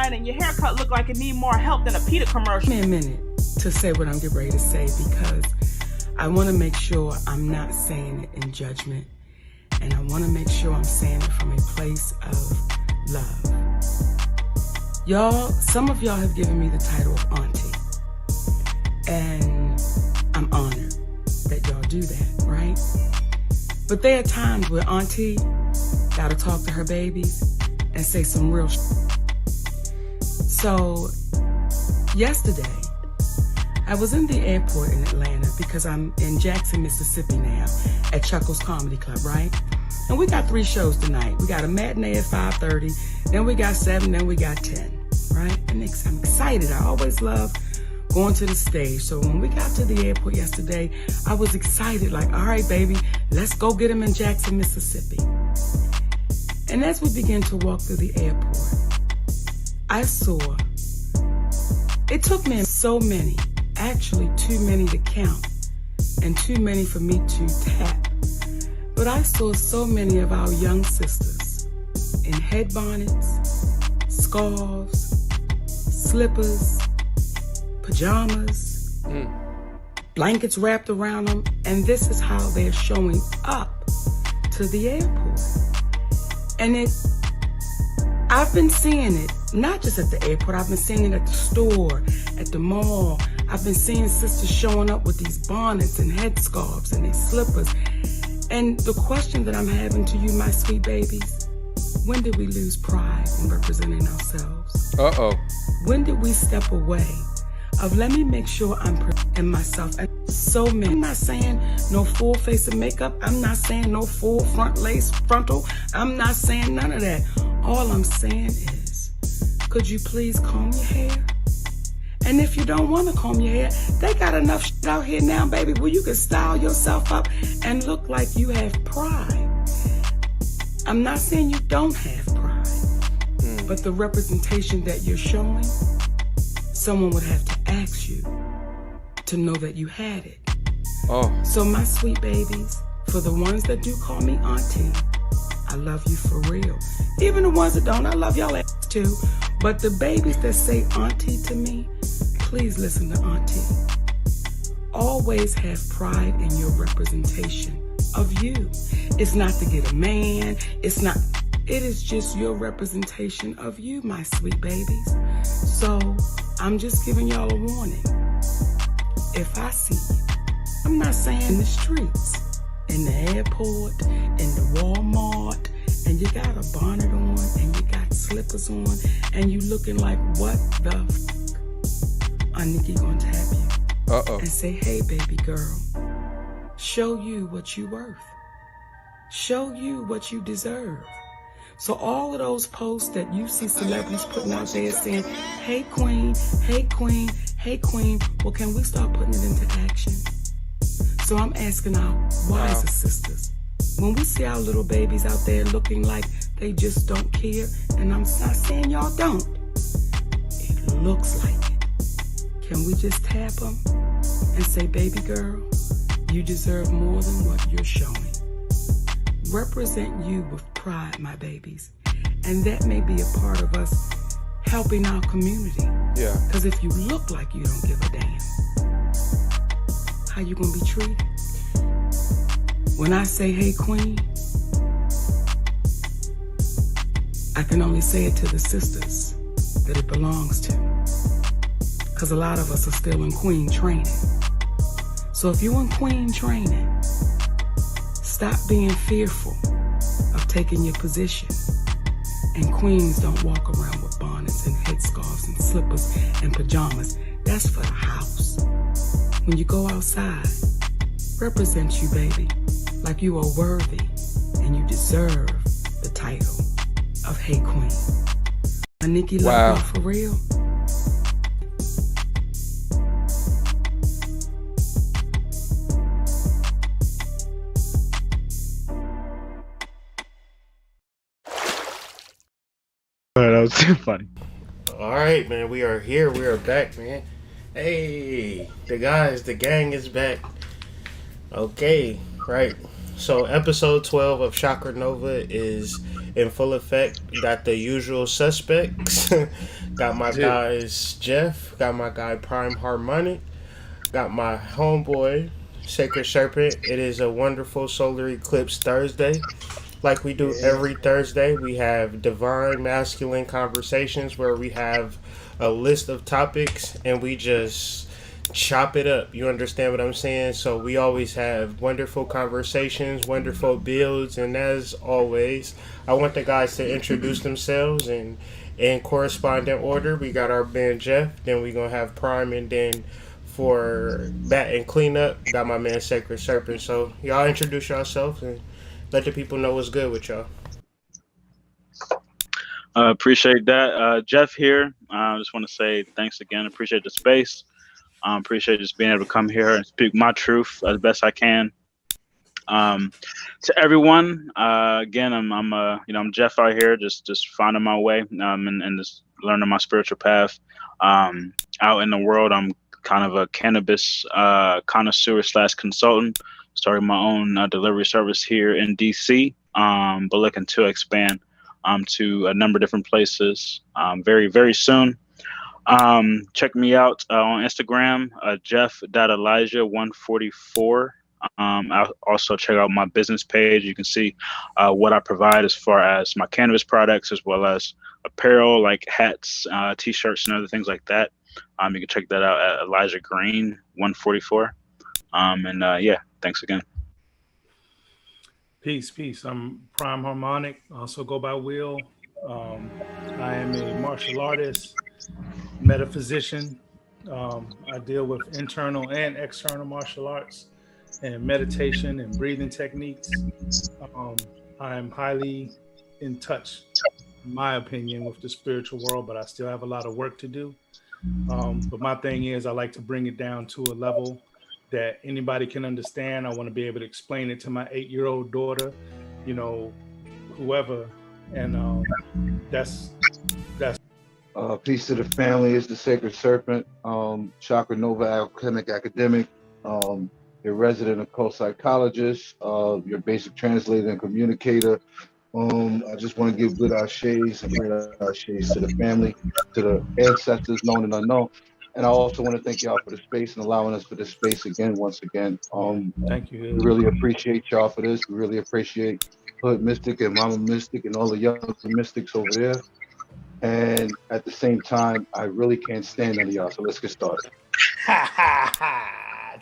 crying and your haircut look like it need more help than a PETA commercial. Give me a minute to say what I'm getting ready to say, because I want to make sure I'm not saying it in judgment, and I want to make sure I'm saying it from a place of love. Y'all, some of y'all have given me the title of auntie, and I'm honored that y'all do that, right? But there are times where auntie gotta talk to her babies and say some real So yesterday, I was in the airport in Atlanta because I'm in Jackson, Mississippi now at Chuckle's Comedy Club, right? And we got 3 shows tonight. We got a matinee at 5:30, then we got 7, then we got 10, right? And I'm excited. I always love going to the stage. So when we got to the airport yesterday, I was excited, like, all right, baby, let's go get him in Jackson, Mississippi. And as we began to walk through the airport, I saw, it took me so many, actually too many to count and too many for me to tap. But I saw so many of our young sisters in head bonnets, scarves, slippers, pajamas, blankets wrapped around them, and this is how they're showing up to the airport. And I've been seeing it, not just at the airport, I've been seeing it at the store, at the mall. I've been seeing sisters showing up with these bonnets and headscarves and these slippers. And the question that I'm having to you, my sweet babies, when did we lose pride in representing ourselves? When did we step away of, let me make sure I'm in myself? And so many. I'm not saying no full face of makeup. I'm not saying no full front lace frontal. I'm not saying none of that. All I'm saying is, could you please comb your hair? And if you don't want to comb your hair, they got enough shit out here now, baby, where you can style yourself up and look like you have pride. I'm not saying you don't have pride, but the representation that you're showing, someone would have to ask you to know that you had it. So my sweet babies, for the ones that do call me auntie, I love you for real. Even the ones that don't, I love y'all ass too. But the babies that say auntie to me, please listen to auntie. Always have pride in your representation of you. It's not to get a man. It is just your representation of you, my sweet babies. So I'm just giving y'all a warning. If I see you, I'm not saying in the streets, in the airport, in the Walmart, and you got a bonnet on, and you got slippers on, and you looking like, what the Nikki gonna tap you and say, hey, baby girl, show you what you worth. Show you what you deserve. So all of those posts that you see celebrities putting out there saying, hey, queen, hey, queen, hey, queen, well, can we start putting it into action? So I'm asking our wiser sisters, when we see our little babies out there looking like they just don't care, and I'm not saying y'all don't, it looks like it. Can we just tap them and say, baby girl, you deserve more than what you're showing. Represent you with pride, my babies. And that may be a part of us helping our community. Yeah. Because if you look like you don't give a damn, how you gonna be treated? When I say, hey, queen, I can only say it to the sisters that it belongs to. Because a lot of us are still in queen training. So if you're in queen training, stop being fearful of taking your position. And queens don't walk around with bonnets and headscarves and slippers and pajamas. That's for the house. When you go outside, represent you, baby, like you are worthy and you deserve the title of Hey Queen. Nikki, love you for real. That was too funny. All right, man. We are here. We are back, man. Hey, the gang is back. Okay, right. So episode 12 of Chakra Nova is in full effect. Got the usual suspects. Got my Yeah. guys Jeff. Got my guy Prime Harmonic. Got my homeboy Sacred Serpent. It is a wonderful solar eclipse Thursday. Like we do Yeah. every Thursday, we have divine masculine conversations where we have a list of topics and we just chop it up. You understand what I'm saying? So we always have wonderful conversations, wonderful builds, and as always, I want the guys to introduce themselves and in corresponding order. We got our man Jeff, then we gonna have Prime, and then for bat and cleanup, got my man Sacred Serpent. So y'all introduce yourselves and let the people know what's good with y'all. Appreciate that. Jeff here. I just want to say thanks again. Appreciate the space. Appreciate just being able to come here and speak my truth as best I can. To everyone, again, I'm Jeff out here, just finding my way, and just learning my spiritual path. Out in the world, I'm kind of a cannabis connoisseur / consultant. Starting my own delivery service here in DC, but looking to expand to a number of different places very, very soon. Check me out on Instagram, Jeff.Elijah144. I'll also check out my business page. You can see what I provide as far as my cannabis products, as well as apparel like hats, t-shirts, and other things like that. You can check that out at Elijah Green 144. Yeah, thanks again. Peace. I'm Prime Harmonic. Also go by Will. I am a martial artist, metaphysician. I deal with internal and external martial arts and meditation and breathing techniques. I'm highly in touch, in my opinion, with the spiritual world, but I still have a lot of work to do. But my thing is, I like to bring it down to a level that anybody can understand. I want to be able to explain it to my 8-year-old daughter, whoever. And that's. Peace to the family. It's the Sacred Serpent, Chakra Nova Alchemic Academic, your resident occult psychologist, your basic translator and communicator. I just want to give good ashes and great ashes to the family, to the ancestors known and unknown. And I also want to thank y'all for the space and allowing us for this space once again. Thank you. We really appreciate y'all for this. We really appreciate Hood Mystic and Mama Mystic and all the young mystics over there. And at the same time, I really can't stand none of y'all. So let's get started.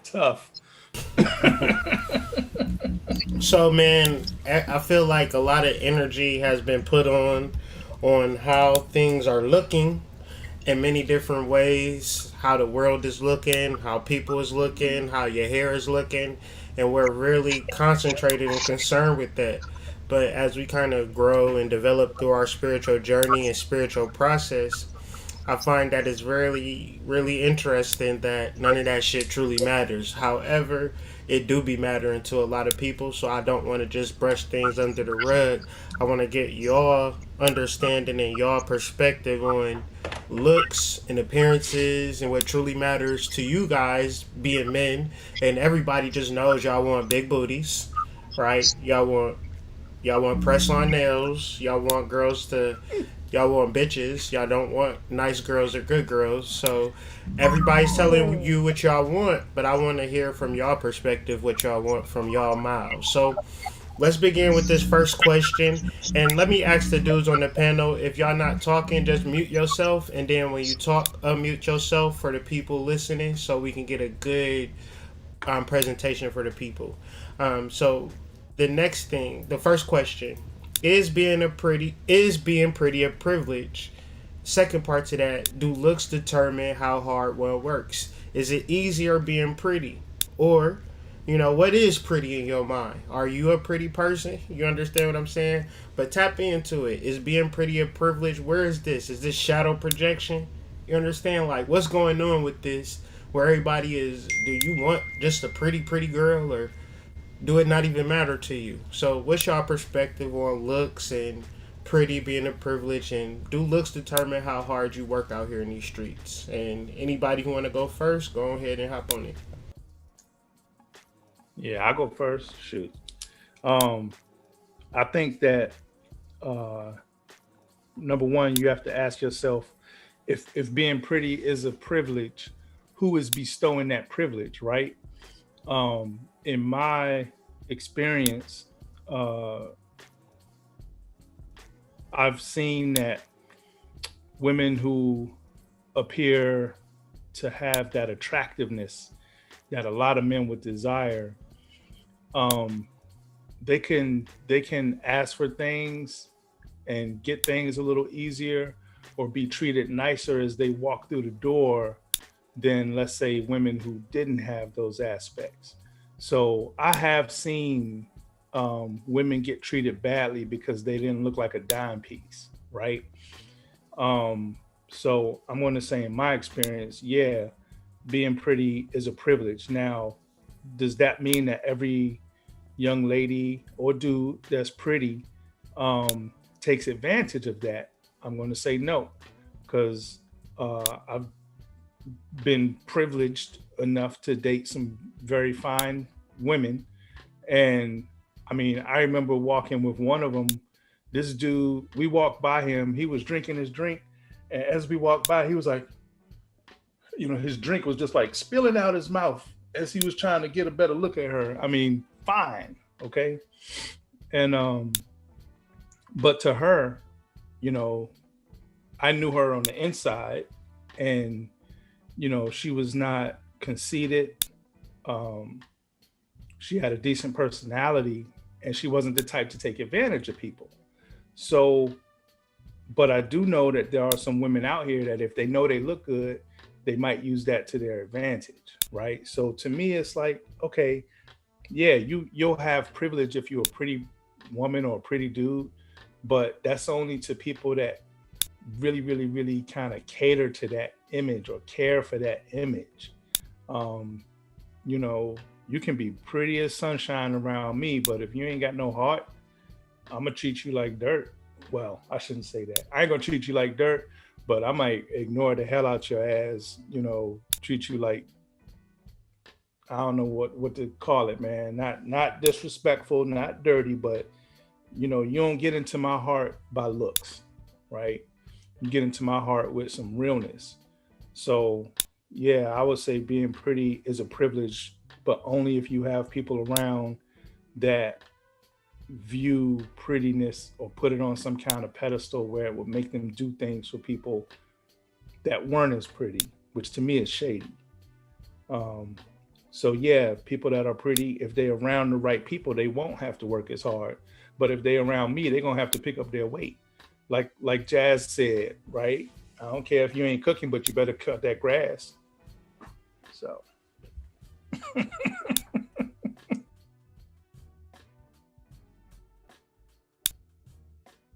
Tough. So, man, I feel like a lot of energy has been put on how things are looking in many different ways, how the world is looking, how people is looking, how your hair is looking, and we're really concentrated and concerned with that. But as we kind of grow and develop through our spiritual journey and spiritual process, I find that it's really, really interesting that none of that shit truly matters. However, it do be mattering to a lot of people, so I don't want to just brush things under the rug. I want to get y'all understanding and y'all perspective on looks and appearances and what truly matters to you guys being men. And everybody just knows y'all want big booties, right? Y'all want press on nails. Y'all want bitches. Y'all don't want nice girls or good girls. So everybody's telling you what y'all want, but I want to hear from y'all perspective what y'all want from y'all mouths. So let's begin with this first question. And let me ask the dudes on the panel, if y'all not talking, just mute yourself. And then when you talk, unmute yourself for the people listening so we can get a good presentation for the people. So the first question, is being pretty a privilege? Second part to that, do looks determine how hard one works? Is it easier being pretty? Or, what is pretty in your mind? Are you a pretty person? You understand what I'm saying? But tap into it. Is being pretty a privilege? Where is this? Is this shadow projection? You understand? Like, what's going on with this? Where everybody is, do you want just a pretty girl, or do it not even matter to you? So what's your perspective on looks and pretty being a privilege, and do looks determine how hard you work out here in these streets? And anybody who want to go first, go ahead and hop on it. Yeah, I'll go first. Shoot. I think that number one, you have to ask yourself, if being pretty is a privilege, who is bestowing that privilege, right? In my experience, I've seen that women who appear to have that attractiveness that a lot of men would desire, they can ask for things and get things a little easier or be treated nicer as they walk through the door than, let's say, women who didn't have those aspects. So I have seen women get treated badly because they didn't look like a dime piece, right? So I'm going to say, in my experience, yeah, being pretty is a privilege. Now, does that mean that every young lady or dude that's pretty takes advantage of that? I'm going to say no, because I've been privileged enough to date some very fine women. And I mean, I remember walking with one of them. This dude, we walked by him, he was drinking his drink. And as we walked by, he was like, his drink was just like spilling out his mouth as he was trying to get a better look at her. I mean, fine. Okay. And, but to her, I knew her on the inside, and, she was not conceited. She had a decent personality, and she wasn't the type to take advantage of people. So, but I do know that there are some women out here that if they know they look good, they might use that to their advantage, right? So to me, it's like, okay, yeah, you'll have privilege if you're a pretty woman or a pretty dude, but that's only to people that really, really, really kind of cater to that image or care for that image. You can be pretty as sunshine around me, but if you ain't got no heart, I'm gonna treat you like dirt. Well, I shouldn't say that. I ain't gonna treat you like dirt, but I might ignore the hell out your ass, treat you like, I don't know what to call it, man. Not disrespectful, not dirty, but you don't get into my heart by looks, right? You get into my heart with some realness. So yeah, I would say being pretty is a privilege, but only if you have people around that view prettiness or put it on some kind of pedestal where it would make them do things for people that weren't as pretty, which to me is shady. So yeah, people that are pretty, if they're around the right people, they won't have to work as hard. But if they're around me, they're gonna have to pick up their weight. Like Jazz said, right? I don't care if you ain't cooking, but you better cut that grass. So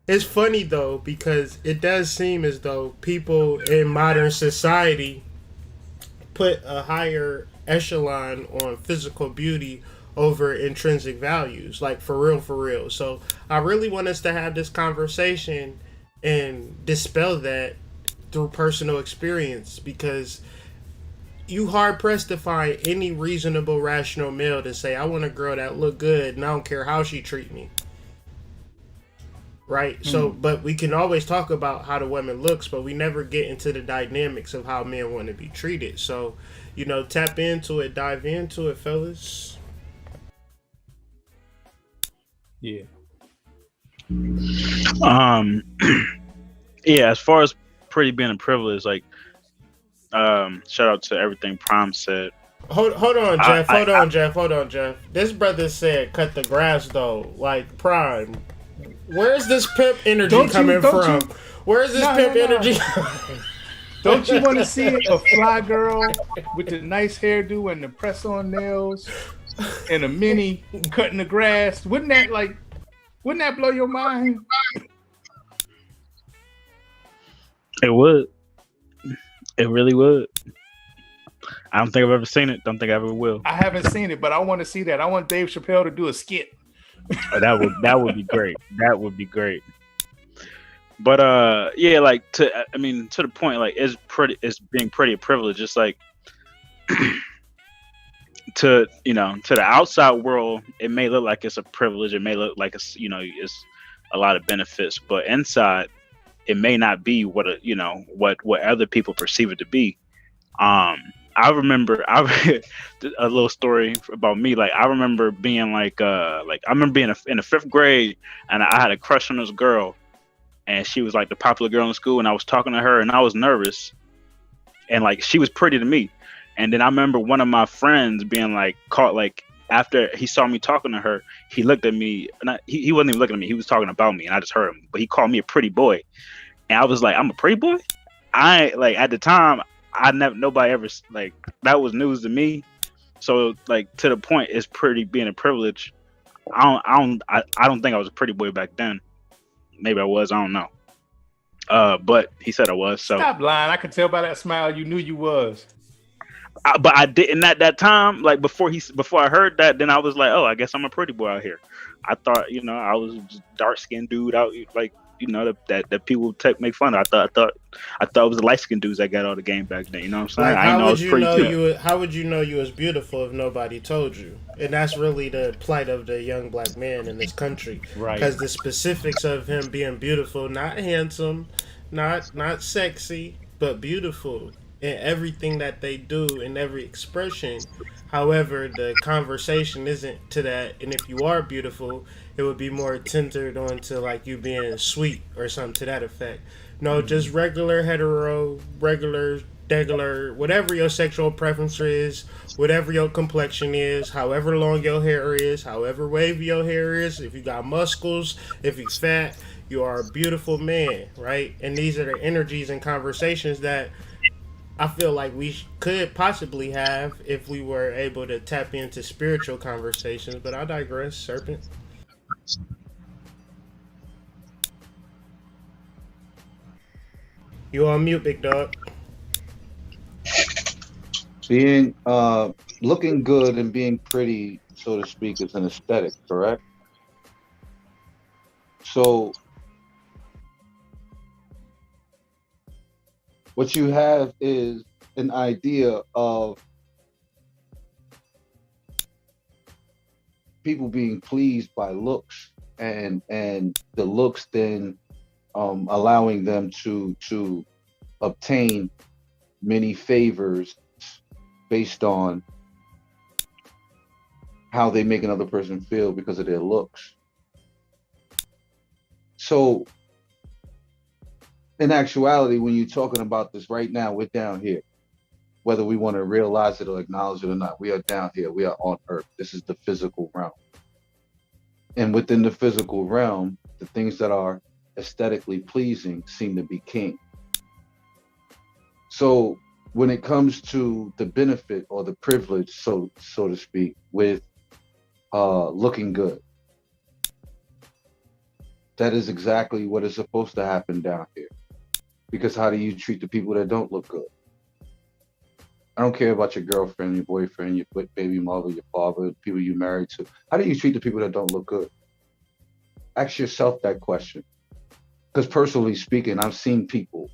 It's funny though, because it does seem as though people in modern society put a higher echelon on physical beauty over intrinsic values, like for real. So I really want us to have this conversation and dispel that through personal experience, because you hard pressed to find any reasonable, rational male to say, I want a girl that look good and I don't care how she treat me. Right? So, but we can always talk about how the woman looks, but we never get into the dynamics of how men want to be treated. So, tap into it, dive into it, fellas. yeah. Yeah, as far as pretty being a privilege, like, shout out to everything Prime said. Hold on, Jeff. Hold on, Jeff. This brother said cut the grass, though. Like, Prime, where's this pimp energy coming from? Where's this pimp energy? Don't you want to see a fly girl with the nice hairdo and the press-on nails and a mini cutting the grass? Wouldn't that blow your mind? It would. It really would. I don't think I've ever seen it. Don't think I ever will. I haven't seen it, but I want to see that. I want Dave Chappelle to do a skit. That would be great. That would be great. But yeah, like to the point, like it's being pretty a privilege. It's like to the outside world, it may look like it's a privilege. It may look like it's a lot of benefits, but inside it may not be what what other people perceive it to be. I remember a little story about me. Like I remember being I remember being in the fifth grade, and I had a crush on this girl, and she was like the popular girl in school, and I was talking to her, and I was nervous, and like she was pretty to me, and then I remember one of my friends being like caught like after he saw me talking to her, he looked at me, and he wasn't even looking at me, he was talking about me, and I just heard him, but he called me a pretty boy, and I was like, I'm a pretty boy. I like at the time I never nobody ever like that was news to me. So like to the point, it's pretty being a privilege. I don't think I was a pretty boy back then. Maybe I was. I don't know. But he said I was. So Stop lying. I could tell by that smile you knew you was. but I didn't at that time. Like before I heard that, then I was like, oh, I guess I'm a pretty boy out here. I thought I was just dark skinned dude out like that people make fun of. I thought it was the light skinned dudes that got all the game back then. You know what I'm saying? Like, how would you know you was beautiful if nobody told you? And that's really the plight of the young black man in this country. Right. Because the specifics of him being beautiful, not handsome, not sexy, but beautiful in everything that they do, in every expression. However, the conversation isn't to that. And if you are beautiful, it would be more centered onto like you being sweet or something to that effect. No, just regular hetero, regular, whatever your sexual preference is, whatever your complexion is, however long your hair is, however wavy your hair is, if you got muscles, if you fat, you are a beautiful man, right? And these are the energies and conversations that I feel like we could possibly have if we were able to tap into spiritual conversations. But I digress, Serpent. You on mute, big dog. Being looking good and being pretty, so to speak, is an aesthetic, correct? So what you have is an idea of people being pleased by looks, and the looks then allowing them to obtain many favors based on how they make another person feel because of their looks. So in actuality, when you're talking about this right now, we're down here. Whether we want to realize it or acknowledge it or not, we are down here. We are on Earth. This is the physical realm. And within the physical realm, the things that are aesthetically pleasing seem to be king. So when it comes to the benefit or the privilege, so to speak, with looking good, that is exactly what is supposed to happen down here. Because how do you treat the people that don't look good? I don't care about your girlfriend, your boyfriend, your baby mother, your father, people you married to. How do you treat the people that don't look good? Ask yourself that question. Because personally speaking, I've seen people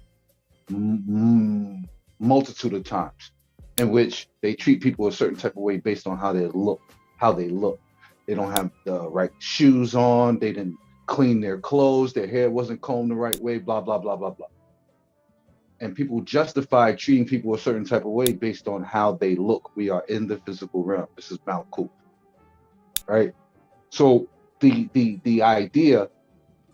multitude of times in which they treat people a certain type of way based on how they look. They don't have the right shoes on. They didn't clean their clothes. Their hair wasn't combed the right way, blah, blah, blah, blah, blah. And people justify treating people a certain type of way based on how they look. We are in the physical realm. This is Mount Coop, right? So the idea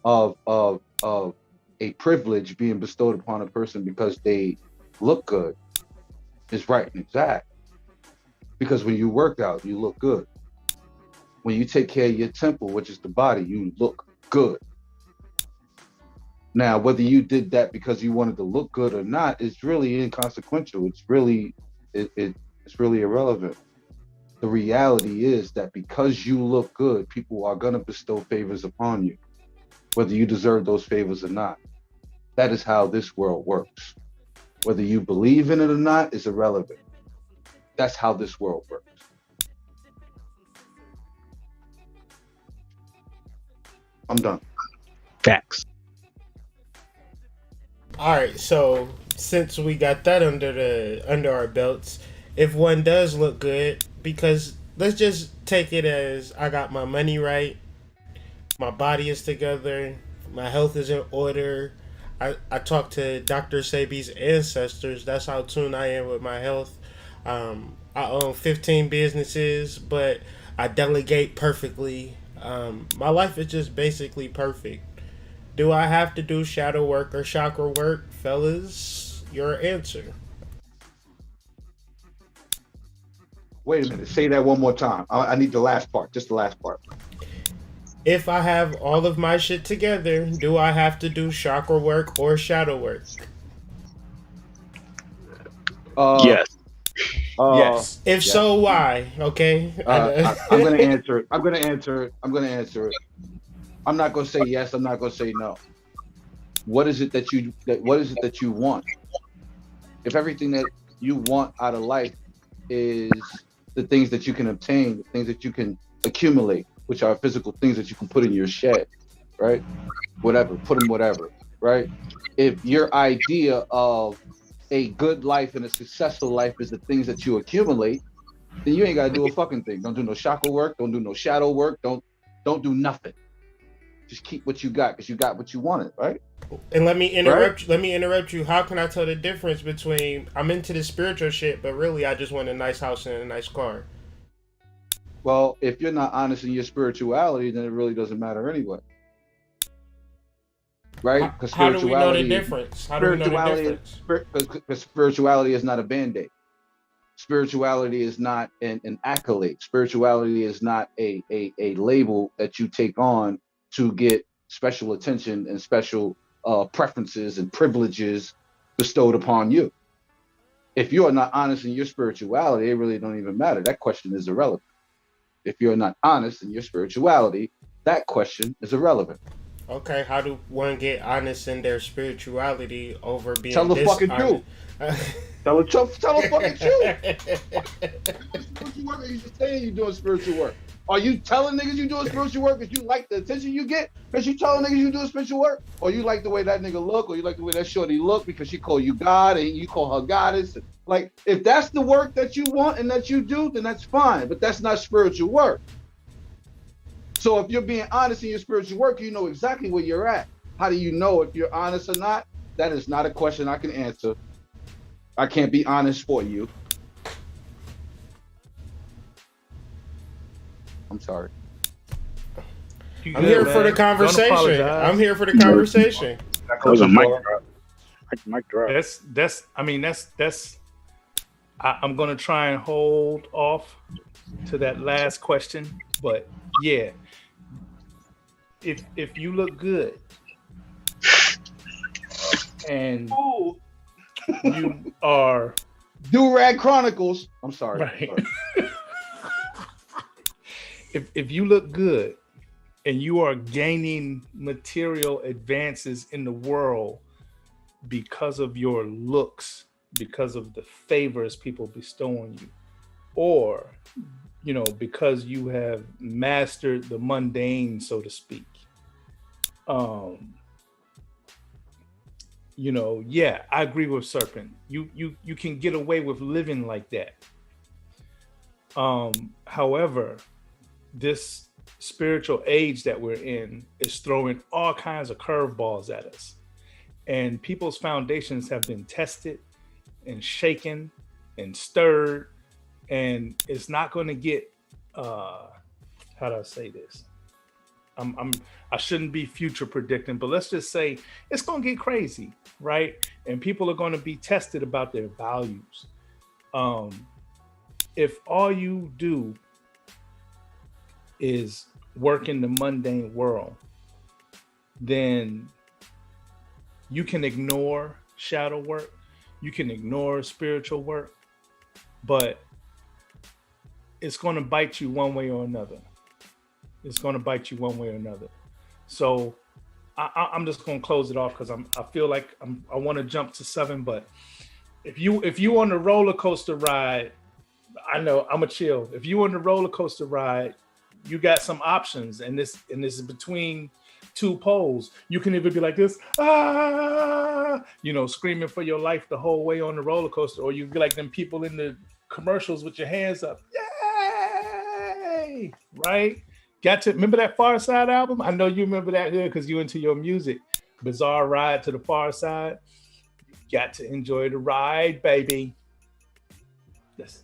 of a privilege being bestowed upon a person because they look good is right and exact. Because when you work out, you look good. When you take care of your temple, which is the body, you look good. Now, whether you did that because you wanted to look good or not is really inconsequential. It's really irrelevant. The reality is that because you look good, people are going to bestow favors upon you, whether you deserve those favors or not. That is how this world works. Whether you believe in it or not is irrelevant. That's how this world works. I'm done. Facts. All right, so since we got that under our belts, if one does look good, because let's just take it as I got my money right, My body is together. My health is in order. I talk to Dr. Sebi's ancestors. That's how tuned I am with my health. I own 15 businesses, but I delegate perfectly. My life is just basically perfect. Do I have to do shadow work or chakra work? Fellas, your answer. Wait a minute. Say that one more time. I need the last part. Just the last part. If I have all of my shit together, do I have to do chakra work or shadow work? Yes. Yes. If yes. so, why? Okay. I'm gonna answer it. I'm gonna answer it. I'm not gonna say yes. I'm not gonna say no. What is it that you want? If everything that you want out of life is the things that you can obtain, the things that you can accumulate, which are physical things that you can put in your shed, right? Whatever, put in whatever, right? If your idea of a good life and a successful life is the things that you accumulate, then you ain't gotta do a fucking thing. Don't do no chakra work, don't do no shadow work, don't do nothing. Just keep what you got because you got what you wanted, right? And let me interrupt. Right? Let me interrupt you. How can I tell the difference between I'm into the spiritual shit, but really I just want a nice house and a nice car? Well, if you're not honest in your spirituality, then it really doesn't matter anyway, right? Because how do we know the difference? How do we know the difference? Because spirituality is not a band-aid. Spirituality is not an accolade. Spirituality is not a label that you take on to get special attention and special preferences and privileges bestowed upon you. If you are not honest in your spirituality, it really don't even matter. That question is irrelevant. If you're not honest in your spirituality, that question is irrelevant. Okay, how do one get honest in their spirituality over being Tell the fucking truth. Tell the fucking truth. Spiritual work, or you just saying you're doing spiritual work? Are you telling niggas you doing spiritual work because you like the attention you get? Because you telling niggas you doing spiritual work? Or you like the way that nigga look? Or you like the way that shorty look because she call you God and you call her goddess? Like, if that's the work that you want and that you do, then that's fine. But that's not spiritual work. So if you're being honest in your spiritual work, you know exactly where you're at. How do you know if you're honest or not? That is not a question I can answer. I can't be honest for you. I'm sorry. I'm here for the conversation. I'm here for the conversation. That was a mic drop. Mic drop. That's. I'm gonna try and hold off to that last question, but yeah, if you look good and you are Durag Chronicles. I'm sorry. Right. If you look good and you are gaining material advances in the world because of your looks, because of the favors people bestow on you, or because you have mastered the mundane, so to speak, yeah, I agree with Serpent. You can get away with living like that. However, this spiritual age that we're in is throwing all kinds of curveballs at us, and people's foundations have been tested and shaken and stirred, and it's not going to get how do I say this? I shouldn't be future predicting, but let's just say it's going to get crazy, right? And people are going to be tested about their values. If all you do is work in the mundane world, then you can ignore shadow work, you can ignore spiritual work, but it's going to bite you one way or another. It's going to bite you one way or another. So I'm just going to close it off because I feel like I want to jump to 7, but if you on the roller coaster ride, I know I'm a chill. If you on the roller coaster ride, you got some options, and this is between two poles. You can either be like this, screaming for your life the whole way on the roller coaster, or you can be like them people in the commercials with your hands up, yay, right? Got to remember that Far Side album? I know you remember that good because you into your music. Bizarre Ride to the Far Side. Got to enjoy the ride, baby. Listen,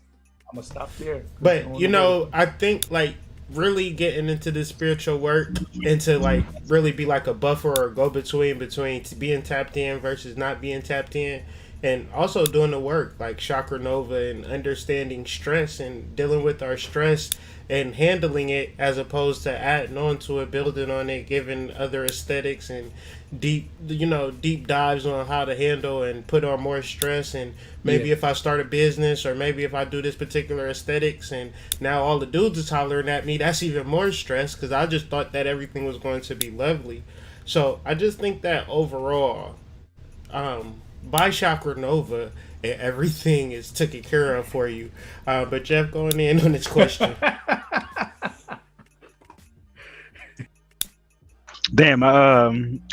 I'm gonna stop there. But you know, I think like really getting into this spiritual work and to like really be like a buffer or go between being tapped in versus not being tapped in, and also doing the work like Chakra Nova and understanding stress and dealing with our stress and handling it as opposed to adding on to it, building on it, giving other aesthetics and deep dives on how to handle and put on more stress. And maybe if I start a business or maybe if I do this particular aesthetics and now all the dudes is hollering at me, that's even more stress because I just thought that everything was going to be lovely. So I just think that overall, by Chakra Nova, and everything is taken care of for you. But Jeff, going in on this question. Damn.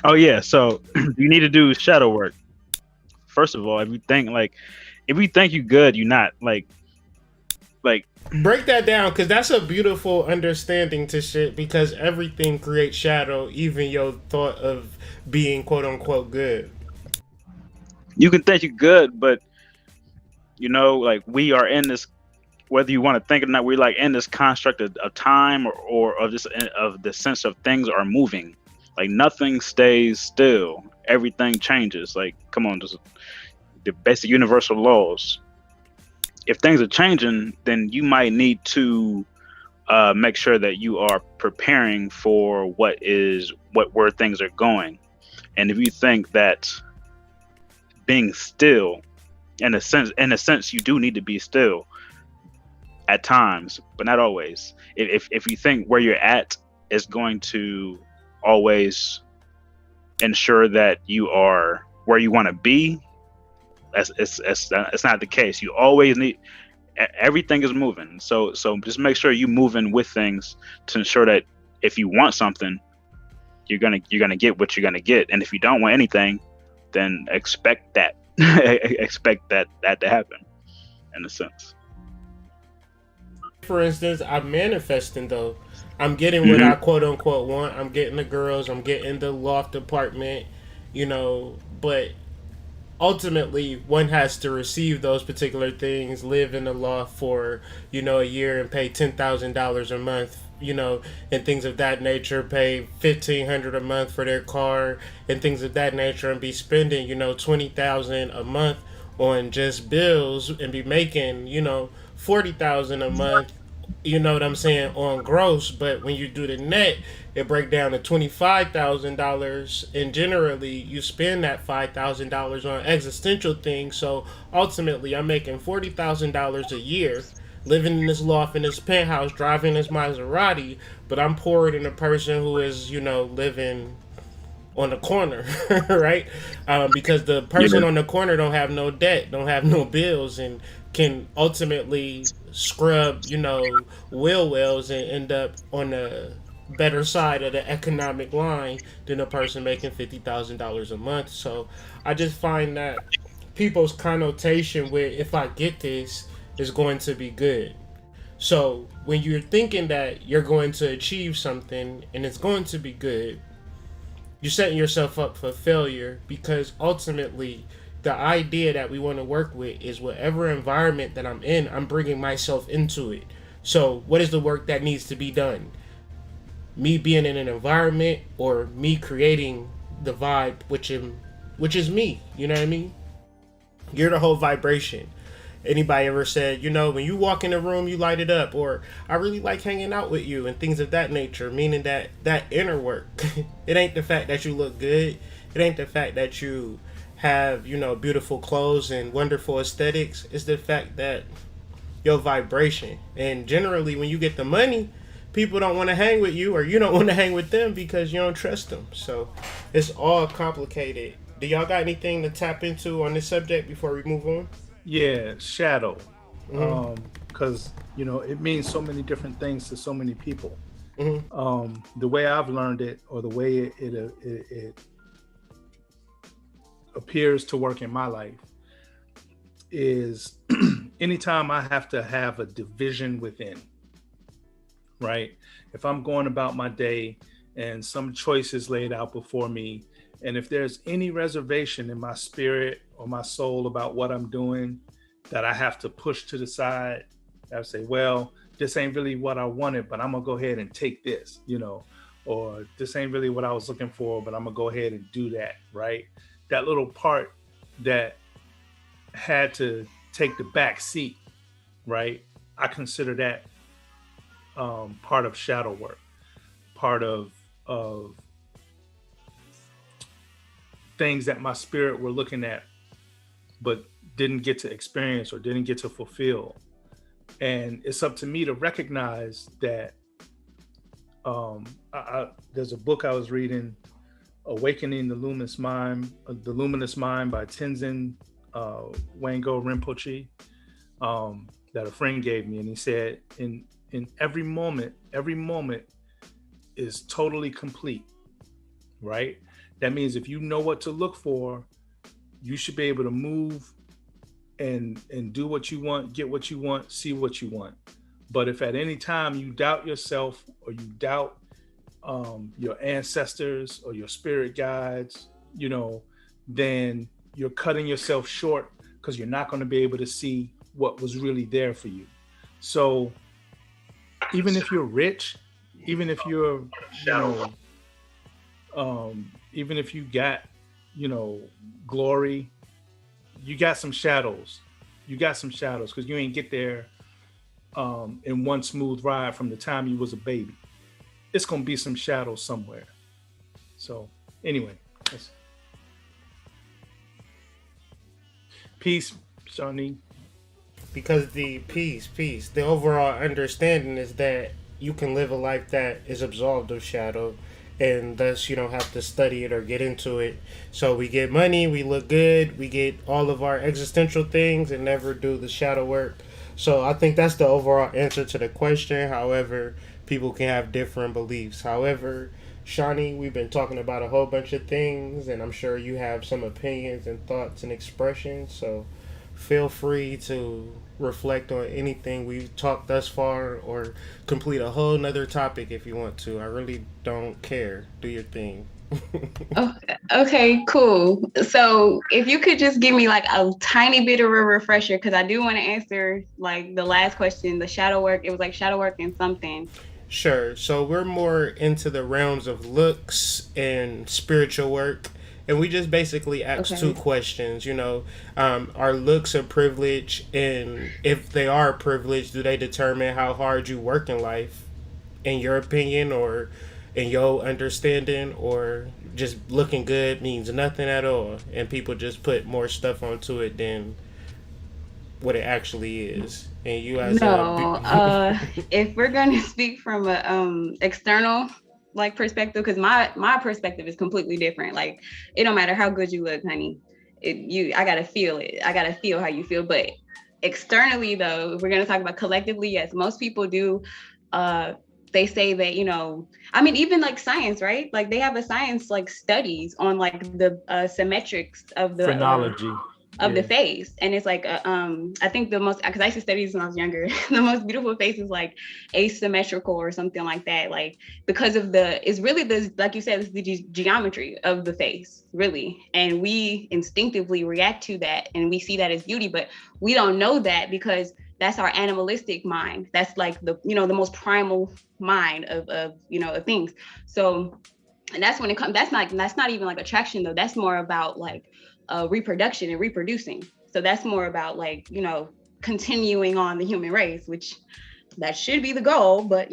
Oh yeah. So you need to do shadow work. First of all, if you think you good, you're not like. Break that down, because that's a beautiful understanding to shit. Because everything creates shadow, even your thought of being quote unquote good. You can think you're good, but you know, like we are in this. Whether you want to think it or not, we're like in this construct of time or of this of the sense of things are moving. Like nothing stays still. Everything changes. Like, come on, just the basic universal laws. If things are changing, then you might need to make sure that you are preparing for where things are going. And if you think that being still, in a sense, you do need to be still at times, but not always. If you think where you're at is going to always ensure that you are where you want to be, it's not the case. You always need, everything is moving. So just make sure you moving with things to ensure that if you want something, you're gonna get what you're gonna get. And if you don't want anything, then expect that that to happen, in a sense. For instance, I'm manifesting though. I'm getting what I quote unquote want. I'm getting the girls. I'm getting the loft apartment, but ultimately one has to receive those particular things, live in the loft for, a year and pay $10,000 a month, and things of that nature, pay $1,500 a month for their car and things of that nature, and be spending, $20,000 a month on just bills and be making, $40,000 a month, you know what I'm saying, on gross. But when you do the net, it break down to $25,000, and generally you spend that $5,000 on existential things. So ultimately, I'm making $40,000 a year, living in this loft, in this penthouse, driving this Maserati, but I'm poorer than a person who is, living on the corner, right? Because the person on the corner don't have no debt, don't have no bills, and can ultimately scrub, wheel wells and end up on the better side of the economic line than a person making $50,000 a month. So I just find that people's connotation with, if I get this, is going to be good. So when you're thinking that you're going to achieve something and it's going to be good, you're setting yourself up for failure, because ultimately the idea that we want to work with is whatever environment that I'm in, I'm bringing myself into it. So what is the work that needs to be done? Me being in an environment, or me creating the vibe, which is me, you know what I mean? You're the whole vibration. Anybody ever said, when you walk in a room, you light it up, or I really like hanging out with you and things of that nature, meaning that inner work. It ain't the fact that you look good. It ain't the fact that you have, beautiful clothes and wonderful aesthetics. It's the fact that your vibration. And generally, when you get the money, people don't want to hang with you, or you don't want to hang with them because you don't trust them. So it's all complicated. Do y'all got anything to tap into on this subject before we move on? Yeah, shadow. Because, it means so many different things to so many people. The way I've learned it, or the way it appears to work in my life, is anytime I have to have a division within, right? If I'm going about my day and some choices laid out before me, and if there's any reservation in my spirit or my soul about what I'm doing that I have to push to the side, I would say, well, this ain't really what I wanted, but I'm gonna go ahead and take this, or this ain't really what I was looking for, but I'm gonna go ahead and do that, right? That little part that had to take the back seat, right? I consider that part of shadow work, part of things that my spirit were looking at, but didn't get to experience or didn't get to fulfill. And it's up to me to recognize that. There's a book I was reading, Awakening the Luminous Mind by Tenzin Wango Rinpoche, that a friend gave me, and he said, in every moment is totally complete, right? That means if you know what to look for, you should be able to move and do what you want, get what you want, see what you want. But if at any time you doubt yourself or you doubt your ancestors or your spirit guides, then you're cutting yourself short, because you're not going to be able to see what was really there for you. So even if you're rich, even if you're, even if you got, glory, you got some shadows. Because you ain't get there in one smooth ride from the time you was a baby. It's gonna be some shadows somewhere. So anyway, peace, Shawnee. Because the the overall understanding is that you can live a life that is absolved of shadow, and thus you don't have to study it or get into it. So we get money, we look good, we get all of our existential things, and never do the shadow work. So I think that's the overall answer to the question. However, people can have different beliefs. However, Shawnee, we've been talking about a whole bunch of things, and I'm sure you have some opinions and thoughts and expressions. So feel free to reflect on anything we've talked thus far, or complete a whole nother topic if you want to. I really don't care. Do your thing. Oh, okay, cool. So if you could just give me like a tiny bit of a refresher, because I do want to answer like the last question, the shadow work. It was like shadow work and something. Sure. So we're more into the realms of looks and spiritual work. And we just basically ask two questions, are looks a privilege? And if they are a privilege, do they determine how hard you work in life, in your opinion, or in your understanding? Or just looking good means nothing at all, and people just put more stuff onto it than what it actually is? And you as if we're going to speak from a external like perspective, because my perspective is completely different. Like, it don't matter how good you look, honey. I gotta feel it. I gotta feel how you feel. But externally, though, if we're gonna talk about collectively, yes, most people do. They say that, even like science, right? Like they have a science like studies on like the symmetrics of the phrenology of the face. And it's like, I think the most, because I used to study this when I was younger, the most beautiful face is like asymmetrical or something like that. Like, because of it's really the, like you said, it's the geometry of the face, really. And we instinctively react to that and we see that as beauty, but we don't know that because that's our animalistic mind. That's like the most primal mind of things. So, and that's when it comes, that's not even like attraction though. That's more about like reproduction and reproducing. So that's more about like, continuing on the human race, which that should be the goal, but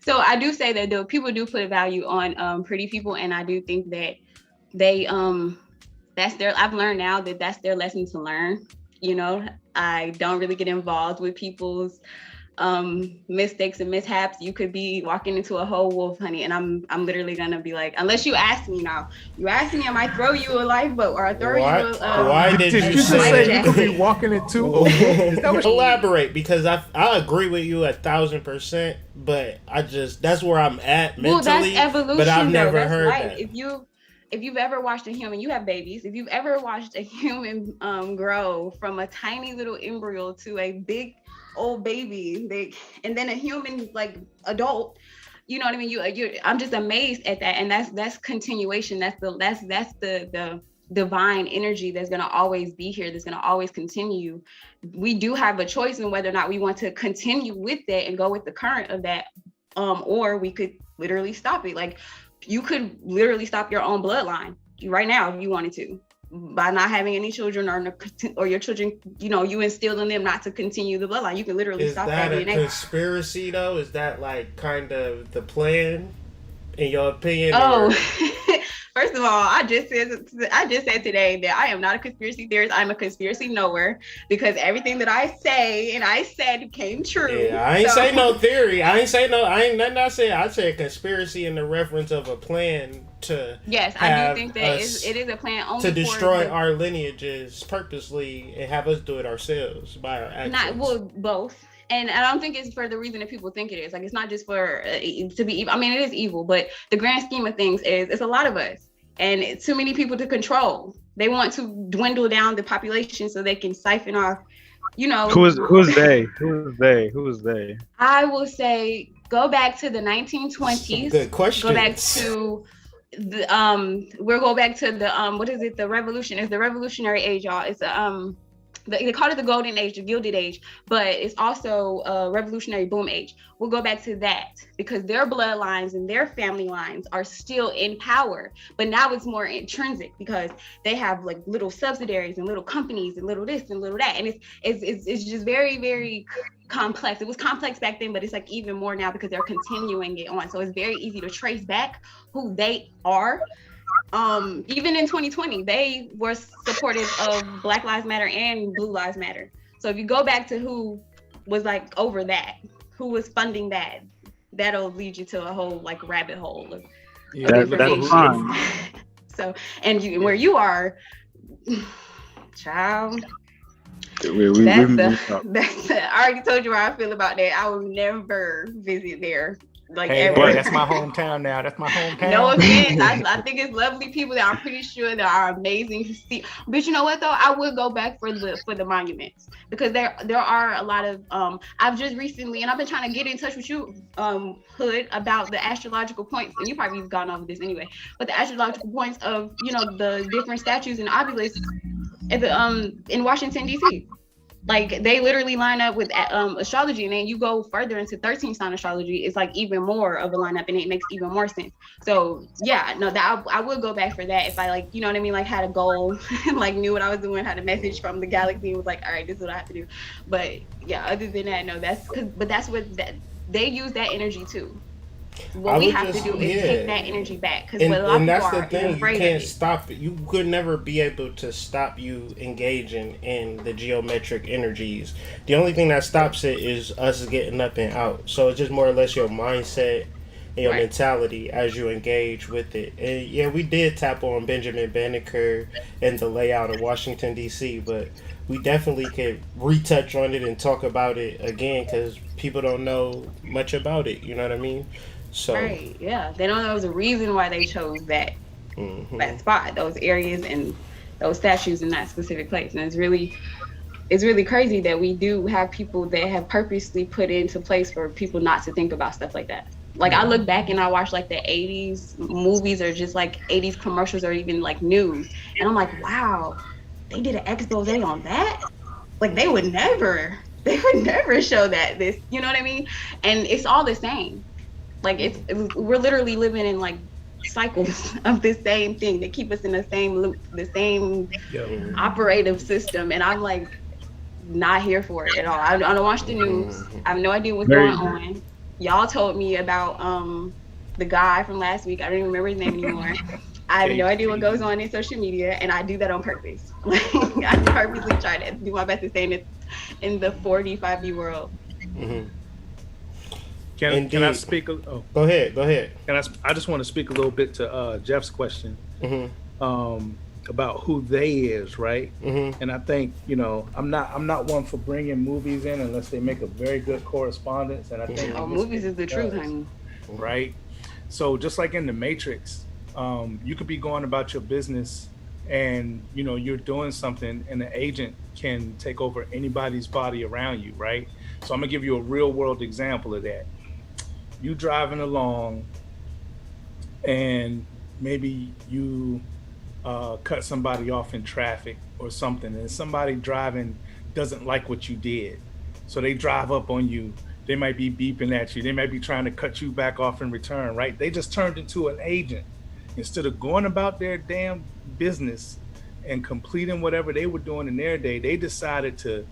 so I do say that though people do put a value on pretty people. And I do think that they, I've learned now that that's their lesson to learn. I don't really get involved with people's mistakes and mishaps. You could be walking into a whole wolf, honey, and I'm literally gonna be like, unless you ask me now. You ask me, I might throw you a lifeboat or I throw you a why did you say you could be walking into a wolf? Is that what elaborate? Because I agree with you 1,000%, but that's where I'm at mentally. Well, that's evolution. But I've never that's heard life. that. if you've ever watched a human, you have babies. If you've ever watched a human grow from a tiny little embryo to a big old baby, and then a human like adult, you know what I mean? I'm just amazed at that, and that's continuation. That's the divine energy that's going to always be here, that's going to always continue. We do have a choice in whether or not we want to continue with that and go with the current of that, or we could literally stop it. Like, you could literally stop your own bloodline right now if you wanted to, by not having any children, or your children, you know, you instilled in them not to continue the bloodline. You can literally stop that. Is that a conspiracy though? Is that like kind of the plan, in your opinion? First of all, I just said today that I am not a conspiracy theorist. I'm a conspiracy knower, because everything that I say and I said came true. Yeah, I ain't say no theory. I ain't nothing I said. I said conspiracy in the reference of a plan to. Yes, I do think that it is a plan only to destroy our lineages purposely and have us do it ourselves by our actions. Both. And I don't think it's for the reason that people think it is. Like, it's not just for to be evil. I mean, it is evil, but the grand scheme of things is it's a lot of us, and it's too many people to control. They want to dwindle down the population so they can siphon off, you know. Who's they? Who's they? I will say go back to the 1920s. Good question. Go back to we'll go back to the what is it? The revolution. It's the revolutionary age, y'all. It's they call it the golden age, the gilded age, but it's also a revolutionary boom age. We'll go back to that because their bloodlines and their family lines are still in power, but now it's more intrinsic because they have like little subsidiaries and little companies and little this and little that, and it's just very, very complex. It was complex back then, but it's like even more now because they're continuing it on. So it's very easy to trace back who they are. Even in 2020, they were supportive of Black Lives Matter and Blue Lives Matter. So if you go back to who was like over that, who was funding that, that'll lead you to a whole like rabbit hole of That's fine. So, and where you are, child, I already told you how I feel about that. I will never visit there. Like, hey, boy, that's my hometown now. That's my hometown. No offense. I think it's lovely people that I'm pretty sure that are amazing to see. But you know what though? I would go back for the monuments because there are a lot of I've just recently, and I've been trying to get in touch with you, Hood, about the astrological points, and you probably have gone over this anyway. But the astrological points of, you know, the different statues and obelisks at the in Washington D.C. Like, they literally line up with astrology, and then you go further into 13 sign astrology. It's like even more of a lineup, and it makes even more sense. So yeah, no, that I would go back for that if I, like, you know what I mean, like had a goal and like knew what I was doing, had a message from the galaxy, and was like, all right, this is what I have to do. But yeah, other than that, no, that's what they use that energy too. What we have to do is take that energy back, because and that's the thing, you can't stop it. You could never be able to stop you engaging in the geometric energies. The only thing that stops it is us getting up and out. So it's just more or less your mindset and your mentality as you engage with it. And yeah, we did tap on Benjamin Banneker and the layout of Washington D.C., but we definitely could retouch on it and talk about it again because people don't know much about it. You know what I mean? So, right, yeah, they don't know there's a reason why they chose that that spot, those areas, and those statues in that specific place. And it's really crazy that we do have people that have purposely put into place for people not to think about stuff like that. Like, I look back and I watch like the 80s movies or just like 80s commercials or even like news, and I'm like, wow, they did an expose on that? Like, they would never show that, this, you know what I mean? And it's all the same. Like, we're literally living in like cycles of the same thing that keep us in the same loop, the same operative system. And I'm like, not here for it at all. I don't watch the news. I have no idea what's going on. Y'all told me about the guy from last week. I don't even remember his name anymore. I have no idea what goes on in social media, and I do that on purpose. Like, I purposely try to do my best to stay in the 45 world. Mm-hmm. Can I speak? Go ahead. I just want to speak a little bit to Jeff's question about who they is, right? And I think, you know, I'm not one for bringing movies in unless they make a very good correspondence. And I think movies is the truth, honey. Right. So just like in the Matrix, You could be going about your business and you're doing something and the agent can take over anybody's body around you, right? So I'm gonna give you a real world example of that. You driving along and maybe you cut somebody off in traffic or something, and somebody driving doesn't like what you did, so they drive up on you. They might be beeping at you, they might be trying to cut you back off in return, right? They just turned into an agent. Instead of going about their damn business and completing whatever they were doing in their day, they decided to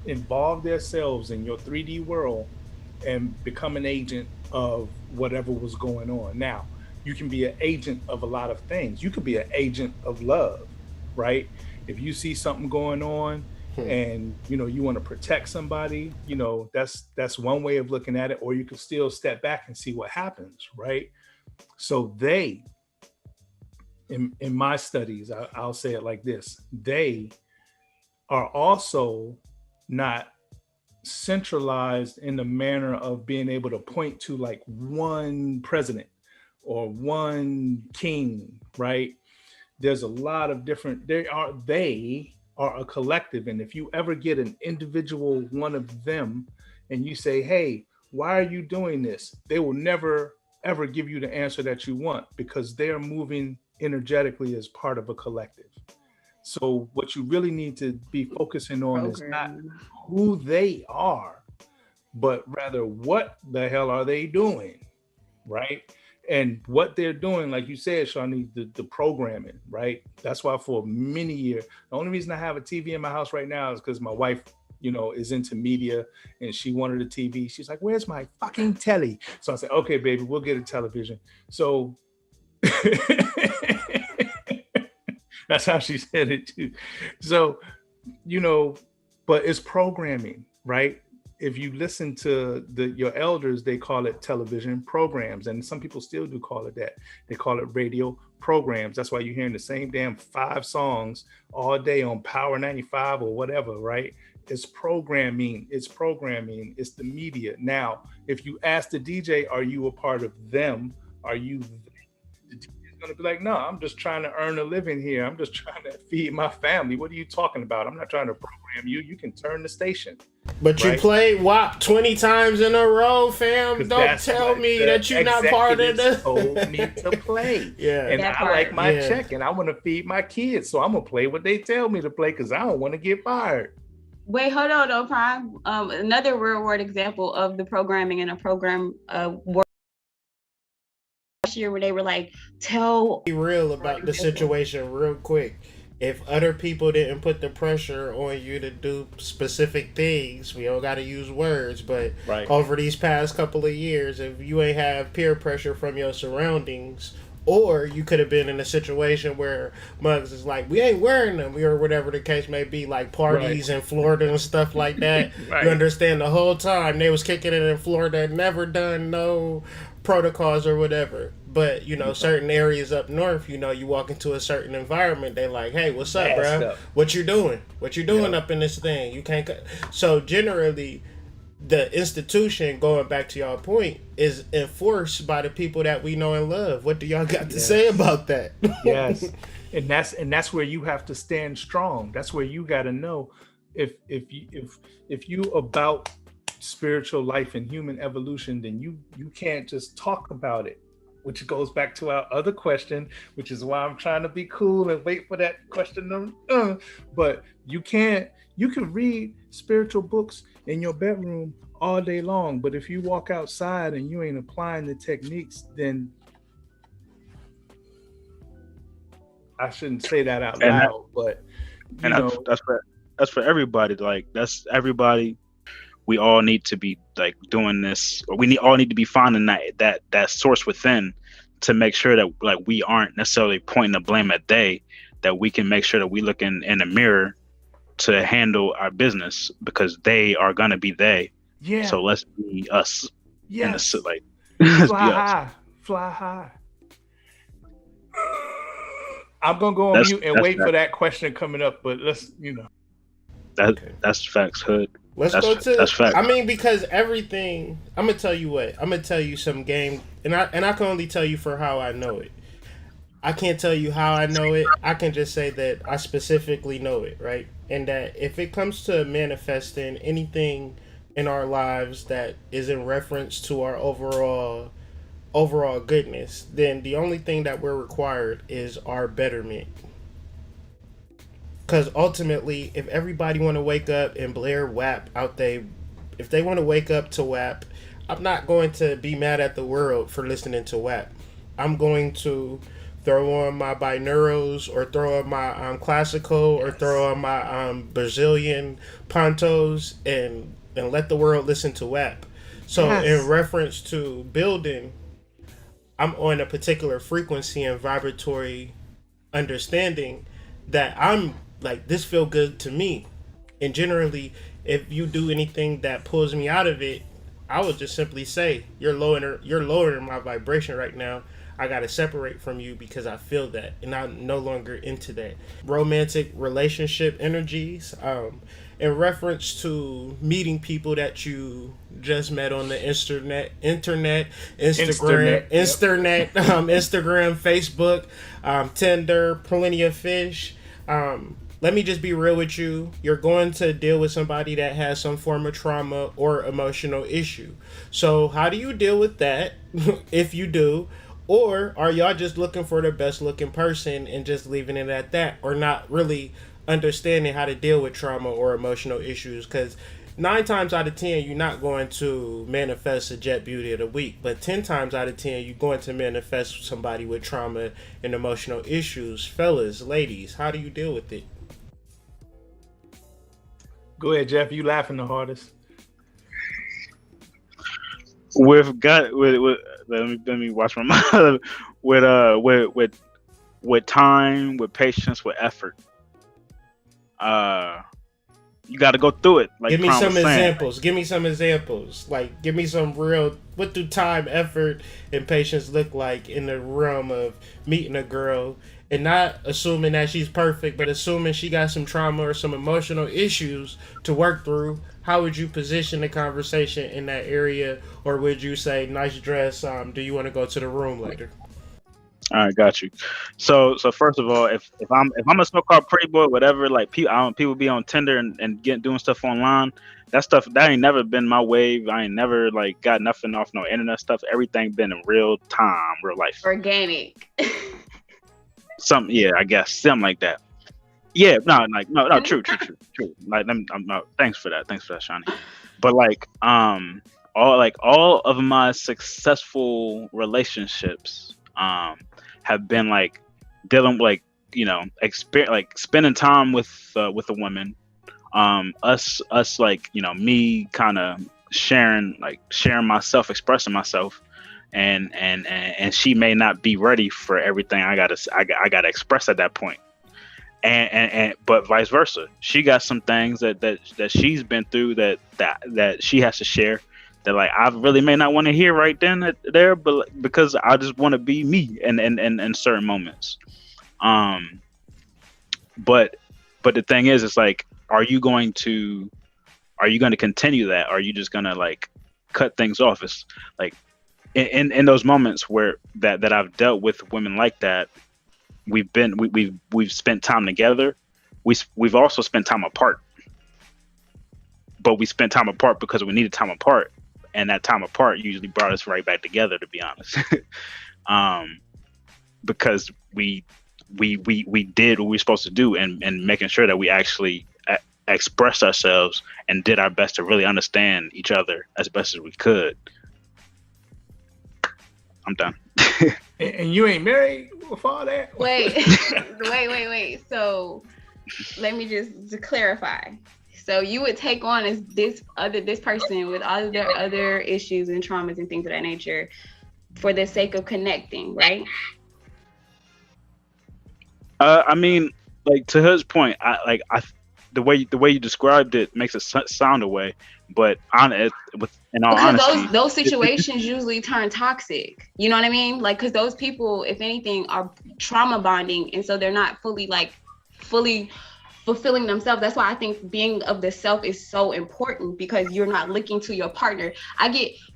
involve themselves in your 3D world and become an agent of whatever was going on. Now, you can be an agent of a lot of things. You could be an agent of love, right? If you see something going on and you want to protect somebody, that's one way of looking at it. Or you can still step back and see what happens, right? So they, in my studies, I'll say it like this: they are also not centralized in the manner of being able to point to like one president or one king, right? There's a lot of different, they are a collective. And if you ever get an individual one of them and you say, hey, why are you doing this? They will never, ever give you the answer that you want, because they're moving energetically as part of a collective. So what you really need to be focusing on is not who they are, but rather what the hell are they doing, right? And what they're doing, like you said, Shawnee, the programming, right? That's why for many years, the only reason I have a TV in my house right now is because my wife, is into media and she wanted a TV. She's like, where's my fucking telly? So I said, okay, baby, we'll get a television. So that's how she said it too. So, but it's programming, right? If you listen to your elders, they call it television programs. And some people still do call it that. They call it radio programs. That's why you're hearing the same damn 5 songs all day on Power 95 or whatever, right? It's programming. It's the media. Now, if you ask the DJ, are you a part of them? Are you the DJ is going to be like, no, I'm just trying to earn a living here. I'm just trying to feed my family. What are you talking about? I'm not trying to program you. You can turn the station. But right? You played WAP 20 times in a row, fam. Don't tell me that you're not part of the told me to play. Yeah. And I like my check and I want to feed my kids. So I'm going to play what they tell me to play because I don't want to get fired. Wait, hold on though, Prime. Another real world example of the programming in a program work year where they were like, be real about the situation real quick. If other people didn't put the pressure on you to do specific things, we don't got to use words, but over these past couple of years, if you ain't have peer pressure from your surroundings, or you could have been in a situation where mugs is like, we ain't wearing them, or whatever the case may be, like parties in Florida and stuff like that. You understand the whole time they was kicking it in Florida, never done no protocols or whatever. But certain areas up north, you walk into a certain environment, they like, hey, what's up, bro? What you doing up in this thing? You can't so generally the institution, going back to y'all point, is enforced by the people that we know and love. What do y'all got to say about that? Yes. And that's where you have to stand strong. That's where you got to know if you about spiritual life and human evolution, then you can't just talk about it, which goes back to our other question, which is why I'm trying to be cool and wait for that question. But you can read spiritual books in your bedroom all day long, but if you walk outside and you ain't applying the techniques, then I shouldn't say that out loud, but that's for everybody. Like that's everybody. We all need to be like doing this, or all need to be finding that source within to make sure that like we aren't necessarily pointing the blame at they, that we can make sure that we look in the mirror to handle our business, because they are gonna be they. Yeah. So let's be us. Yes. Like fly high. I'm gonna go on mute and wait for that question coming up, but let's that's facts, Hood. That's fact. I mean, because everything, I'm gonna tell you some game, and I can only tell you for how I know it. I can't tell you how I know it. I can just say that I specifically know it, right? And that if it comes to manifesting anything in our lives that is in reference to our overall goodness, then the only thing that we're required is our betterment. Because ultimately, if everybody want to wake up and blare WAP out they, if they want to wake up to WAP, I'm not going to be mad at the world for listening to WAP. I'm going to throw on my binaurals or throw on my classical or throw on my Brazilian pontos and let the world listen to WAP. So in reference to building, I'm on a particular frequency and vibratory understanding that I'm like, this feel good to me. And generally, if you do anything that pulls me out of it, I would just simply say, you're lowering my vibration right now. I gotta separate from you because I feel that, and I'm no longer into that. Romantic relationship energies, in reference to meeting people that you just met on the Instagram, Facebook, Tinder, Plenty of Fish. Let me just be real with you. You're going to deal with somebody that has some form of trauma or emotional issue. So how do you deal with that, if you do? Or are y'all just looking for the best looking person and just leaving it at that, or not really understanding how to deal with trauma or emotional issues? Because 9 times out of 10, you're not going to manifest a jet beauty of the week, but 10 times out of 10, you're going to manifest somebody with trauma and emotional issues. Fellas, ladies, how do you deal with it? Go ahead, Jeff. You laughing the hardest. With let me watch my mouth. with time, with patience, with effort. You got to go through it. Like, give me some examples. Give me some examples. Like, give me some real. What do time, effort, and patience look like in the realm of meeting a girl, and not assuming that she's perfect, but assuming she got some trauma or some emotional issues to work through? How would you position the conversation in that area, or would you say, "Nice dress. Do you want to go to the room later?" All right, got you. So first of all, if I'm a so-called pretty boy, whatever, like people be on Tinder and doing stuff online, that stuff that ain't never been my wave. I ain't never like got nothing off no internet stuff. Everything been in real time, real life, organic. I guess something like that. Yeah, no, true. Like, thanks for that, Shawnee. But like, all of my successful relationships, have been like dealing, like, like spending time with a woman, us like, me kind of sharing myself, expressing myself, and she may not be ready for everything I gotta express at that point. And but vice versa, she got some things that she's been through that she has to share, that like I really may not want to hear right then there, but because I just want to be me in certain moments. But the thing is, it's like, are you going to continue that? Or are you just gonna like cut things off? It's like in those moments where that I've dealt with women like that, we've spent time together. We've also spent time apart, but we spent time apart because we needed time apart, and that time apart usually brought us right back together, to be honest. Because we did what we were supposed to do, and making sure that we actually expressed ourselves and did our best to really understand each other as best as we could. I'm done. And you ain't married with all that? Wait. So let me just to clarify. So you would take on as this person with all of their other issues and traumas and things of that nature for the sake of connecting, right? I mean, like, to his point, the way you described it makes it sound a way, but in all honesty, those situations usually turn toxic. You know what I mean? Like, because those people, if anything, are trauma bonding, and so they're not fully fulfilling themselves. That's why I think being of the self is so important, because you're not looking to your partner.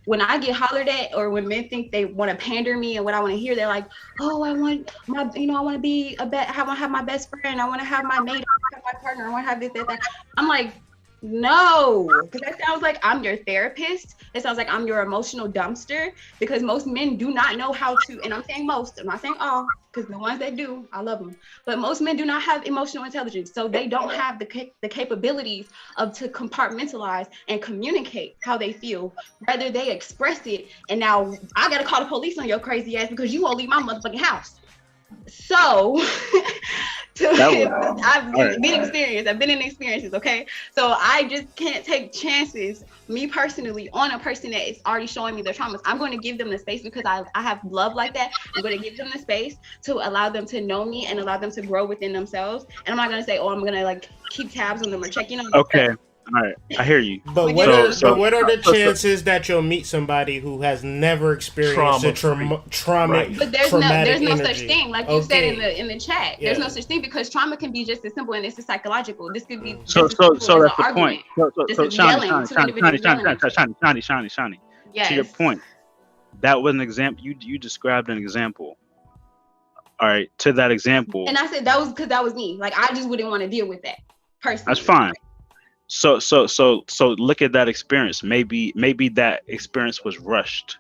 When I get hollered at, or when men think they want to pander me and what I want to hear, they're like, oh, I want my, I want to be I want to have my best friend, I want to have my mate, I want to have my partner, I want to have this, that. I'm like, no, because that sounds like I'm your therapist. It sounds like I'm your emotional dumpster, because most men do not know how to, and I'm saying most, I'm not saying all, because the ones that do, I love them, but most men do not have emotional intelligence, so they don't have the capabilities to compartmentalize and communicate how they feel. Rather, they express it, and now I gotta call the police on your crazy ass because you won't leave my motherfucking house. So I've been in experiences, okay? So I just can't take chances, me personally, on a person that is already showing me their traumas. I'm going to give them the space, because I have love like that. I'm going to give them the space to allow them to know me and allow them to grow within themselves. And I'm not going to say, oh, I'm going to like keep tabs on them or check in on them. Okay. All right, I hear you. But what are the chances that you'll meet somebody who has never experienced a trauma? Right. But there's no such thing, like you said in the chat. Yeah. There's no such thing, because trauma can be just as simple, and it's psychological. This could be so that's the point. So Shani. Yes. To your point, that was an example. You described an example. All right, to that example. And I said that was because that was me. Like, I just wouldn't want to deal with that personally. That's fine. So look at that experience. Maybe that experience was rushed,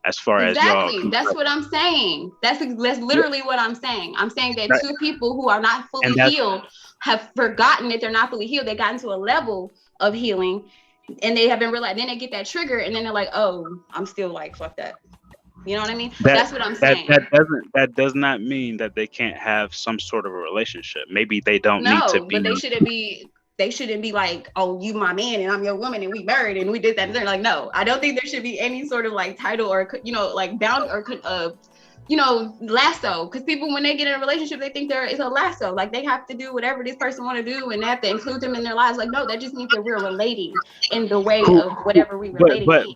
as far as y'all. Exactly. That's what I'm saying. That's literally what I'm saying. I'm saying that two people who are not fully healed have forgotten that they're not fully healed. They got into a level of healing, and they haven't realized. Then they get that trigger, and then they're like, "Oh, I'm still like fuck that." You know what I mean? That's what I'm saying. That does not mean that they can't have some sort of a relationship. Maybe they don't need to be. But they shouldn't be like, oh, you my man and I'm your woman and we married and we did that. And they're like, no, I don't think there should be any sort of like title or, like bound or, lasso. Because people, when they get in a relationship, they think it's a lasso. Like they have to do whatever this person want to do and they have to include them in their lives. Like, no, that just means that we're relating in the way of whatever we relating. But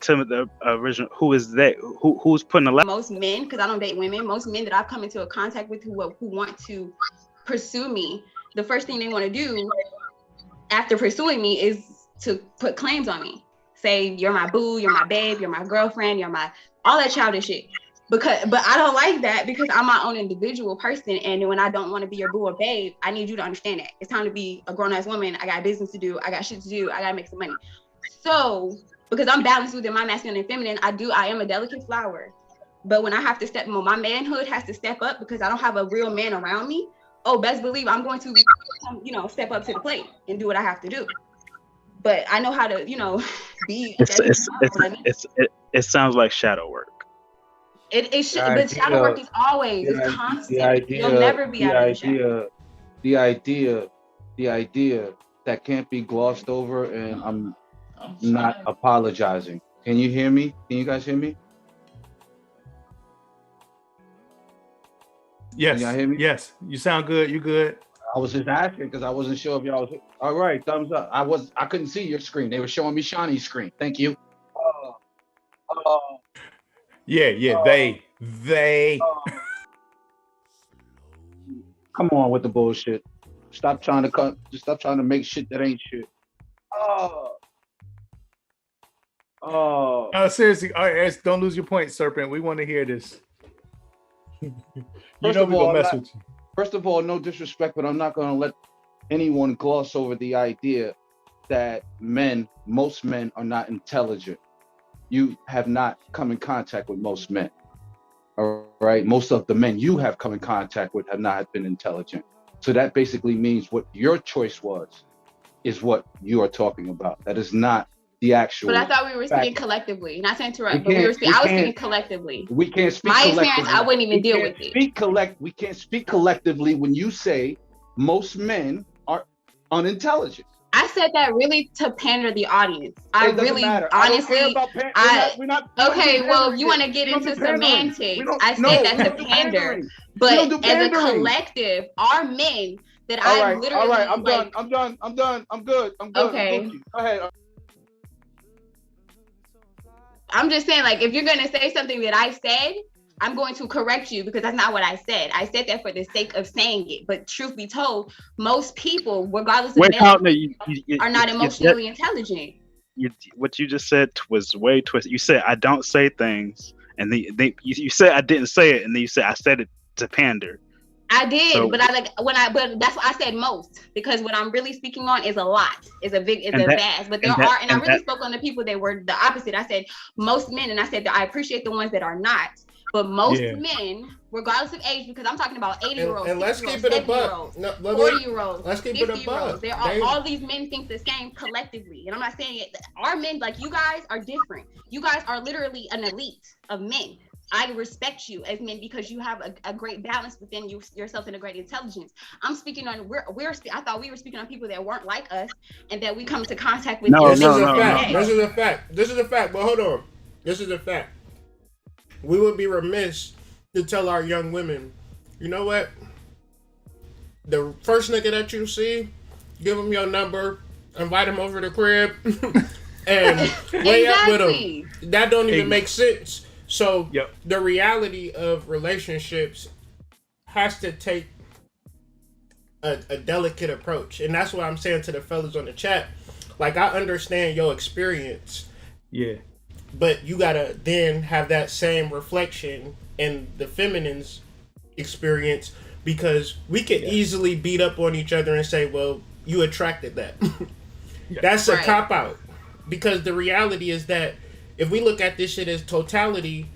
to the original, who is that? Who's putting a lasso? Most men, because I don't date women, most men that I've come into a contact with who want to pursue me, the first thing they want to do after pursuing me is to put claims on me. Say, you're my boo, you're my babe, you're my girlfriend, you're my, all that childish shit. But I don't like that, because I'm my own individual person. And when I don't want to be your boo or babe, I need you to understand that. It's time to be a grown-ass woman. I got business to do. I got shit to do. I got to make some money. So, because I'm balanced within my masculine and feminine, I am a delicate flower. But when I have to my manhood has to step up, because I don't have a real man around me. Oh, best believe I'm going to, step up to the plate and do what I have to do. But I know how to, be. It sounds like shadow work. It should, but shadow work is always, it's constant. You'll never be out of the shadow. The idea that can't be glossed over, and I'm not apologizing. Can you hear me? Can you guys hear me? Yes. Can y'all hear me? Yes. You sound good. You good? I was just asking because I wasn't sure if y'all was. All right, thumbs up. I couldn't see your screen. They were showing me Shani's screen. Thank you. They. Come on with the bullshit. Stop trying to make shit that ain't shit. Oh, Seriously. All right, don't lose your point, Serpent. We want to hear this. We're gonna mess with you. First of all, no disrespect, but I'm not gonna let anyone gloss over the idea that most men are not intelligent. You have not come in contact with most men. All right. Most of the men you have come in contact with have not been intelligent. So that basically means what your choice is what you are talking about. That is not the actual. But I thought we were speaking collectively. Not to interrupt, but I was speaking collectively. We can't speak my collectively. Experience, I wouldn't even deal with it. We can't speak collectively when you say most men are unintelligent. I said that really to pander the audience. I really, matter. honestly, we're not okay, well, if you want to get into semantics, I said that to pander. But as a collective, our men that I literally. All right, I'm done. I'm good. Okay. Go ahead. I'm just saying, like, if you're gonna say something that I said, I'm going to correct you because that's not what I said. I said that for the sake of saying it. But truth be told, most people, regardless of are not emotionally intelligent. What you just said was way twisted. You said I don't say things, and you said I didn't say it, and then you said I said it to pander. I did, but but that's what I said most, because what I'm really speaking on is a lot, is a vast. But I really spoke on the people that were the opposite. I said most men, and I said that I appreciate the ones that are not. But most men, regardless of age, because I'm talking about 80-year-olds, and let's keep it a buck. 40-year-olds, let's keep it a buck. All these men think the same collectively, and I'm not saying it. Our men, like you guys, are different. You guys are literally an elite of men. I respect you as men because you have a great balance within yourself and a great intelligence. I'm speaking on I thought we were speaking on people that weren't like us and that we come into contact with. This is a fact. But hold on, this is a fact. We would be remiss to tell our young women, you know what? The first nigga that you see, give him your number, invite him over to the crib, and lay up with him. That don't even make sense. So the reality of relationships has to take a delicate approach. And that's what I'm saying to the fellas on the chat. Like, I understand your experience. Yeah. But you gotta then have that same reflection in the feminine's experience, because we could easily beat up on each other and say, well, you attracted that. That's a cop-out. Because the reality is that if we look at this shit as totality,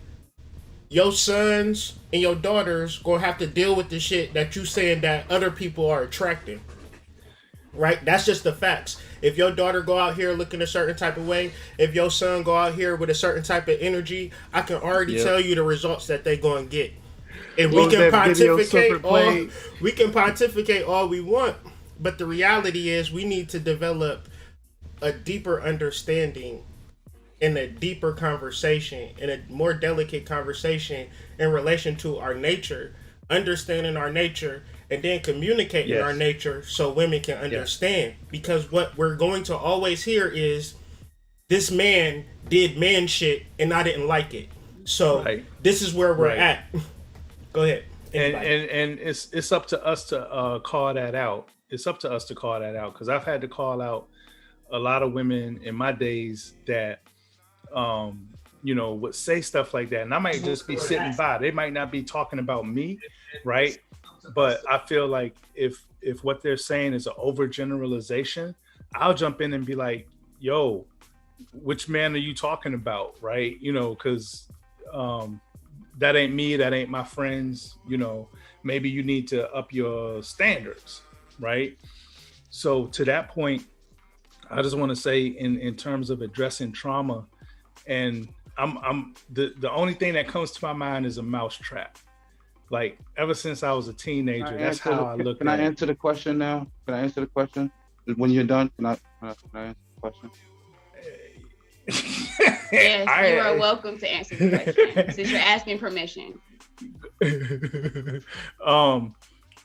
your sons and your daughters gonna have to deal with the shit that you saying that other people are attracting. Right? That's just the facts. If your daughter go out here looking a certain type of way, if your son go out here with a certain type of energy, I can already tell you the results that they gonna get. And we can pontificate all we want, but the reality is we need to develop a deeper understanding and a deeper conversation and a more delicate conversation in relation to our nature, understanding our nature, and then communicating our nature so women can understand. Because what we're going to always hear is, this man did man shit and I didn't like it. So this is where we're at. Go ahead. And it's up to us to call that out. It's up to us to call that out, because I've had to call out a lot of women in my days that would say stuff like that, and I might just be sitting by. They might not be talking about me, right? But I feel like if what they're saying is an overgeneralization, I'll jump in and be like, yo, which man are you talking about, right? Because that ain't me, that ain't my friends. Maybe you need to up your standards, right? So to that point, I just want to say in terms of addressing trauma, and I'm the only thing that comes to my mind is a mousetrap. Like, ever since I was a teenager, that's how I look at it. Can I answer the question now? Can I answer the question? When you're done, can I answer the question? Yes, you are welcome to answer the question, since you're asking permission.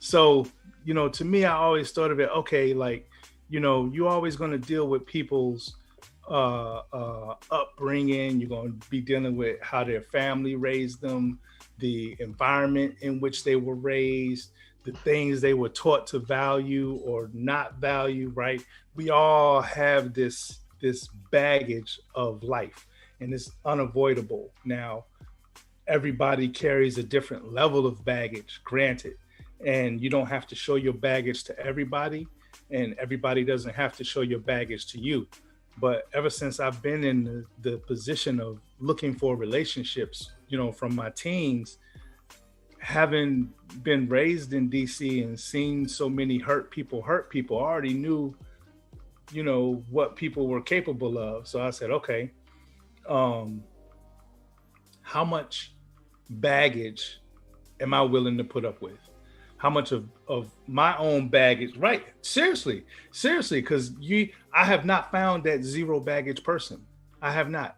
So, to me, I always thought of it, okay, like, you're always going to deal with people's upbringing. You're going to be dealing with how their family raised them, the environment in which they were raised, the things they were taught to value or not value, right? We all have this baggage of life, and it's unavoidable. Now, everybody carries a different level of baggage, granted, and you don't have to show your baggage to everybody, and everybody doesn't have to show your baggage to you. But ever since I've been in the position of looking for relationships, from my teens, having been raised in DC and seen so many hurt people, I already knew, what people were capable of. So I said, okay, how much baggage am I willing to put up with? How much of my own baggage, right? Seriously, because I have not found that zero baggage person. I have not,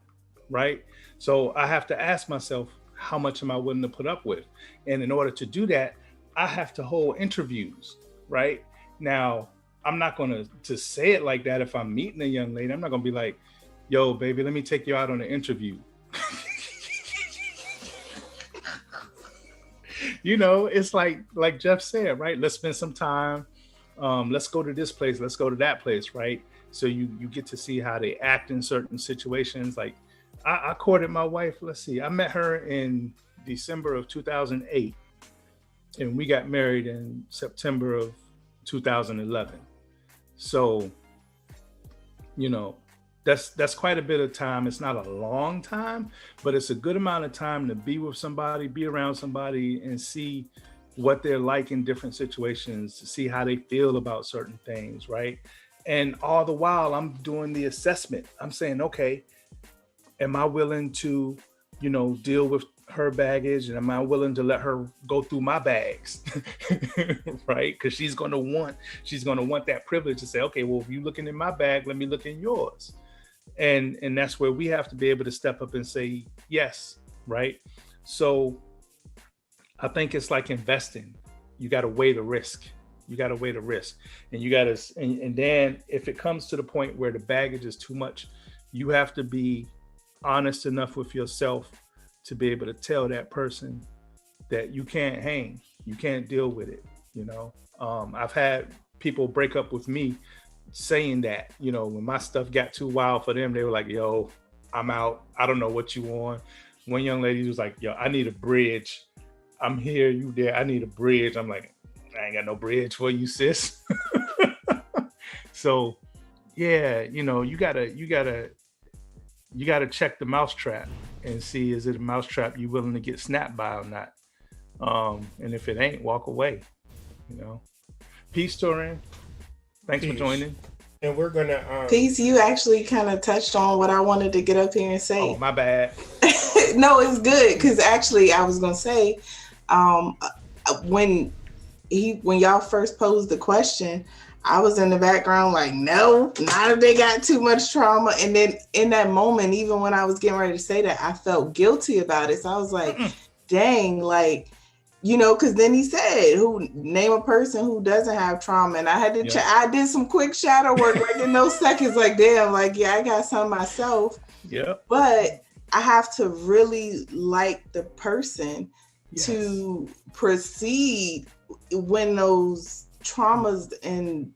right? So I have to ask myself, how much am I willing to put up with? And in order to do that, I have to hold interviews, right? Now, I'm not going to say it like that if I'm meeting a young lady. I'm not going to be like, yo, baby, let me take you out on an interview. You know, it's like Jeff said, right? Let's spend some time. Let's go to this place. Let's go to that place, right? So you get to see how they act in certain situations. Like I courted my wife. Let's see, I met her in December of 2008, and we got married in September of 2011. So, you know, that's quite a bit of time. It's not a long time, but it's a good amount of time to be with somebody, be around somebody, and see what they're like in different situations, to see how they feel about certain things, right? And all the while, I'm doing the assessment. I'm saying, okay, am I willing to, you know, deal with her baggage, and am I willing to let her go through my bags, right? Because she's gonna want that privilege to say, okay, well, if you looking in my bag, let me look in yours, and that's where we have to be able to step up and say yes, right? So I think it's like investing. You got to weigh the risk. You got to weigh the risk, and you got to, and then if it comes to the point where the baggage is too much, you have to be honest enough with yourself to be able to tell that person that you can't hang, you can't deal with it. You know, I've had people break up with me saying that, you know, when my stuff got too wild for them, they were like, yo, I'm out. I don't know what you want. One young lady was like, yo, I need a bridge. I'm here, you there. I need a bridge. I'm like, I ain't got no bridge for you, sis. So yeah, you know, you gotta check the mousetrap and see, is it a mousetrap you willing to get snapped by or not? And if it ain't, walk away, you know. Peace, Torin. Thanks for joining. And we're gonna Peace, you actually kind of touched on what I wanted to get up here and say. Oh, my bad. No, it's good, because actually I was gonna say, when y'all first posed the question, I was in the background like, no, not if they got too much trauma. And then in that moment, even when I was getting ready to say that, I felt guilty about it. So I was like, dang, like, you know, because then he said, name a person who doesn't have trauma. And I had to I did some quick shadow work like in those seconds, like, damn, like, yeah, I got some myself. Yeah. But I have to really like the person to proceed when those traumas and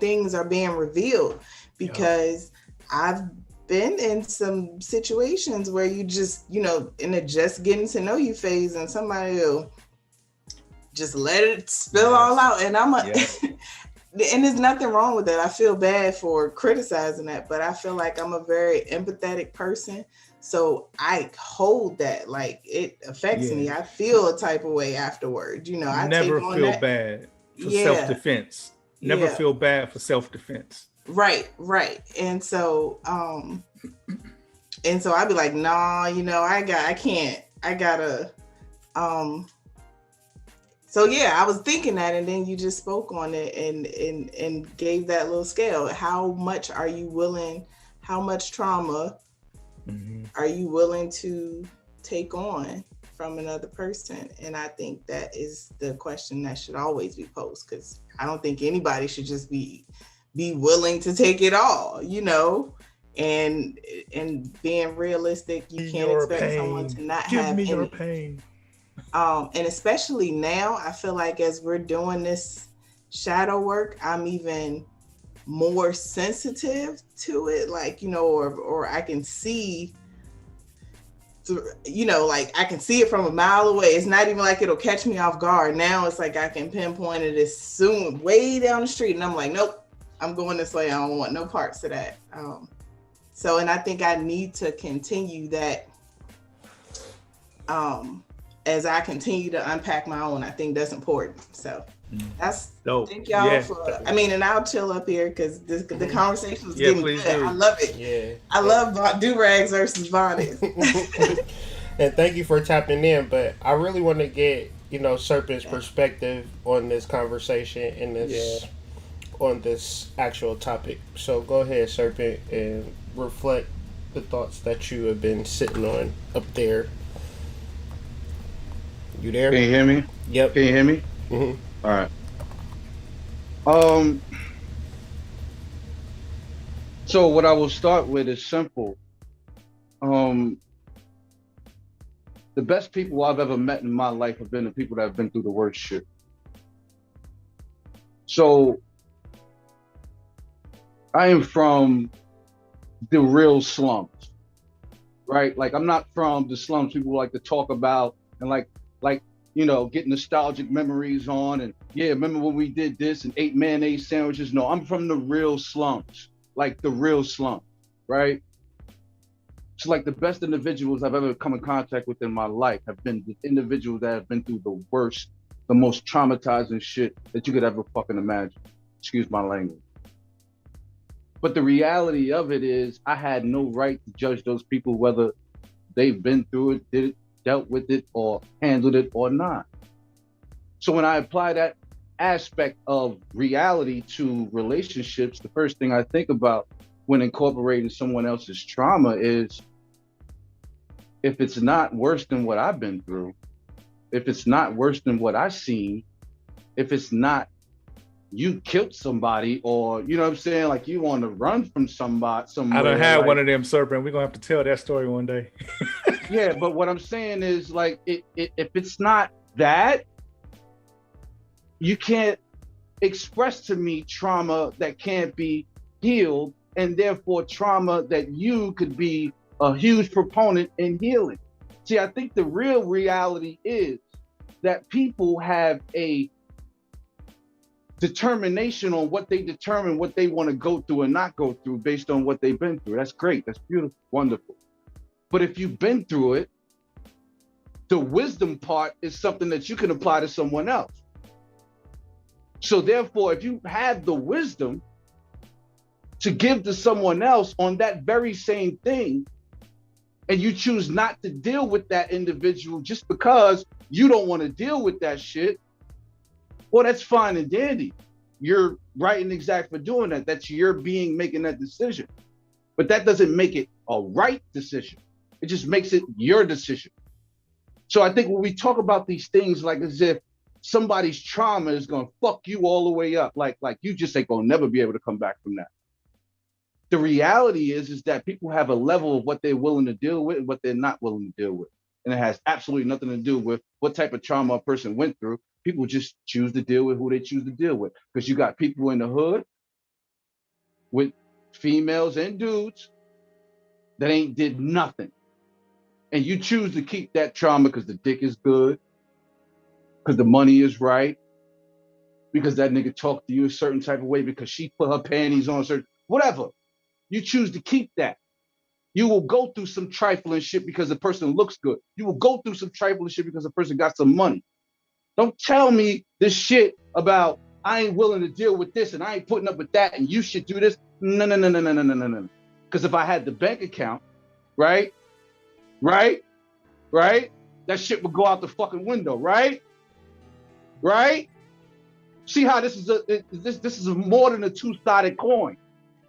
things are being revealed, because I've been in some situations where you just, you know, in a just getting to know you phase, and somebody will just let it spill all out, and I'm and there's nothing wrong with that. I feel bad for criticizing that, but I feel like I'm a very empathetic person. So I hold that, like, it affects me. I feel a type of way afterward. You know, I never feel bad for self-defense. Never feel bad for self-defense. Right. And so I'd be like, nah, you know, I gotta so yeah, I was thinking that, and then you just spoke on it and gave that little scale. How much are you willing, how much trauma are you willing to take on from another person? And I think that is the question that should always be posed, because I don't think anybody should just be willing to take it all, you know, and being realistic, you can't expect someone to not have any. Give me your pain. And especially now, I feel like as we're doing this shadow work, I'm even more sensitive to it, like, you know, or I can see through, you know, like I can see it from a mile away. It's not even like it'll catch me off guard. Now it's like I can pinpoint it as soon, way down the street, and I'm like, nope, I'm going this way. I don't want no parts of that. So, and I think I need to continue that as I continue to unpack my own. I think that's important. So that's dope. Thank y'all for, I mean, and I'll chill up here because the conversation is getting good. I love it. Yeah. I love Durags versus bonnets. And thank you for tapping in. But I really want to get, you know, Serpent's perspective on this conversation and this on this actual topic. So go ahead, Serpent, and reflect the thoughts that you have been sitting on up there. You there? Can you hear me? Yep. Can you hear me? Mm-hmm. All right. So what I will start with is simple. the best people I've ever met in my life have been the people that have been through the worst shit. So I am from the real slums, right? Like, I'm not from the slums people like to talk about and like, you know, get nostalgic memories on and yeah, remember when we did this and ate mayonnaise sandwiches? No, I'm from the real slums, like the real slums, right? So like the best individuals I've ever come in contact with in my life have been the individuals that have been through the worst, the most traumatizing shit that you could ever fucking imagine. Excuse my language. But the reality of it is I had no right to judge those people, whether they've been through it, did it, dealt with it, or handled it or not. So when I apply that aspect of reality to relationships, the first thing I think about when incorporating someone else's trauma is, if it's not worse than what I've been through, if it's not worse than what I've seen, if it's not you killed somebody, or you know what I'm saying, like you want to run from somebody somewhere. I done had like, one of them, Serpent. We're gonna have to tell that story one day. Yeah, but what I'm saying is, like, if it's not that, you can't express to me trauma that can't be healed, and therefore trauma that you could be a huge proponent in healing. See, I think the real reality is that people have a determination on what they determine what they want to go through and not go through based on what they've been through. That's great. That's beautiful. Wonderful. But if you've been through it, the wisdom part is something that you can apply to someone else. So therefore, if you have the wisdom to give to someone else on that very same thing, and you choose not to deal with that individual just because you don't want to deal with that shit, well, that's fine and dandy. You're right and exact for doing that. That's your being making that decision. But that doesn't make it a right decision. It just makes it your decision. So I think when we talk about these things, like as if somebody's trauma is gonna fuck you all the way up, like you just ain't gonna never be able to come back from that. The reality is that people have a level of what they're willing to deal with and what they're not willing to deal with. And it has absolutely nothing to do with what type of trauma a person went through. People just choose to deal with who they choose to deal with. Because you got people in the hood with females and dudes that ain't did nothing. And you choose to keep that trauma because the dick is good, because the money is right, because that nigga talked to you a certain type of way, because she put her panties on certain, whatever. You choose to keep that. You will go through some trifling shit because the person looks good. You will go through some trifling shit because the person got some money. Don't tell me this shit about I ain't willing to deal with this and I ain't putting up with that and you should do this. No. Because if I had the bank account, right, that shit would go out the fucking window, right? See how this is more than a two-sided coin.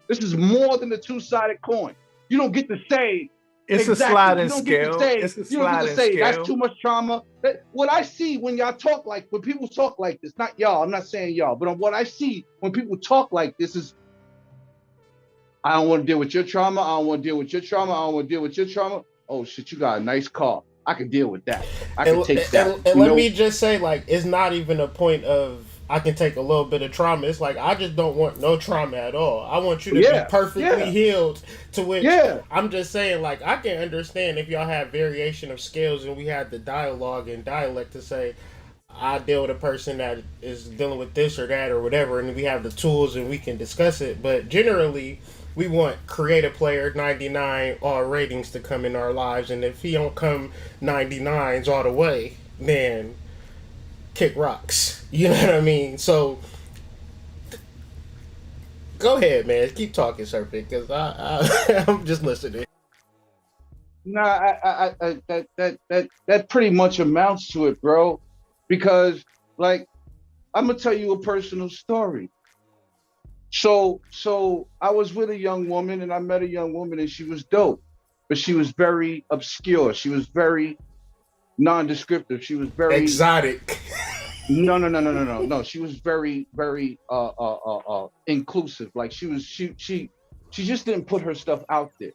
This is more than a two-sided coin. You don't get to say it's exactly. A sliding you don't scale. Get to say, it's a you don't get to sliding say scale. that's too much trauma. What I see when y'all talk like, when people talk like this, not y'all, I'm not saying y'all, but what I see when people talk like this is, I don't want to deal with your trauma. I don't want to deal with your trauma. I don't want to deal with your trauma. Oh shit, you got a nice car. I can deal with that. I can take that. And let me just say, like, it's not even a point of I can take a little bit of trauma. It's like, I just don't want no trauma at all. I want you to be perfectly healed, to which I'm just saying, like, I can understand if y'all have variation of scales and we have the dialogue and dialect to say, I deal with a person that is dealing with this or that or whatever, and we have the tools and we can discuss it. But generally, we want creative player 99 all ratings to come in our lives, and if he don't come 99s all the way, then kick rocks. You know what I mean? So go ahead, man. Keep talking, Serpent, because I'm just listening. Nah, that pretty much amounts to it, bro. Because, like, I'm gonna tell you a personal story. So I was with a young woman, and I met a young woman, and she was dope, but she was very obscure. She was very non-descriptive. She was very exotic. No. She was very inclusive. Like she just didn't put her stuff out there,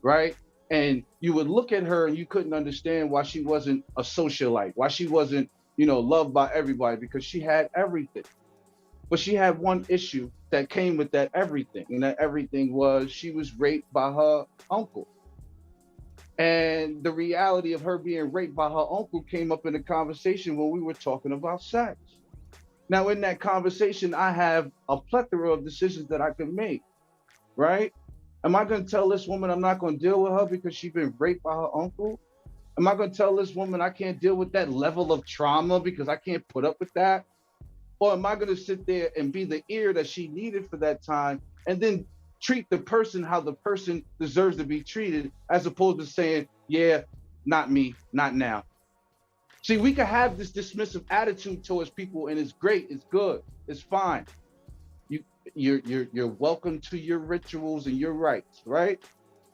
right? And you would look at her and you couldn't understand why she wasn't a socialite, why she wasn't, you know, loved by everybody, because she had everything. But she had one issue that came with that everything. And that everything was she was raped by her uncle. And the reality of her being raped by her uncle came up in the conversation when we were talking about sex. Now, in that conversation, I have a plethora of decisions that I could make, right? Am I going to tell this woman I'm not going to deal with her because she's been raped by her uncle? Am I going to tell this woman I can't deal with that level of trauma because I can't put up with that? Or am I going to sit there and be the ear that she needed for that time and then treat the person how the person deserves to be treated, as opposed to saying, yeah, not me, not now. See, we can have this dismissive attitude towards people, and it's great, it's good, it's fine. You're welcome to your rituals and your rights, right?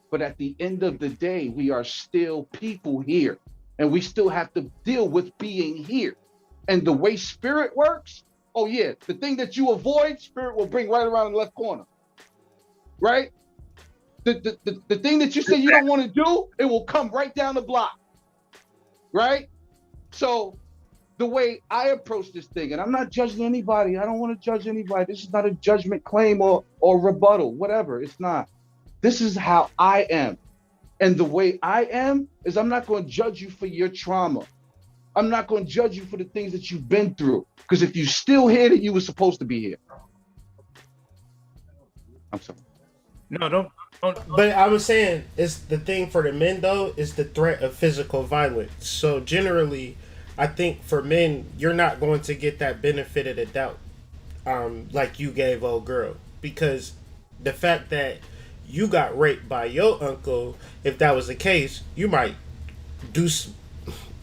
But at the end of the day, we are still people here, and we still have to deal with being here. And the way spirit works, oh yeah, the thing that you avoid, spirit will bring right around the left corner, right? The thing that you say you don't want to do, it will come right down the block, right? So the way I approach this thing, and I'm not judging anybody, I don't want to judge anybody. This is not a judgment claim or rebuttal, whatever, it's not. This is how I am. And the way I am is I'm not going to judge you for your trauma. I'm not going to judge you for the things that you've been through. Because if you still here, that you were supposed to be here. I'm sorry. No, don't. But I was saying, it's the thing for the men though is the threat of physical violence. So generally, I think for men, you're not going to get that benefit of the doubt, like you gave old girl, because the fact that you got raped by your uncle, if that was the case, you might do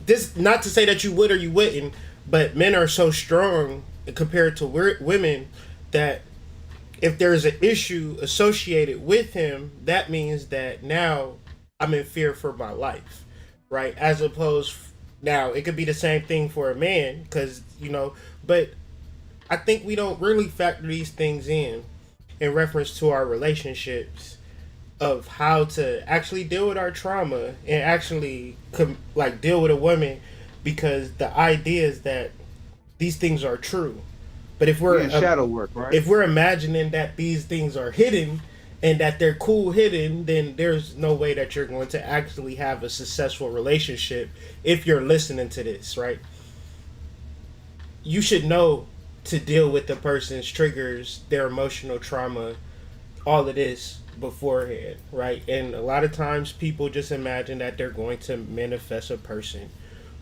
this. Not to say that you would or you wouldn't, but men are so strong compared to women that if there's an issue associated with him, that means that now I'm in fear for my life, right? As opposed, now it could be the same thing for a man, because, you know, but I think we don't really factor these things in reference to our relationships of how to actually deal with our trauma and actually like deal with a woman, because the idea is that these things are true. But if we're shadow work, right? If we're imagining that these things are hidden and that they're cool hidden, then there's no way that you're going to actually have a successful relationship if you're listening to this, right? You should know to deal with the person's triggers, their emotional trauma, all of this beforehand, right? And a lot of times people just imagine that they're going to manifest a person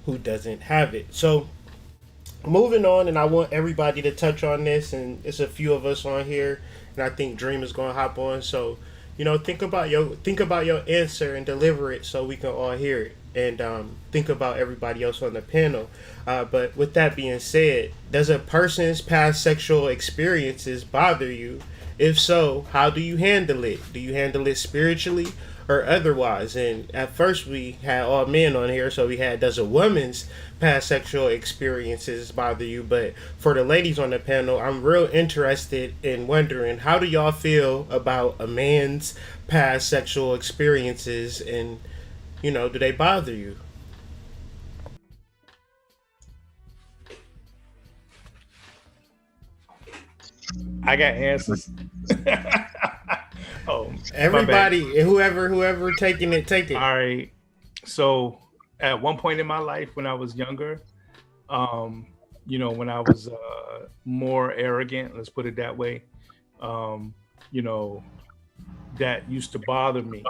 who doesn't have it. So moving on, and I want everybody to touch on this, and it's a few of us on here, and I think Dream is going to hop on. So, you know, think about your answer and deliver it so we can all hear it, and think about everybody else on the panel. But with that being said, does a person's past sexual experiences bother you? If so, how do you handle it? Do you handle it spiritually or otherwise? And at first we had all men on here, so we had, does a woman's past sexual experiences bother you? But for the ladies on the panel, I'm real interested in wondering, how do y'all feel about a man's past sexual experiences, and, you know, do they bother you? I got answers. Oh, everybody, whoever taking it, take it. All right. So at one point in my life when I was younger, you know, when I was more arrogant, let's put it that way, you know, that used to bother me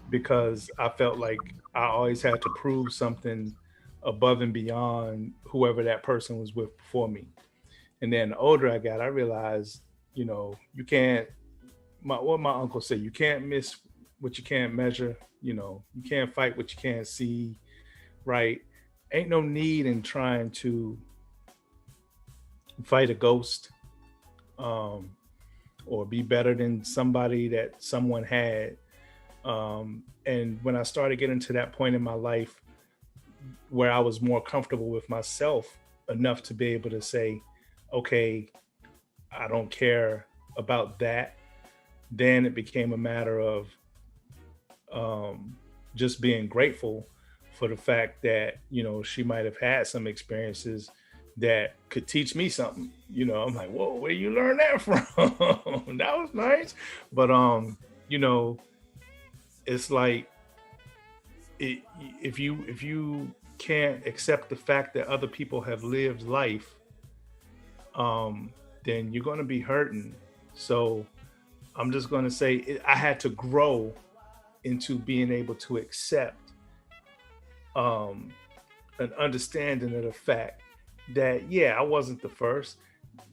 because I felt like I always had to prove something above and beyond whoever that person was with before me. And then the older I got, I realized, you know, you can't, what my uncle said, you can't miss what you can't measure, you know, you can't fight what you can't see, right? Ain't no need in trying to fight a ghost or be better than somebody that someone had. And when I started getting to that point in my life where I was more comfortable with myself enough to be able to say, okay, I don't care about that, then it became a matter of just being grateful for the fact that, you know, she might have had some experiences that could teach me something. You know, I'm like, whoa, where you learn that from? That was nice. But you know, it's like if you can't accept the fact that other people have lived life, then you're gonna be hurting. So I'm just gonna say I had to grow into being able to accept an understanding of the fact that, yeah, I wasn't the first.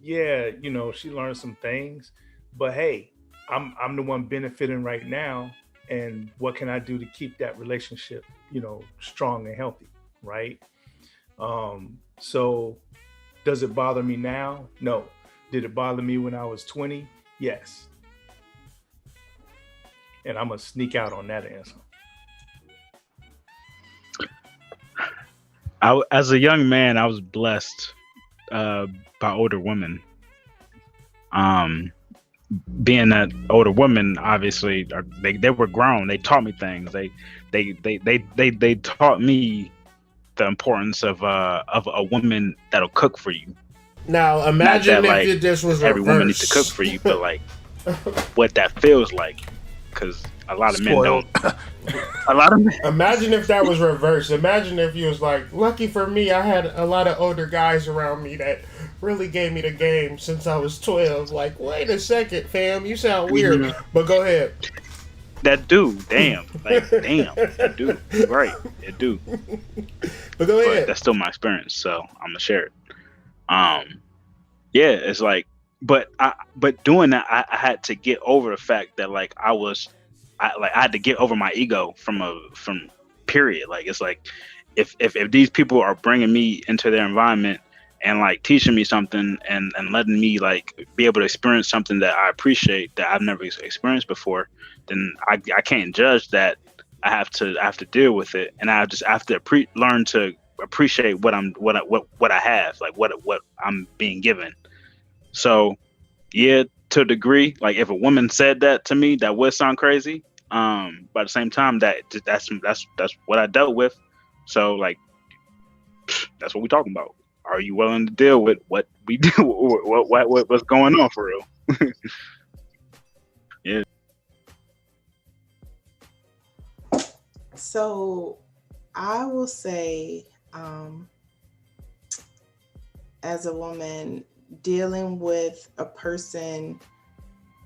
Yeah, you know, she learned some things, but hey, I'm the one benefiting right now. And what can I do to keep that relationship, you know, strong and healthy, right? So does it bother me now? No. Did it bother me when I was 20? Yes. And I'm gonna sneak out on that answer. As a young man, I was blessed by older women. Being that older women, obviously, they were grown. They taught me things. They taught me the importance of a woman that'll cook for you. Now imagine that, if this was every reversed. woman needs to cook for you, but like what that feels like, because a lot of men don't. A lot of men. Imagine if that was reversed. Imagine if you was like, lucky for me, I had a lot of older guys around me that really gave me the game since I was 12. Like, wait a second, fam, you sound weird, but go ahead. That do, damn, that do, right? It do. But go ahead. But that's still my experience, so I'm gonna share it. Yeah, it's like, but doing that, I had to get over the fact that like I had to get over my ego from period. Like, it's like if these people are bringing me into their environment and like teaching me something and letting me like be able to experience something that I appreciate that I've never experienced before, then I can't judge that. I have to deal with it, and I just have to learn to appreciate what I have, like what I'm being given. So yeah, to a degree, like if a woman said that to me, that would sound crazy. But at the same time, that's what I dealt with. So like, that's what we're talking about. Are you willing to deal with what we do? What's going on for real? Yeah. So I will say, as a woman dealing with a person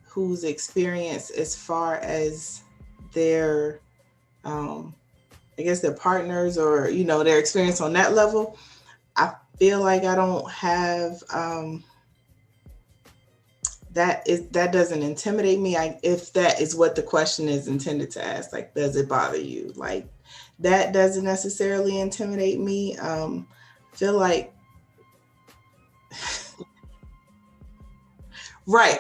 whose experience as far as their, I guess their partners or, you know, their experience on that level, I feel like I don't have, that doesn't intimidate me. If that is what the question is intended to ask, like, does it bother you? Like, that doesn't necessarily intimidate me. I feel like, right.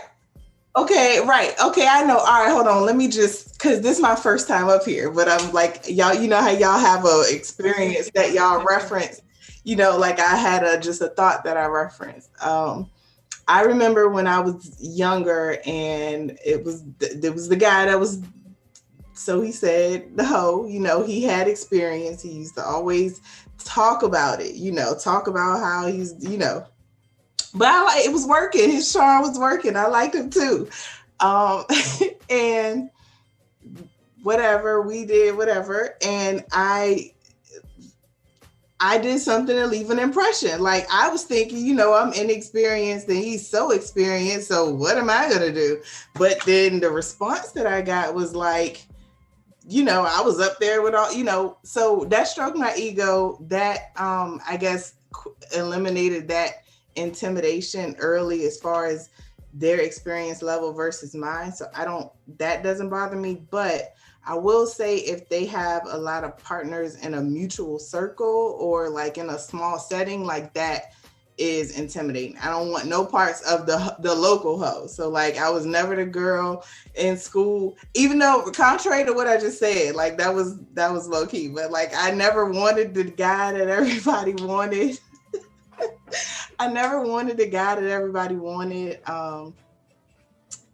Okay, right. Okay, I know. All right, hold on. Let me just, because this is my first time up here, but I'm like, y'all, you know how y'all have a experience that y'all reference, you know, like I had just a thought that I referenced. I remember when I was younger and there was the guy that was, so he said, the hoe, you know, he had experience. He used to always talk about it, you know, talk about how he's, you know, but it was working. His charm was working. I liked him too. And whatever, we did whatever. And I did something to leave an impression. Like, I was thinking, you know, I'm inexperienced and he's so experienced. So what am I going to do? But then the response that I got was like, you know, I was up there with all, you know, so that stroked my ego. That, I guess, eliminated that intimidation early as far as their experience level versus mine. So that doesn't bother me. But I will say, if they have a lot of partners in a mutual circle or like in a small setting, like that is intimidating. I don't want no parts of the local hoe. So like, I was never the girl in school, even though contrary to what I just said, like that was low key, but like, I never wanted the guy that everybody wanted. I never wanted the guy that everybody wanted.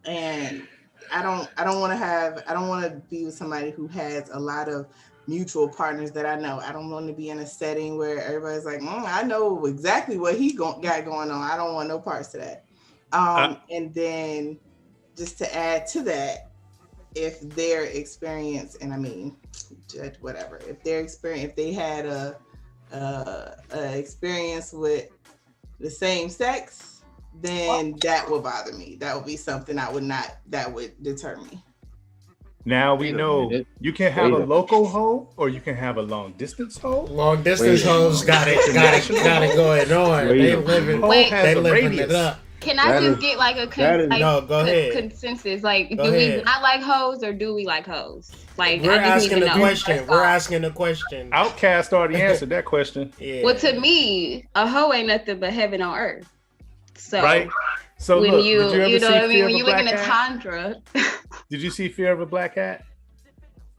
And I don't want to be with somebody who has a lot of mutual partners that I know. I don't want to be in a setting where everybody's like, I know exactly what he got going on. I don't want no parts of that. And then just to add to that, if their experience, and I mean, whatever, if they had a experience with the same sex, then that would bother me. That would be something that would deter me. Now we know you can have a local hoe or you can have a long distance hoe. Long distance hoes got it going on. They living it up. Can I just get like a go ahead. consensus? Like, do we not like hoes or do we like hoes? Like, we're asking the question. We're asking the question. Outcast already answered that question. Yeah. Well, to me, a hoe ain't nothing but heaven on earth. So right. So when look, you know what I mean, when you look in the cat? tundra. Did you see Fear of a Black Cat?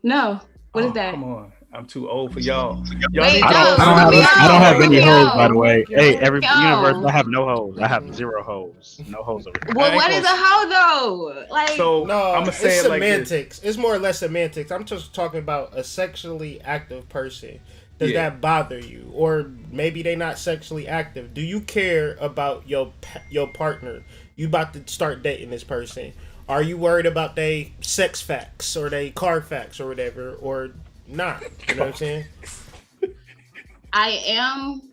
No. What is that? Come on. I'm too old for y'all. Wait, I don't have any hoes, by the way. Hey, every Yo. universe, I have no hoes. I have 0 hoes. No hoes over here. Well, what is a hoe though? Like, so no, I'm gonna say it's it like semantics. this. It's more or less semantics. I'm just talking about a sexually active person. Does that bother you? Or maybe they not sexually active. Do you care about your partner? You about to start dating this person. Are you worried about they sex facts or they car facts or whatever, or not? You know what I'm saying? I am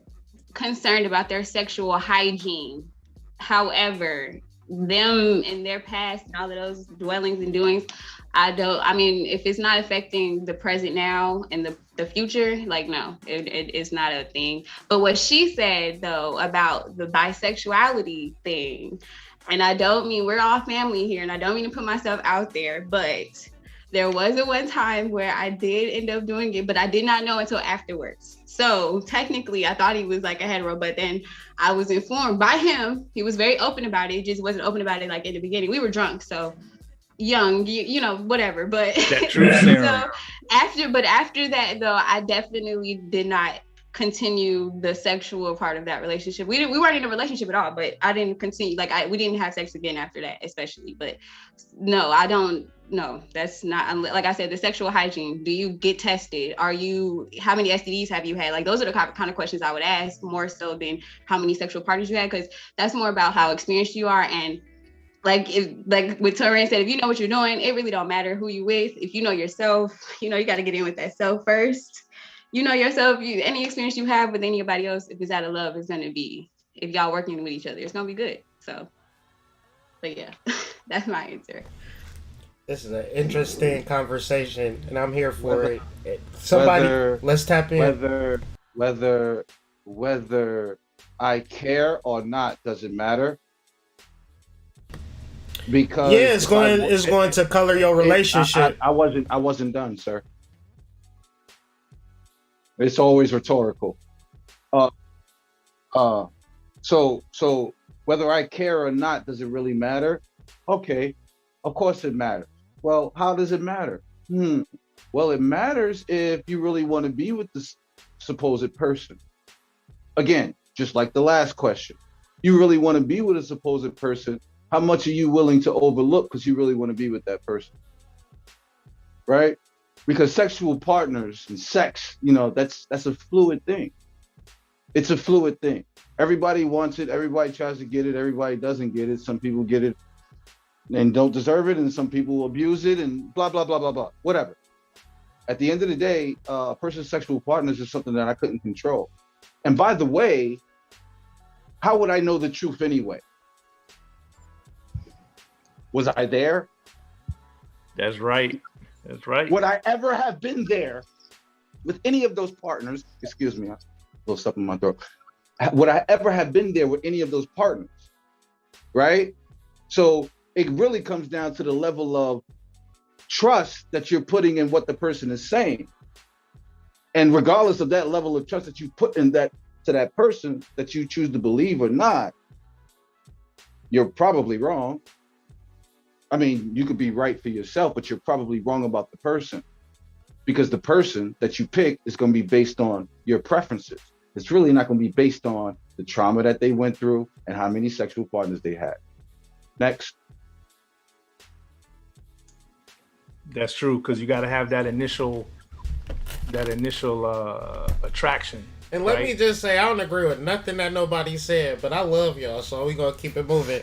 concerned about their sexual hygiene. However, them in their past and all of those dwellings and doings, I mean, if it's not affecting the present now and the future, like, no, it is not a thing. But what she said, though, about the bisexuality thing, and I don't mean, we're all family here, and I don't mean to put myself out there, but there was a one time where I did end up doing it, but I did not know until afterwards. So technically, I thought he was like a hetero, but then I was informed by him. He was very open about it. He just wasn't open about it like in the beginning. We were drunk, so young, you know, whatever. But that truth serum. So after that, though, I definitely did not continue the sexual part of that relationship. We weren't in a relationship at all, but I didn't continue. Like we didn't have sex again after that, especially. But no, I don't. No, that's not. Like I said, the sexual hygiene. Do you get tested? How many STDs have you had? Like those are the kind of questions I would ask more so than how many sexual partners you had, because that's more about how experienced you are. And like with Torin said, if you know what you're doing, it really don't matter who you with. If you know yourself, you know you got to get in with that self first. You know yourself. Any experience you have with anybody else, if it's out of love, it's gonna be, if y'all working with each other, it's gonna be good. So, but yeah, that's my answer. This is an interesting conversation, and I'm here for it. Let's tap in. Whether I care or not doesn't matter. Because it's going to color your relationship. I wasn't done, sir. It's always rhetorical. So whether I care or not, does it really matter? Okay, of course it matters. Well, how does it matter? Well, it matters if you really want to be with this supposed person. Again, just like the last question, you really want to be with a supposed person. How much are you willing to overlook because you really want to be with that person? Right? Because sexual partners and sex, that's a fluid thing. It's a fluid thing. Everybody wants it. Everybody tries to get it. Everybody doesn't get it. Some people get it and don't deserve it. And some people abuse it and blah, blah, blah, blah, blah, whatever. At the end of the day, a person's sexual partners is something that I couldn't control. And by the way, how would I know the truth anyway? Was I there? That's right. That's right. Would I ever have been there with any of those partners? Excuse me, a little stuff in my throat. Would I ever have been there with any of those partners? Right? So it really comes down to the level of trust that you're putting in what the person is saying. And regardless of that level of trust that you put in that to that person that you choose to believe or not, you're probably wrong. I mean, you could be right for yourself, but you're probably wrong about the person, because the person that you pick is going to be based on your preferences. It's really not going to be based on the trauma that they went through and how many sexual partners they had. Next. That's true, because you got to have that initial attraction. And let right? me just say, I don't agree with nothing that nobody said, but I love y'all, so we gonna keep it moving.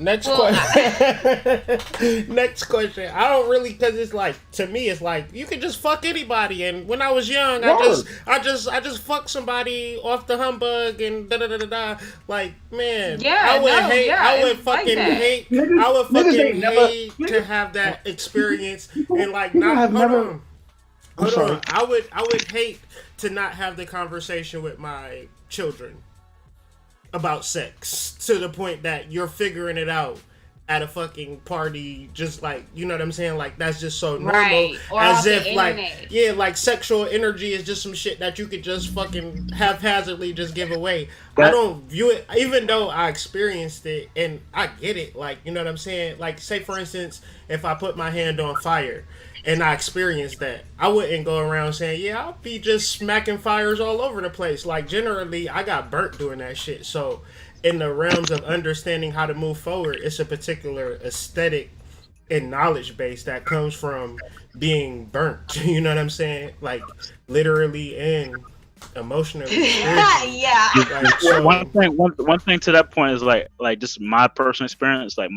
Next question. Next question. I don't really, cause it's like, to me, it's like you can just fuck anybody. And when I was young, I just fucked somebody off the humbug and da da da da da. Like, man, I would fucking hate to have that experience and like not. Hold on. I would hate to not have the conversation with my children about sex to the point that you're figuring it out at a fucking party, just like, you know what I'm saying? Like, that's just so normal. Right. Or as off if the like, internet. yeah, like sexual energy is just some shit that you could just fucking haphazardly just give away. I don't view it, even though I experienced it and I get it. Like, you know what I'm saying? Like, say for instance, if I put my hand on fire and I experienced that, I wouldn't go around saying, yeah, I'll be just smacking fires all over the place. Like, generally, I got burnt doing that shit. So, in the realms of understanding how to move forward, it's a particular aesthetic and knowledge base that comes from being burnt. You know what I'm saying? Like, literally and emotionally. Yeah. Like, so, one thing to that point is like just my personal experience. Like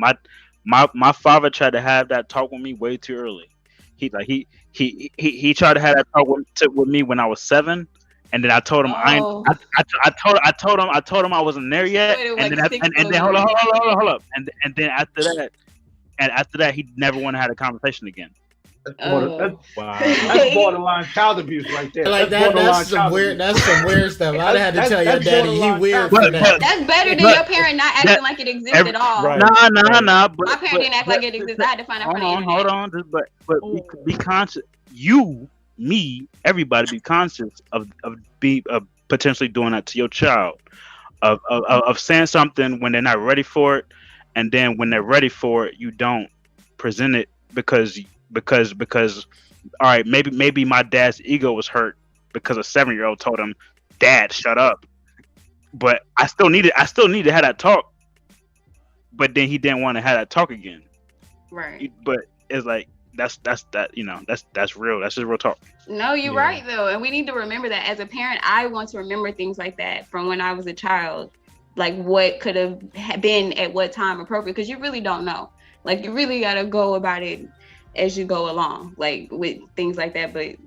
my father tried to have that talk with me way too early. He tried to have that talk with me when I was 7, and then I told him I told him I wasn't there yet, and then hold up, and then after that he never wanted to have a conversation again. That's borderline child abuse right there. Like that's some weird stuff. I'd have to tell your daddy he weird for that. That's better than your parent not acting like it exists at all. Right. Nah. My parent didn't act like it exists. I had to find out from the internet. Hold on. But be conscious. Me, everybody, be conscious of potentially doing that to your child, of saying something when they're not ready for it, and then when they're ready for it, you don't present it because all right, maybe my dad's ego was hurt because a 7-year-old told him, "Dad, shut up." But I still needed to have that talk. But then he didn't want to have that talk again. Right. But it's like that's real. That's just real talk. No, you're right though, and we need to remember that. As a parent, I want to remember things like that from when I was a child, like what could have been at what time appropriate, because you really don't know. Like, you really gotta go about it as you go along, like with things like that. But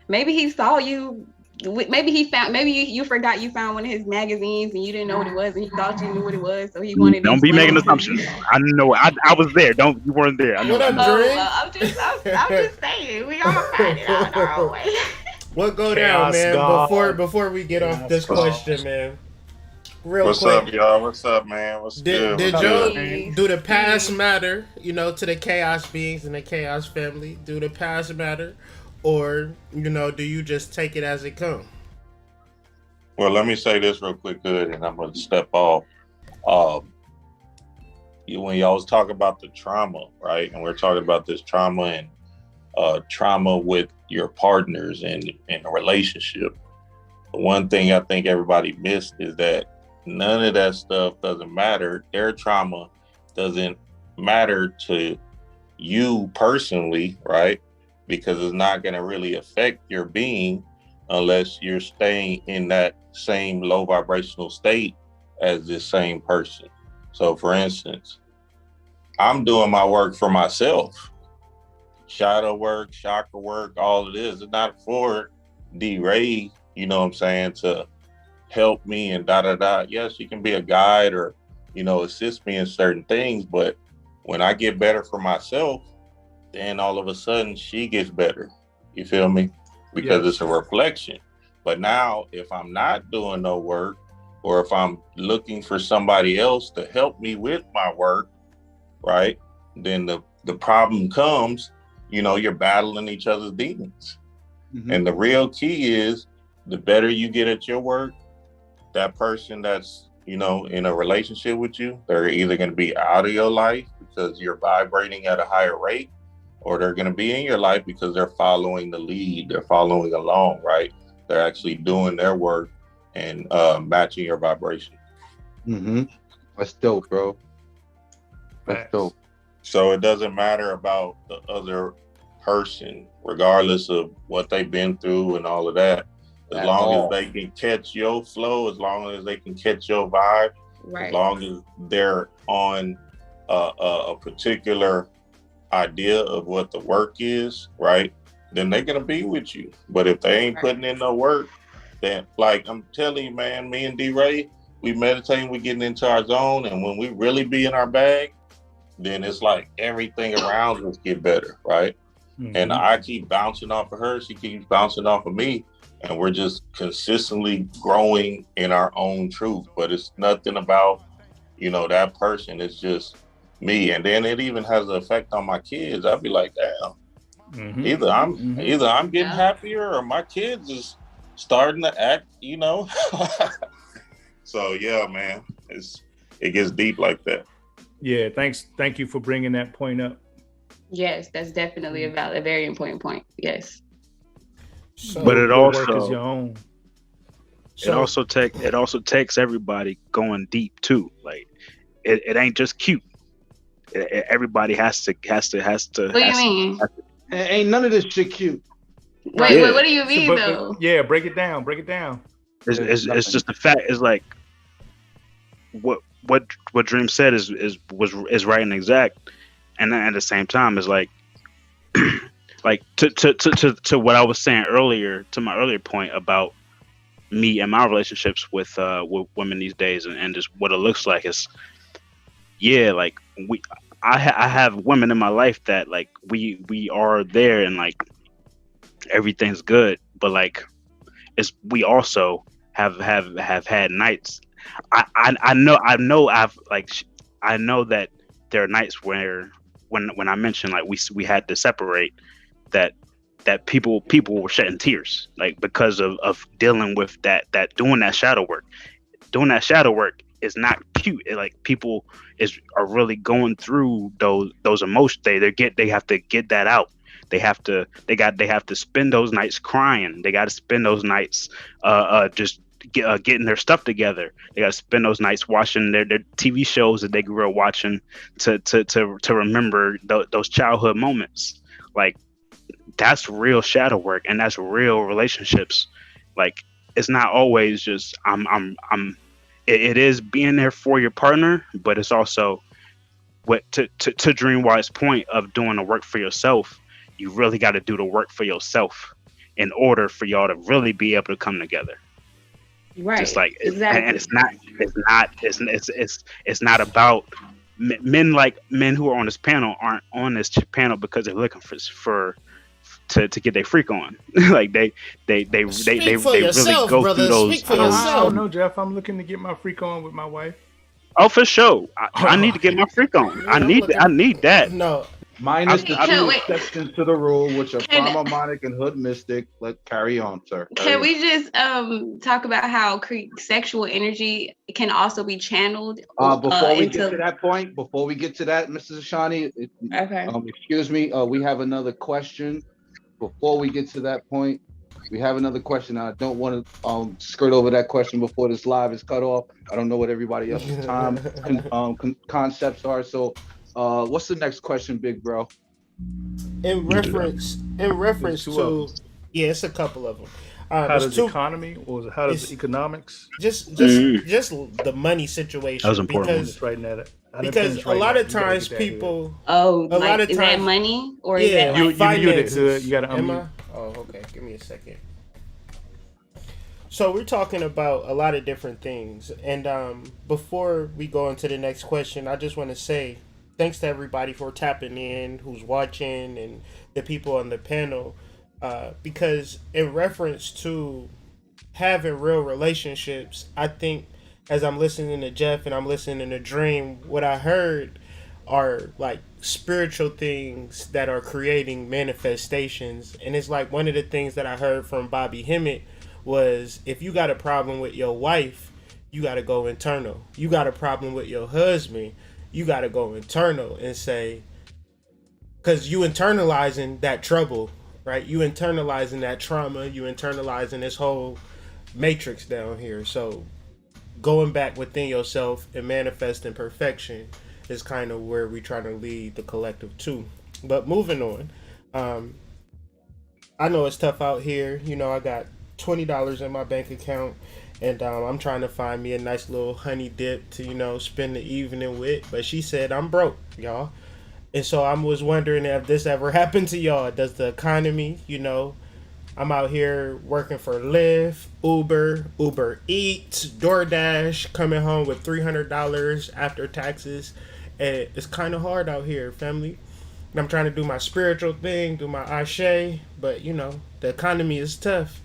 maybe he saw you, maybe you forgot you found one of his magazines and you didn't know what it was, and he thought you knew what it was, so he wanted. Don't be making assumptions. I know. I was there. You weren't there. I know. What up, Durag? I'm just saying, we all find it out our own way. What go down, man? Before we get off this question, man. Real quick. What's up, y'all? What's up, man? What's good? Did you do the past matter? You know, to the chaos beings and the chaos family. Do the past matter, or do you just take it as it comes? Well, let me say this real quick, good, and I'm gonna step off. When y'all was talking about the trauma, right, and we're talking about this trauma and trauma with your partners and in a relationship. The one thing I think everybody missed is that none of that stuff doesn't matter. Their trauma doesn't matter to you personally, right? Because it's not going to really affect your being unless you're staying in that same low vibrational state as this same person. So for instance, I'm doing my work for myself. Shadow work, chakra work, all of this. It's not for D-Ray, you know what I'm saying, to help me and da-da-da. Yes, you can be a guide or, assist me in certain things, but when I get better for myself, then all of a sudden she gets better. You feel me? Because it's a reflection. But now if I'm not doing no work, or if I'm looking for somebody else to help me with my work, right, then the problem comes, you're battling each other's demons. Mm-hmm. And the real key is, the better you get at your work, that person that's, in a relationship with you, they're either going to be out of your life because you're vibrating at a higher rate, or they're going to be in your life because they're following the lead. They're following along, right? They're actually doing their work and matching your vibration. Mm-hmm. That's dope, bro. That's dope. So it doesn't matter about the other person, regardless of what they've been through and all of that. As At long all. as they can catch your flow, as long as they can catch your vibe, Right. as long as they're on a particular idea of what the work is, right? Then they're gonna be with you. But if they ain't putting in no work, then like I'm telling you, man, me and D-Ray, we meditating, we getting into our zone, and when we really be in our bag, then it's like everything around us get better, right? Mhm. And I keep bouncing off of her, she keeps bouncing off of me, and we're just consistently growing in our own truth. But it's nothing about, that person. It's just me. And then it even has an effect on my kids. I'd be like, damn, Mhm. either I'm getting Yeah. happier or my kids is starting to act, So yeah, man, it gets deep like that. Yeah, thank you for bringing that point up. Yes, that's definitely a very important point. Yes. So, But it Your work is also your own. it also takes everybody going deep too. Like it ain't just cute. Everybody has to. What do you mean? Ain't none of this shit cute. Wait, Yeah. what do you mean though? Yeah, break it down. Break it down. It's just the fact is like what Dream said was right and exact, and then at the same time is like like to what I was saying earlier, to my earlier point about me and my relationships with women these days, and just what it looks like is, yeah, like I have women in my life that like we are there and like everything's good, but like we also have had nights. I know I know that there are nights where when I mentioned like we had to separate, that people were shedding tears, like because of dealing with that doing that shadow work. Doing that shadow work is not cute. Like people are really going through those emotions. They have to get that out. They have to spend those nights crying. They got to spend those nights just getting their stuff together. They got to spend those nights watching their TV shows that they grew up watching to remember those childhood moments. Like that's real shadow work, and that's real relationships. Like it's not always just it is being there for your partner, but it's also what to Dreamwise's point of doing the work for yourself. You really got to do the work for yourself in order for y'all to really be able to come together. Right. Just like exactly. and it's not about men who are on this panel aren't on this panel because they're looking for to get their freak on. Like they yourself, really go brother. through those. Speak for I yourself. don't know, Jeff. I'm looking to get my freak on with my wife. Oh, for sure. I need to get my freak on. I need that. No, Minus the Can two we- exceptions to the rule, which are Can- Prime Harmonic and Hood Mystic. Let's carry on, sir. Can we just talk about how sexual energy can also be channeled? Before we into... get to that point, Mrs. Ashani, Okay. Excuse me, we have another question. Before we get to that point, we have another question. I don't want to skirt over that question before this live is cut off. I don't know what everybody else's time concepts are. So, what's the next question, big bro? in reference to it's a couple of them. How does economy or how does economics? Just the money situation. That was important. Because Writing that. because a lot of times people. Oh, a lot of is that times money or is that You like finances. muted, Hood. You gotta Am unmute. I? Oh, okay. Give me a second. So we're talking about a lot of different things, and before we go into the next question, I just want to say thanks to everybody for tapping in, who's watching, and the people on the panel, because in reference to having real relationships, I think as I'm listening to Jeff and I'm listening to Dream, what I heard are like spiritual things that are creating manifestations. And it's like one of the things that I heard from Bobby Hemmett was, if you got a problem with your wife, you got to go internal. You got a problem with your husband, you got to go internal and say, because you internalizing that trouble, right? You internalizing that trauma, you internalizing this whole matrix down here. So going back within yourself and manifesting perfection is kind of where we try to lead the collective to. But moving on, Um, I know it's tough out here. You know, I got $20 in my bank account, and I'm trying to find me a nice little honey dip to spend the evening with. But she said I'm broke, y'all, and so I was wondering if this ever happened to y'all. Does the economy, I'm out here working for Lyft, Uber Eats, DoorDash, coming home with $300 after taxes, and it's kind of hard out here, family. And I'm trying to do my spiritual thing, do my ashe, but the economy is tough.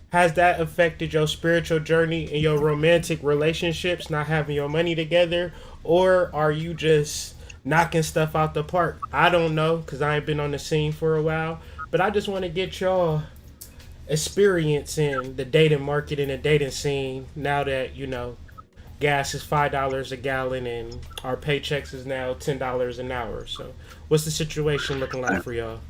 Has that affected your spiritual journey and your romantic relationships, not having your money together? Or are you just knocking stuff out the park? I don't know, because I ain't been on the scene for a while. But I just want to get y'all experience in the dating market and the dating scene now that, gas is $5 a gallon and our paychecks is now $10 an hour. So what's the situation looking like for y'all?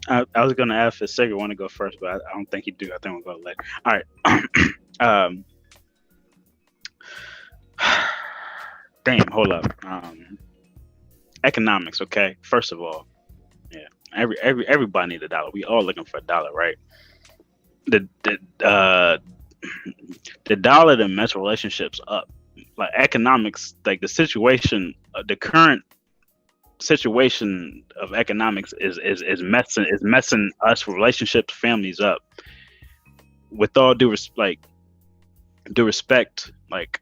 I was gonna ask if Sigurd want to go first, but I don't think he do. I think we'll go later. All right. Damn, hold up. Economics, okay. First of all, yeah, everybody need a dollar. We all looking for a dollar, right? The dollar that mess relationships up. Like economics, like the situation, the current situation of economics is messing us relationships, families up. With all due respect, like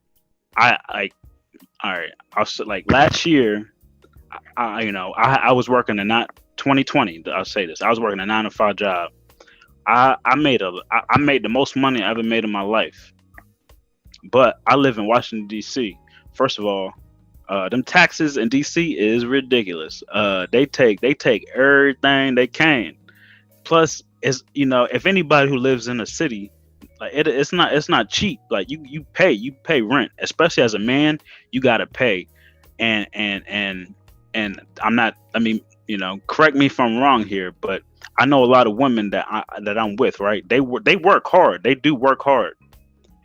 I all right, like last year, I was working a not 2020. I'll say this: I was working a 9-to-5 job. I made the most money I ever made in my life, but I live in Washington D.C. First of all, them taxes in DC is ridiculous. They take everything they can. Plus, is if anybody who lives in a city, like it's not cheap. Like you pay rent, especially as a man, you gotta pay. And I'm not. I mean, correct me if I'm wrong here, but I know a lot of women that I'm with. Right? They work hard. They do work hard,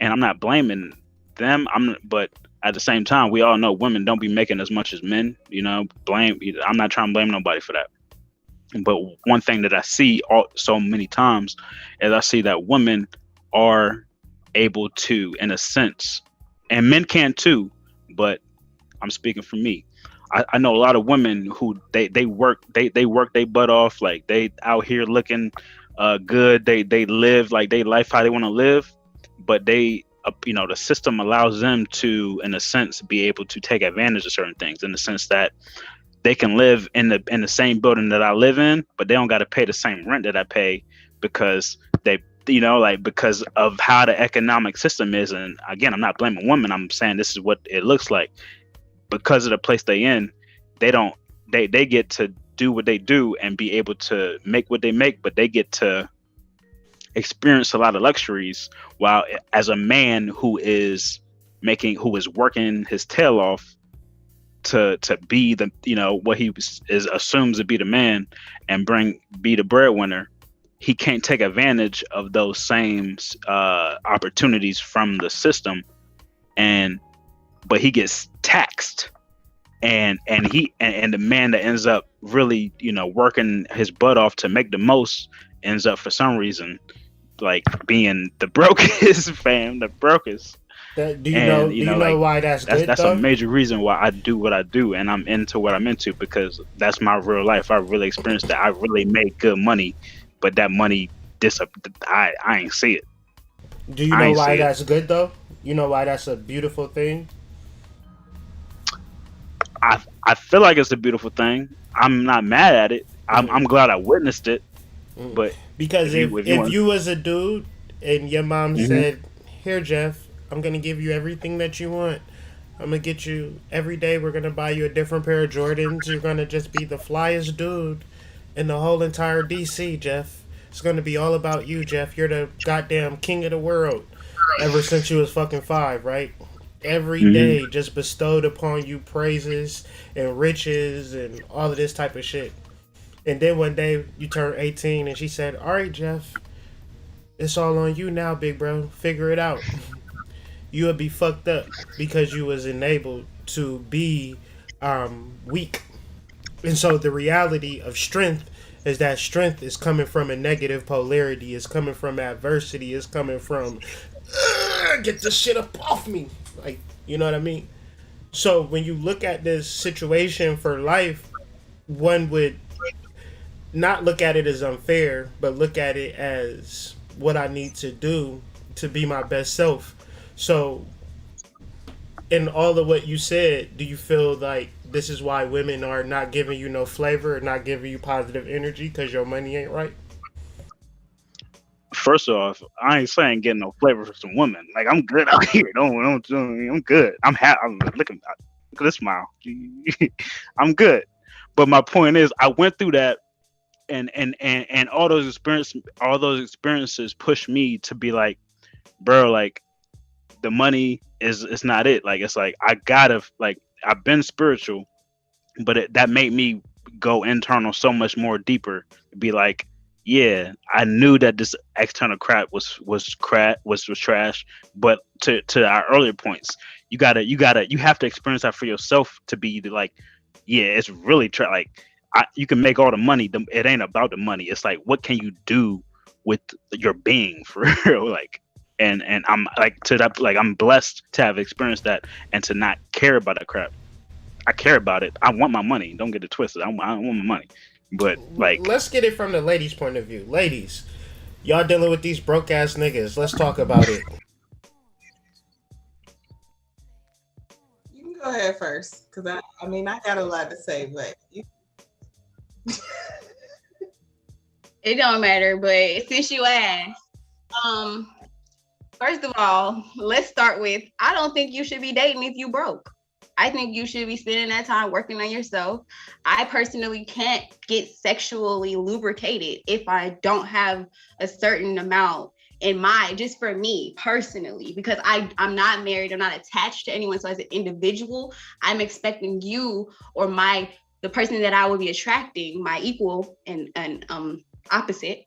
and I'm not blaming them. But at the same time, we all know women don't be making as much as men. I'm not trying to blame nobody for that. But one thing that I see so many times is I see that women are able to, in a sense, and men can too, but I'm speaking for me. I know a lot of women who they work their butt off, like they out here looking good. They live like they life how they want to live, but the system allows them to, in a sense, be able to take advantage of certain things, in the sense that they can live in the same building that I live in, but they don't got to pay the same rent that I pay because because of how the economic system is. And again, I'm not blaming women. I'm saying this is what it looks like. Because of the place they in, they get to do what they do and be able to make what they make, but they get to experience a lot of luxuries, while as a man who is working his tail off to be the what he assumes to be the man and be the breadwinner, he can't take advantage of those same opportunities from the system, but he gets taxed, and the man that ends up really working his butt off to make the most ends up for some reason like being the brokest, fam, the brokest. Do you know why that's good? That's a major reason why I do what I do, and I'm into what I'm into, because that's my real life. I really experienced that. I really made good money, but that money I ain't see it. Do you know why that's good though? You know why that's a beautiful thing? I feel like it's a beautiful thing. I'm not mad at it. I'm glad I witnessed it. But because if you was a dude and your mom said, "Here, Jeff, I'm gonna give you everything that you want. I'm gonna get you every day. We're gonna buy you a different pair of Jordans. You're gonna just be the flyest dude in the whole entire DC, Jeff. It's gonna be all about you, Jeff. You're the goddamn king of the world." Ever since you was fucking 5, right? Every day just bestowed upon you praises and riches and all of this type of shit. And then one day you turn 18 and she said, "All right, Jeff, it's all on you now, big bro. Figure it out." You would be fucked up because you was enabled to be weak. And so the reality of strength is that strength is coming from a negative polarity, it's coming from adversity, it's coming from get this shit up off me. Like, you know what I mean? So when you look at this situation for life, one would not look at it as unfair, but look at it as what I need to do to be my best self. So in all of what you said, do you feel like this is why women are not giving you no flavor or not giving you positive energy because your money ain't right? First off, I ain't saying getting no flavor from some women. Like, I'm good out here. I'm good. I'm happy. Look at this smile. I'm good. But my point is, I went through that, and all those experiences pushed me to be like, bro, like, the money is not it. Like, it's like I gotta, like, I've been spiritual, but that made me go internal so much more deeper. Be like, yeah, I knew that this external crap was trash. But to our earlier points, you have to experience that for yourself to be like, yeah, it's really like, you can make all the money. It ain't about the money. It's like, what can you do with your being for real? Like, and I'm like, to that, like, I'm blessed to have experienced that and to not care about that crap. I care about it. I want my money. Don't get it twisted. I want my money. But, like, let's get it from the ladies' point of view. Ladies, y'all dealing with these broke ass niggas. Let's talk about it. You can go ahead first, because I mean, I got a lot to say, but it don't matter. But since you asked, first of all, let's start with, I don't think you should be dating if you broke. I think you should be spending that time working on yourself. I personally can't get sexually lubricated if I don't have a certain amount in mind, just for me personally, because I'm not married, I'm not attached to anyone. So as an individual, I'm expecting you or the person that I would be attracting, my equal and opposite,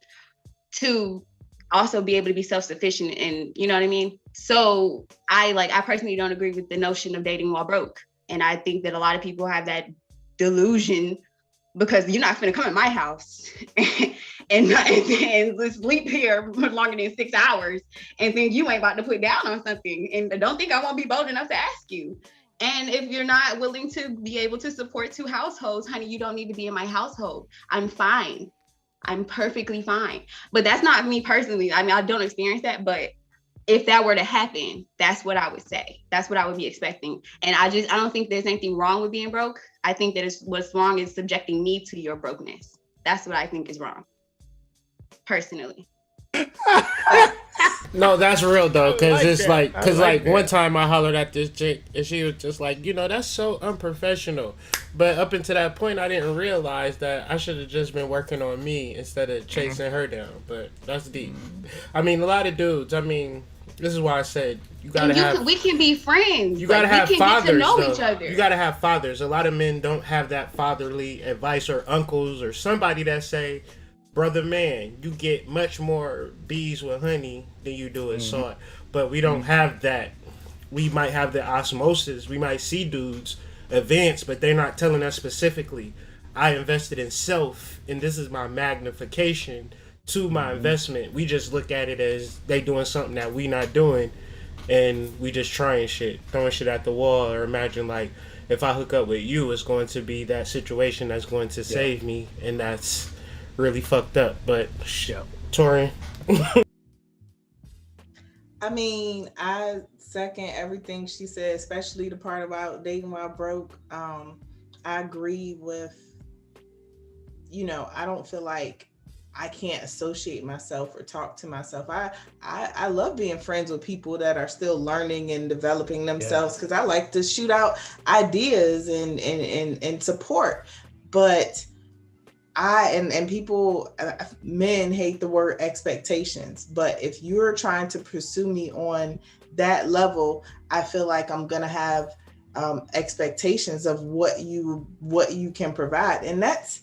to also be able to be self-sufficient, and you know what I mean? So I personally don't agree with the notion of dating while broke. And I think that a lot of people have that delusion, because you're not gonna come in my house and sleep here longer than 6 hours and think you ain't about to put down on something. And don't think I won't be bold enough to ask you. And if you're not willing to be able to support 2 households, honey, you don't need to be in my household. I'm fine. I'm perfectly fine. But that's not me personally. I mean, I don't experience that, but if that were to happen, that's what I would say. That's what I would be expecting. And I don't think there's anything wrong with being broke. I think that what's wrong is subjecting me to your brokenness. That's what I think is wrong, personally. No, that's real though, because it's like like, because like like one time I hollered at this chick and she was just like, you know, that's so unprofessional. But up until that point, I didn't realize that I should have just been working on me instead of chasing her down. But that's deep. I mean, a lot of dudes, I mean, this is why I said you gotta have. We can be friends. You gotta have we can fathers. Get to know though. each other. You gotta have fathers. A lot of men don't have that fatherly advice, or uncles, or somebody that say, brother man, you get much more bees with honey than you do with salt. But we don't have that. We might have the osmosis. We might see dudes advance, but they're not telling us specifically, I invested in self, and this is my magnification to my investment. We just look at it as they doing something that we not doing, and we just trying shit, throwing shit at the wall, or imagine like, if I hook up with you, it's going to be that situation that's going to save me, and that's really fucked up. But Torian. I mean, I second everything she said, especially the part about dating while broke. I agree with, I don't feel like I can't associate myself or talk to myself. I love being friends with people that are still learning and developing themselves, because I like to shoot out ideas and support. But people, men hate the word expectations, but if you're trying to pursue me on that level, I feel like I'm gonna have expectations of what you can provide, and that's.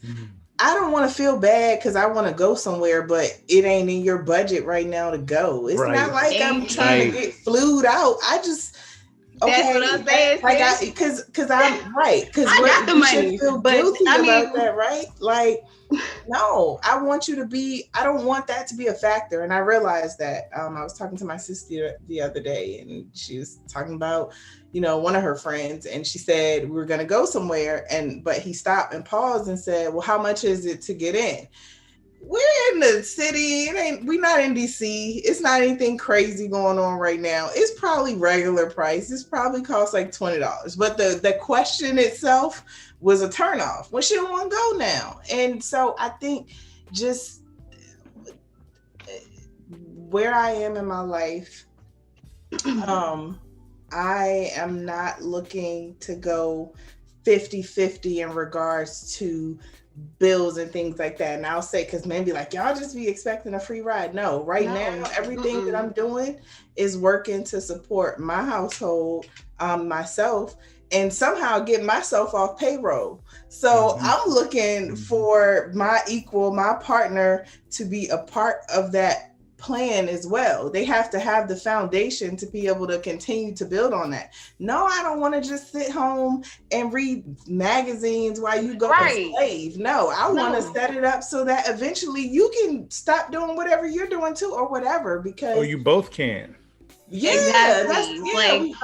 I don't want to feel bad because I want to go somewhere, but it ain't in your budget right now to go. It's not like I'm trying to get flued out. Okay, That's what I'm saying. like because I'm right. Because I got the money, feel but guilty I mean, about that, right? Like, no, I want you to be. I don't want that to be a factor. And I realized that. I was talking to my sister the other day, and she was talking about, one of her friends, and she said we were going to go somewhere, but he stopped and paused and said, "Well, how much is it to get in?" We're in the city. We're not in DC. It's not anything crazy going on right now. It's probably regular price. It's probably costs like $20. But the question itself was a turnoff. Well, she don't want to go now. And so I think just where I am in my life, I am not looking to go 50-50 in regards to bills and things like that. And I'll say, because maybe like y'all just be expecting a free ride. No, now everything that I'm doing is working to support my household, myself, and somehow get myself off payroll. So I'm looking for my partner to be a part of that plan as well. They have to have the foundation to be able to continue to build on that. No, I don't want to just sit home and read magazines while you go to slave. No, I want to set it up so that eventually you can stop doing whatever you're doing too, or whatever, because you both can. Exactly. We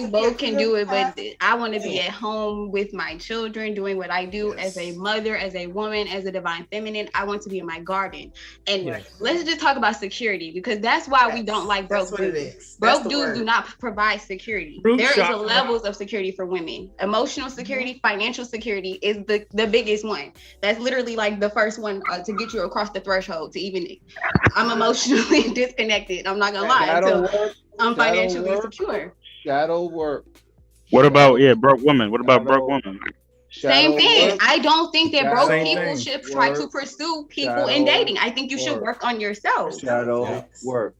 both can do it, but I want to be at home with my children, doing what I do as a mother, as a woman, as a divine feminine. I want to be in my garden. And let's just talk about security, because that's why we don't like broke dudes. Broke dudes do not provide security. There is levels of security for women. Emotional security, financial security is the biggest one. That's literally like the first one to get you across the threshold to even. I'm emotionally disconnected. I'm not gonna lie. I'm financially secure. Shadow work. What about broke women? What about broke women? Same thing. I don't think that broke people should try to pursue people in dating. I think you should work on yourself. Shadow work.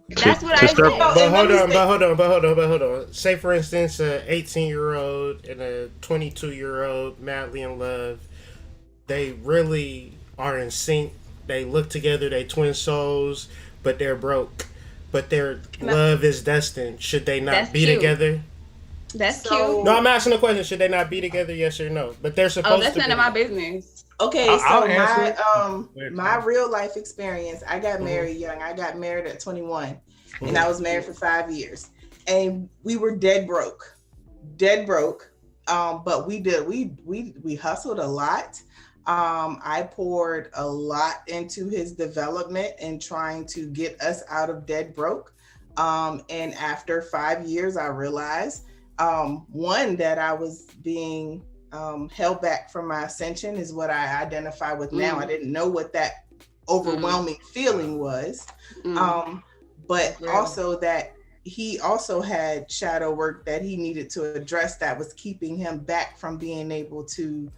That's what I said. But hold on. Say for instance, a 18-year-old and a 22-year-old madly in love. They really are in sync. They look together. They twin souls, but they're broke. But their love is destined. Should they not be together? That's cute. No, I'm asking a question. Should they not be together? Yes or no? But they're supposed to. That's none of my business. Okay, so my real life experience. I got married young. I got married at 21, and I was married for 5 years, and we were dead broke. But we hustled a lot. I poured a lot into his development and trying to get us out of dead broke. And after 5 years, I realized, one, that I was being held back from my ascension is what I identify with now. I didn't know what that overwhelming feeling was. But also that he also had shadow work that he needed to address that was keeping him back from being able to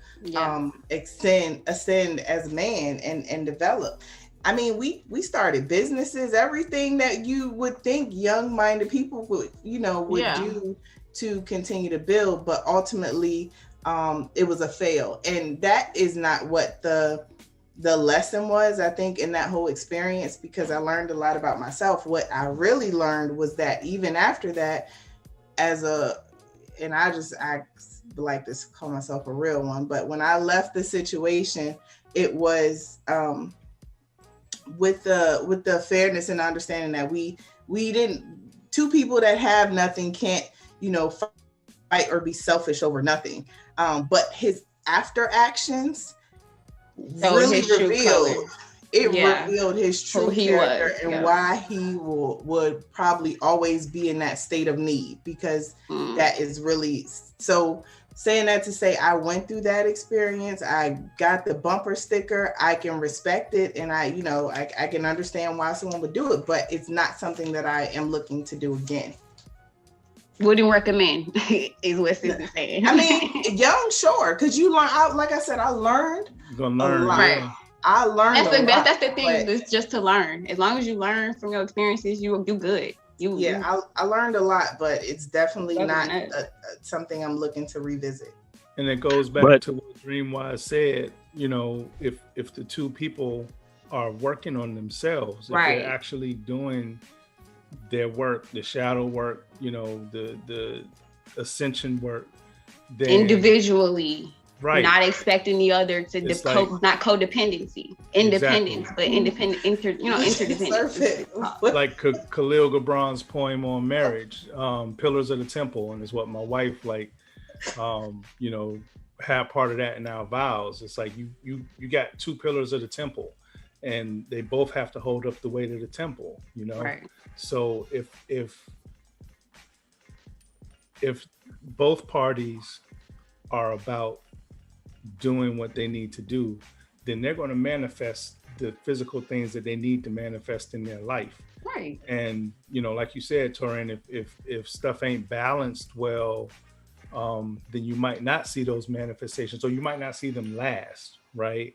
ascend as a man and develop. I mean, we started businesses, everything that you would think young-minded people would do to continue to build, but ultimately it was a fail. And that is not what the lesson was, I think, in that whole experience, because I learned a lot about myself. What I really learned was that even after that, I like to call myself a real one, but when I left the situation, it was with the fairness and understanding that we didn't, two people that have nothing can't, fight or be selfish over nothing. But his after actions really revealed his true character and why he would probably always be in that state of need, because that is really so. Saying that to say, I went through that experience. I got the bumper sticker. I can respect it, and I can understand why someone would do it, but it's not something that I am looking to do again. Wouldn't recommend is what Sis is saying. I mean, young, sure, because you learn. Like I said, I learned. You're gonna learn, right? I learned. That's the thing. It's just to learn. As long as you learn from your experiences, you do good. I learned a lot, but it's definitely not something I'm looking to revisit. And it goes back to what Dreamwise said. If the two people are working on themselves, if they're actually doing their work, the shadow work, you know, the ascension work, then individually, right, not expecting the other to not codependency, independence, exactly. but independent, interdependence. Like Khalil Gibran's poem on marriage, Pillars of the Temple, and is what my wife you know, have part of that in our vows. It's like you got two pillars of the temple, and they both have to hold up the weight of the temple, you know. Right. So if both parties are about doing what they need to do, then they're going to manifest the physical things that they need to manifest in their life. Right. And, you know, like you said, Torin, if stuff ain't balanced well, then you might not see those manifestations, or you might not see them last, right?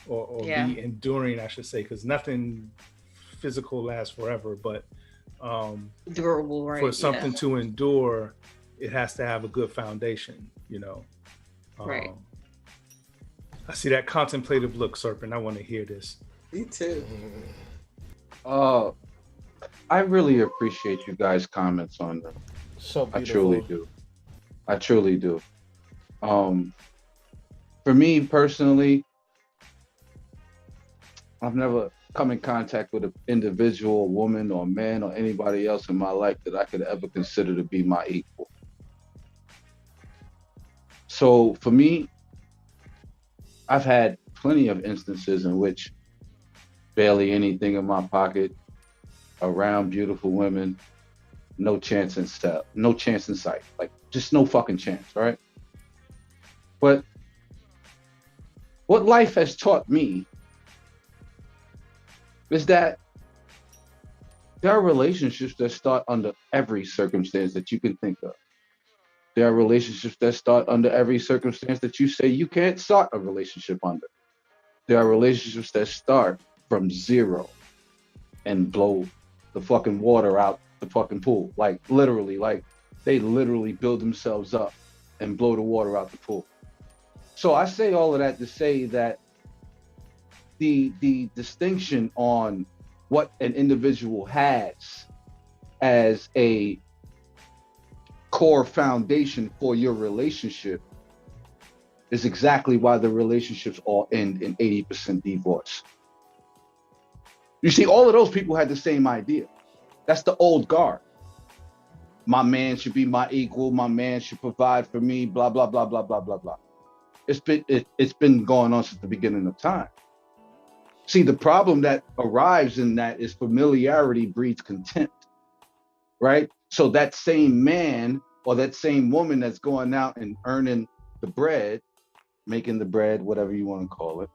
Or be enduring, I should say, because nothing physical lasts forever, but durable, right? For something to endure, it has to have a good foundation, you know. Right. I see that contemplative look, Serpent. I want to hear this. Me too. I really appreciate you guys' comments on them. So beautiful. I truly do. For me personally, I've never come in contact with an individual, woman or man or anybody else in my life that I could ever consider to be my equal. So for me, I've had plenty of instances in which barely anything in my pocket, around beautiful women, no chance in sight, like just no fucking chance, right? But what life has taught me is that there are relationships that start under every circumstance that you can think of. There are relationships that start under every circumstance that you say you can't start a relationship under. There are relationships that start from zero and blow the fucking water out the fucking pool. Like literally, like they literally build themselves up and blow the water out the pool. So I say all of that to say that the distinction on what an individual has as a core foundation for your relationship is exactly why the relationships all end in 80% divorce. You see, all of those people had the same idea. That's the old guard. My man should be my equal. My man should provide for me, blah, blah, blah, blah, blah, blah, blah. It's been going on since the beginning of time. See, the problem that arrives in that is familiarity breeds contempt, right? So that same man or that same woman that's going out and earning the bread, making the bread, whatever you want to call it,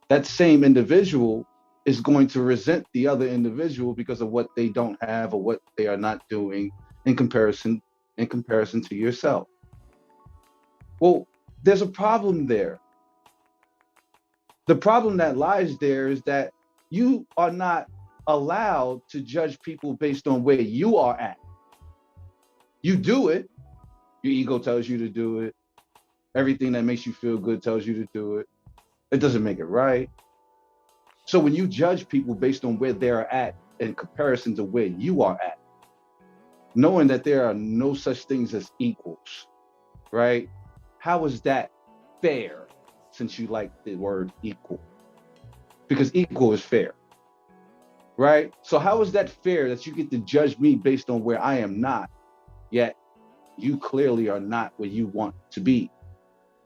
that same individual is going to resent the other individual because of what they don't have or what they are not doing in comparison to yourself. Well, there's a problem there. The problem that lies there is that you are not allowed to judge people based on where you are at. You do it. Your ego tells you to do it. Everything that makes you feel good tells you to do it. It doesn't make it right. So when you judge people based on where they're at in comparison to where you are at, knowing that there are no such things as equals, right? How is that fair, since you like the word equal? Because equal is fair, right? So how is that fair that you get to judge me based on where I am not, yet you clearly are not where you want to be,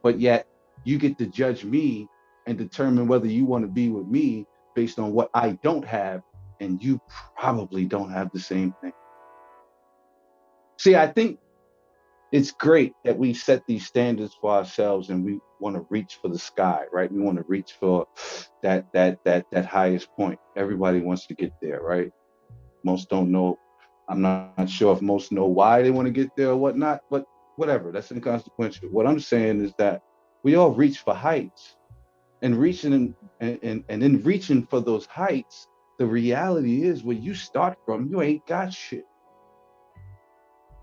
but yet you get to judge me and determine whether you want to be with me based on what I don't have, and you probably don't have the same thing. See, I think it's great that we set these standards for ourselves and we want to reach for the sky, right? We want to reach for that highest point. Everybody wants to get there, right? Most don't know. I'm not sure if most know why they want to get there or whatnot, but whatever, that's inconsequential. What I'm saying is that we all reach for heights, and reaching and in reaching for those heights, the reality is where you start from, you ain't got shit.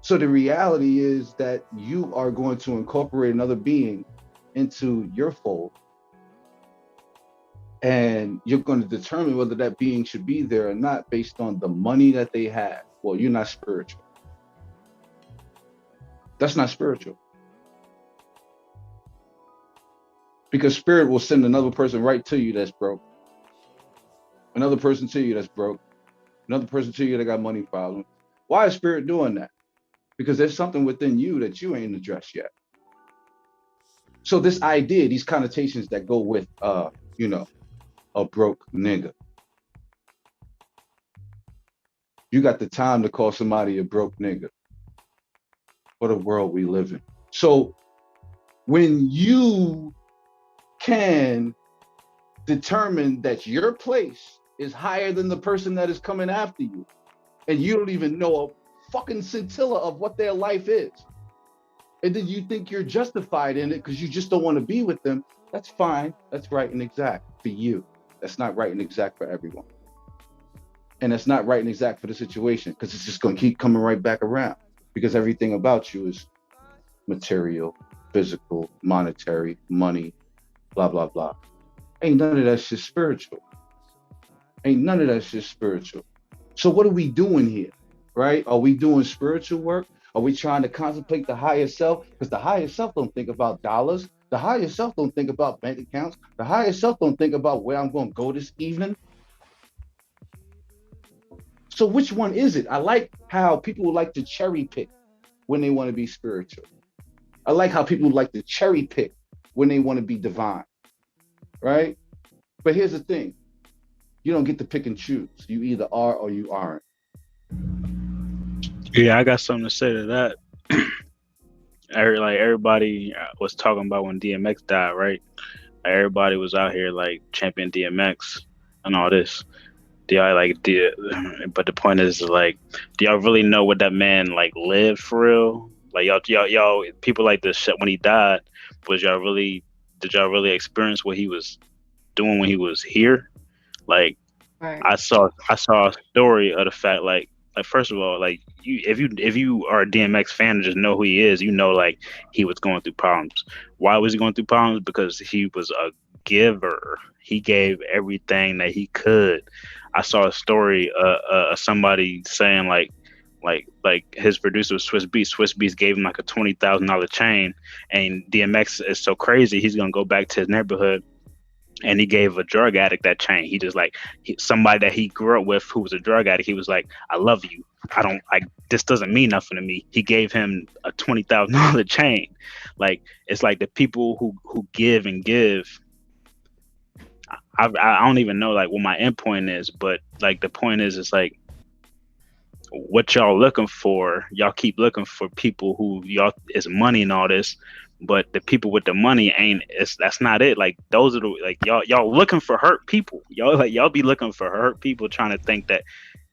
So the reality is that you are going to incorporate another being into your fold. And you're going to determine whether that being should be there or not based on the money that they have. Well, you're not spiritual. That's not spiritual. Because spirit will send another person right to you that's broke. Another person to you that's broke. Another person to you that got money problems. Why is spirit doing that? Because there's something within you that you ain't addressed yet. So this idea, these connotations that go with, you know, a broke nigga. You got the time to call somebody a broke nigga. What a world we live in. So when you can determine that your place is higher than the person that is coming after you, and you don't even know a fucking scintilla of what their life is, and then you think you're justified in it because you just don't want to be with them, that's fine. That's right and exact for you. That's not right and exact for everyone. And that's not right and exact for the situation, because it's just going to keep coming right back around, because everything about you is material, physical, monetary, money, blah, blah, blah. Ain't none of that shit spiritual. Ain't none of that shit spiritual. So what are we doing here, right? Are we doing spiritual work? Are we trying to contemplate the higher self? Because the higher self don't think about dollars. The higher self don't think about bank accounts. The higher self don't think about where I'm going to go this evening. So which one is it? I like how people like to cherry pick when they want to be spiritual. I like how people like to cherry pick when they want to be divine, right? But here's the thing. You don't get to pick and choose. You either are or you aren't. Yeah, I got something to say to that. Like everybody was talking about when DMX died, right? Everybody was out here like champion DMX and all this. But the point is, like, do y'all really know what that man like lived for real? Like y'all people like this shit when he died. Did y'all really experience what he was doing when he was here? Like, Right. I saw a story of the fact, like first of all, like if you are a DMX fan and just know who he is, you know, like, he was going through problems. Why was he going through problems? Because he was a giver. He gave everything that he could. I saw a story somebody saying like his producer was Swiss Beats. Swiss Beats gave him like a $20,000 chain, and DMX is so crazy he's gonna go back to his neighborhood, and he gave a drug addict that chain. He just like somebody that he grew up with who was a drug addict. He was like, I love you. This doesn't mean nothing to me. He gave him a $20,000 chain. Like, it's like the people who give and give. I don't even know like what my end point is, but like the point is, it's like, what y'all looking for? Y'all keep looking for people who y'all is money and all this, but the people with the money that's not it. Like, those are the, like, y'all looking for hurt people. Y'all be looking for hurt people, trying to think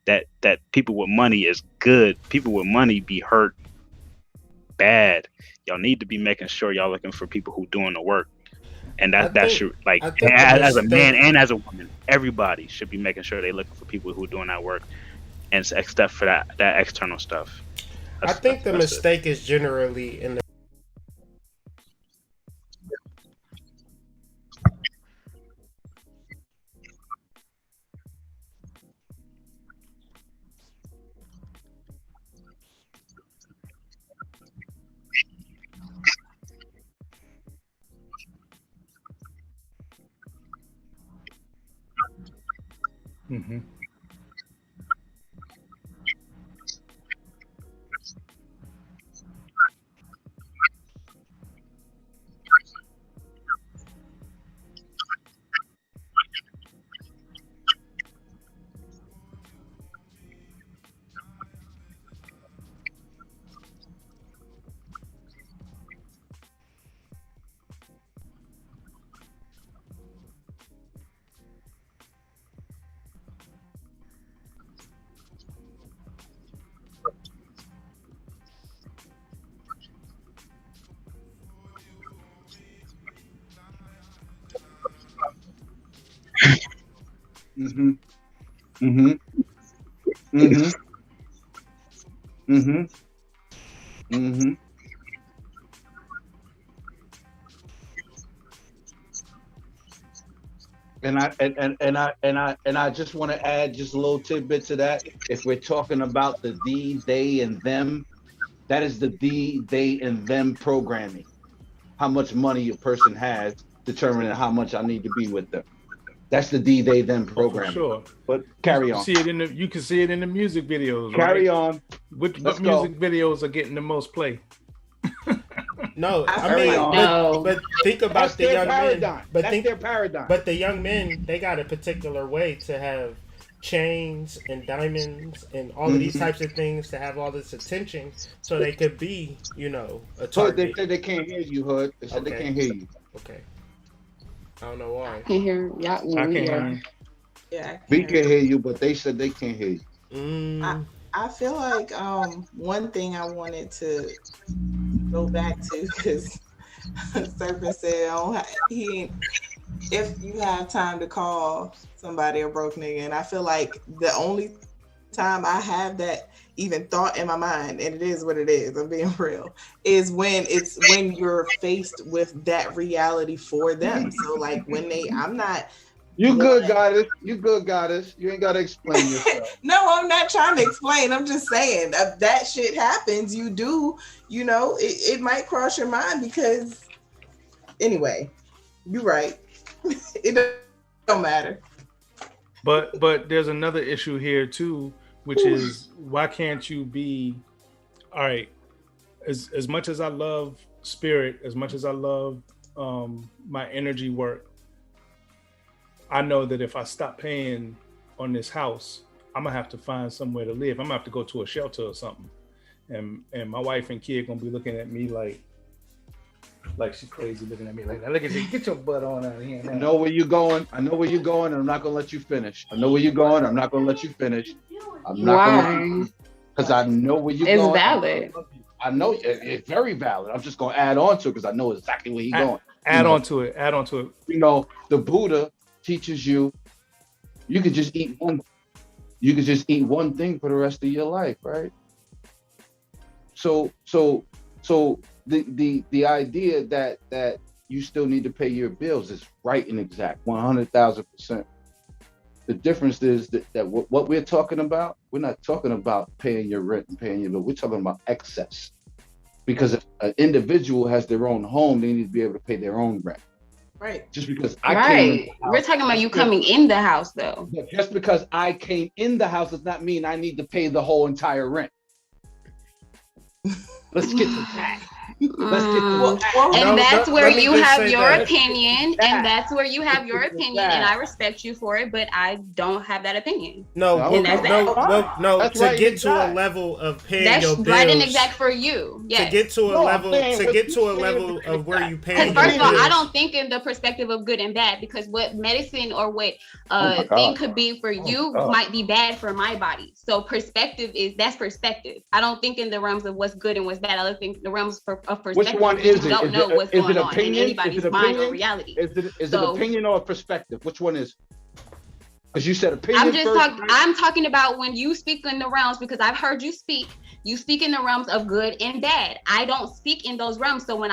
that people with money is good. People with money be hurt bad. Y'all need to be making sure y'all looking for people who doing the work. And that should, like, as a man and as a woman, everybody should be making sure they looking for people who are doing that work, and except for that external stuff. I think the mistake is generally in the Mm-hmm. Mm-hmm. Mm-hmm. Mm-hmm. Mm-hmm. Mm-hmm. I just want to add just a little tidbit to that. If we're talking about the thee, they, and them, that is the thee, they, and them programming. How much money a person has determining how much I need to be with them. That's the thee, they, them programming. Sure. But carry on. You can see it in the music videos. Carry right? on. What music videos are getting the most play? No, I mean, but think about That's the their young paradigm. men. But That's their paradigm. But the young men, they got a particular way to have chains and diamonds and all of these types of things to have all this attention, so they could be, you know, a target. They said they can't hear you, Hood. They said they can't hear you. Okay. I don't know why. I can hear y'all. I can hear you. Yeah, We can hear you, but they said they can't hear you. I feel like one thing I wanted to go back to, because Serpent said if you have time to call somebody a broke nigga, and I feel like the only time I have that even thought in my mind, and it is what it is, I'm being real, is when you're faced with that reality for them. So like when I'm not. You good, goddess. You good, goddess. You ain't gotta explain yourself. No, I'm not trying to explain. I'm just saying that shit happens. You do, you know, it might cross your mind because, anyway, you're right. It don't matter. But there's another issue here too, which is why can't you be, all right, as much as I love spirit, as much as I love my energy work, I know that if I stop paying on this house, I'm gonna have to find somewhere to live. I'm gonna have to go to a shelter or something. And my wife and kid gonna be looking at me like she's crazy, looking at me like, now look at you, get your butt on out of here. I know where you're going. And I'm not gonna let you finish. I know where you're going. I'm not gonna let you finish. I'm not gonna, because I know where you're going. It's valid. I know it's very valid. I'm just gonna add on to it because I know exactly where he's going. Add on to it. You know, the Buddha teaches you could just eat one thing for the rest of your life, right? So the idea that you still need to pay your bills is right and exact, 100,000%. The difference is that what we're talking about, we're not talking about paying your rent and paying your bill. We're talking about excess, because if an individual has their own home, they need to be able to pay their own rent. Right. Just because we're talking about you coming in the house, though. Just because I came in the house does not mean I need to pay the whole entire rent. Let's get to that. That's where you have your opinion, and that's where you have your opinion, and I respect you for it, but I don't have that opinion. To get to a level of paying your bills. That's right and exact for you. Yes. To get to a level of where you pay. Because first of all, I don't think in the perspective of good and bad, because what medicine or what thing could be for you might be bad for my body. So perspective that's perspective. I don't think in the realms of what's good and what's bad. I think the realms of perspective. Which one is it? Don't know what's going on in anybody's mind or reality. Is it opinion or perspective? Which one is? Because you said opinion. I'm talking about when you speak in the realms, because I've heard you speak. You speak in the realms of good and bad. I don't speak in those realms. So when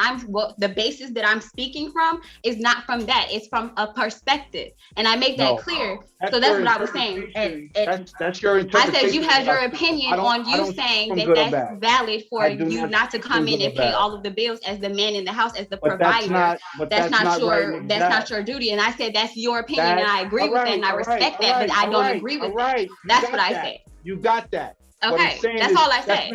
the basis that I'm speaking from is not from that. It's from a perspective, and I make that clear. So that's what I was saying. And that's your interpretation. I said you had your opinion on you saying that's valid for you not to come in and pay all of the bills as the man in the house, as the provider. That's not your duty. And I said that's your opinion, and I agree with that, and I respect that, but I don't agree with that. That's what I said. You got that. Okay, that's all I said.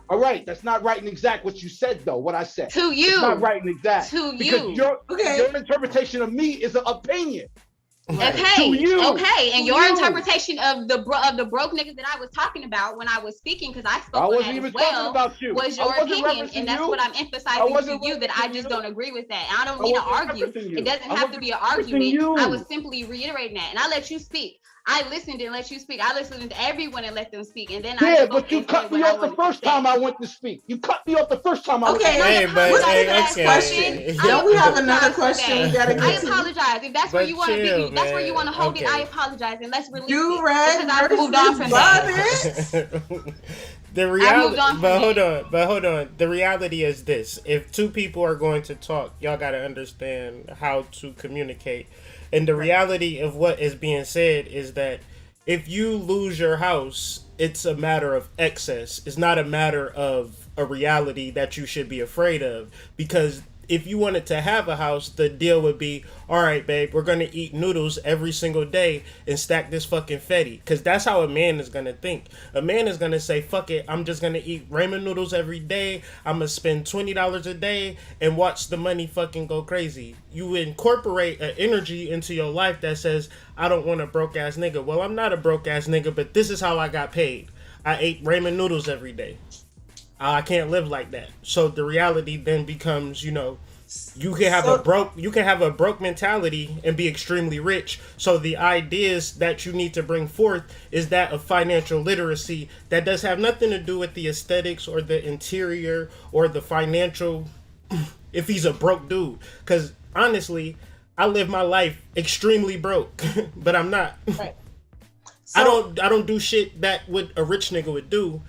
All right, that's not right and exact what you said, though. What I said to you, it's not right and exact. To because you, your interpretation of me is an opinion. Okay, to you, okay, and your interpretation of the broke niggas that I was talking about when I was speaking, because I spoke on that as well, was your opinion, and that's what I'm emphasizing to you, that I just don't agree with that. And I don't need to argue. It doesn't have to be an argument. I was simply reiterating that, and I let you speak. I listened and let you speak. I listened to everyone and let them speak. And then but you cut me off the first time I went to speak. You cut me off the first time I went to speak. Question. Don't we have another question? We gotta get I apologize. If that's where you want to be, that's where you want to hold it, I apologize. And let's release it. Because I moved on from that. The reality, but hold on. The reality is this: if two people are going to talk, y'all got to understand how to communicate. And the reality of what is being said is that if you lose your house, it's a matter of excess. It's not a matter of a reality that you should be afraid of. Because if you wanted to have a house, the deal would be, all right, babe, we're going to eat noodles every single day and stack this fucking fetty. Because that's how a man is going to think. A man is going to say, fuck it, I'm just going to eat ramen noodles every day. I'm going to spend $20 a day and watch the money fucking go crazy. You incorporate an energy into your life that says, I don't want a broke ass nigga. Well, I'm not a broke ass nigga, but this is how I got paid. I ate ramen noodles every day. I can't live like that. So the reality then becomes, you know, you can have a broke mentality and be extremely rich. So the ideas that you need to bring forth is that of financial literacy that does have nothing to do with the aesthetics or the interior or the financial if he's a broke dude. Because honestly, I live my life extremely broke, but I'm not. Right. So, I don't do shit that what a rich nigga would do.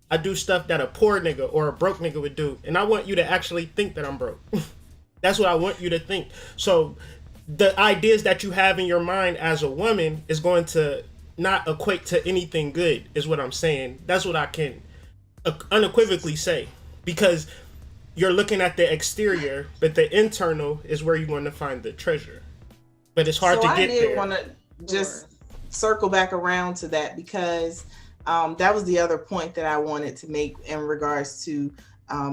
I do stuff that a poor nigga or a broke nigga would do. And I want you to actually think that I'm broke. That's what I want you to think. So the ideas that you have in your mind as a woman is going to not equate to anything good, is what I'm saying. That's what I can unequivocally say. Because you're looking at the exterior, but the internal is where you want to find the treasure. But it's hard to get there. I did want to just circle back around to that, because that was the other point that I wanted to make in regards to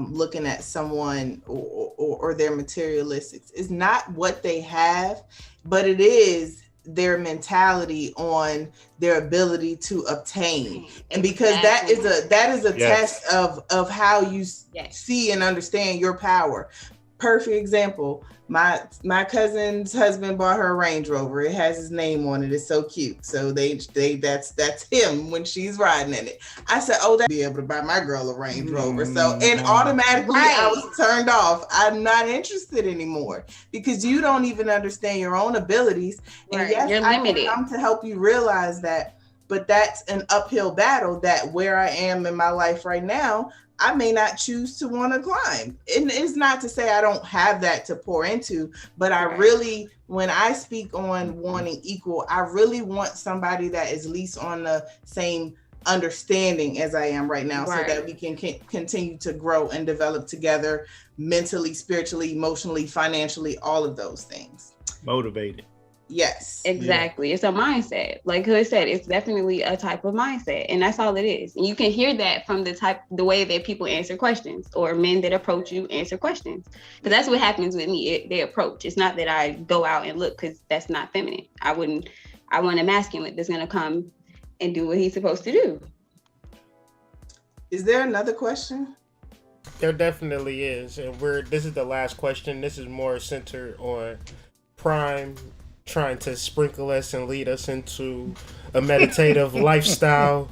looking at someone or their materialistics. It's not what they have, but it is their mentality on their ability to obtain. And because that is a test of how you see and understand your power. Perfect example. My cousin's husband bought her a Range Rover. It has his name on it. It's so cute. So that's him when she's riding in it. I said, oh, that'd be able to buy my girl a Range Rover. So, and automatically I was turned off. I'm not interested anymore, because you don't even understand your own abilities. And yes, you're limited. I come to help you realize that, but that's an uphill battle that where I am in my life right now, I may not choose to want to climb. And it's not to say I don't have that to pour into, but I really, when I speak on wanting equal, I really want somebody that is at least on the same understanding as I am right now, so that we can continue to grow and develop together mentally, spiritually, emotionally, financially, all of those things. Motivated. Yes. Exactly. Yeah. It's a mindset. Like Hood said, it's definitely a type of mindset. And that's all it is. And you can hear that from the way that people answer questions, or men that approach you answer questions. Because that's what happens with me. They approach. It's not that I go out and look, because that's not feminine. I want a masculine that's going to come and do what he's supposed to do. Is there another question? There definitely is. And this is the last question. This is more centered on Prime trying to sprinkle us and lead us into a meditative lifestyle,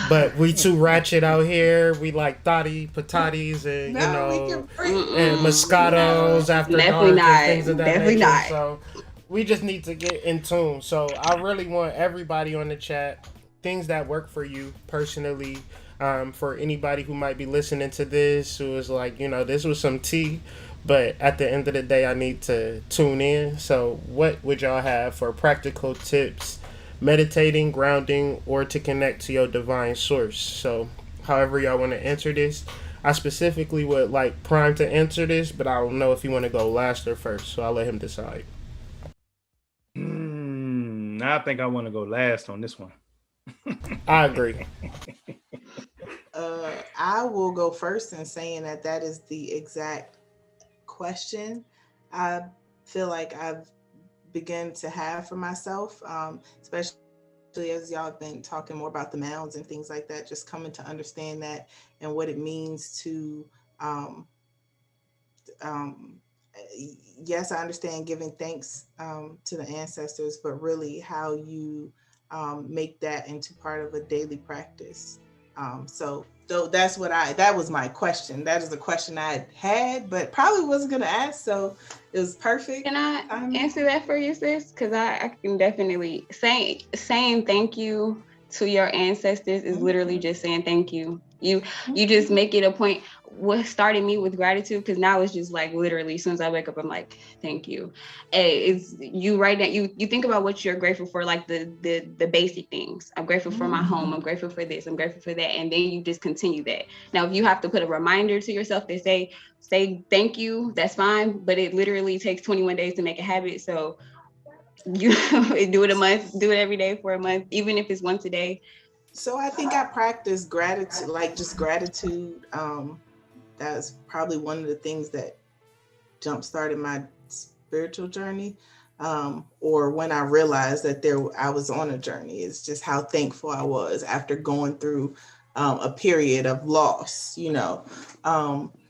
but we too ratchet out here. We like thotty patatis and and Moscatos after dark and things of that nature. So we just need to get in tune. So I really want everybody on the chat, things that work for you personally. For anybody who might be listening to this, who is like, this was some tea, but at the end of the day, I need to tune in. So what would y'all have for practical tips, meditating, grounding, or to connect to your divine source? So however y'all want to answer this. I specifically would like Prime to answer this, but I don't know if you want to go last or first, so I'll let him decide. I think I want to go last on this one. I agree. I will go first in saying that is the exact question I feel like I've begun to have for myself, especially as y'all have been talking more about the mounds and things like that, just coming to understand that and what it means to, yes, I understand giving thanks to the ancestors, but really how you make that into part of a daily practice. So that was my question. That is the question I had, but probably wasn't going to ask. So it was perfect. Can I answer that for you, sis? Because I can definitely saying thank you to your ancestors is literally just saying thank you. You just make it a point. what started me with gratitude, because now it's just like literally as soon as I wake up, I'm like, thank you. It's you right now. You think about what you're grateful for, like the basic things. I'm grateful for my home. I'm grateful for this. I'm grateful for that. And then you just continue that. Now, if you have to put a reminder to yourself that say thank you, that's fine. But it literally takes 21 days to make a habit. So you do it a month, do it every day for a month, even if it's once a day. So I think I practice gratitude, like just gratitude. That's probably one of the things that jump-started my spiritual journey, or when I realized that I was on a journey. It's just how thankful I was after going through a period of loss, you know.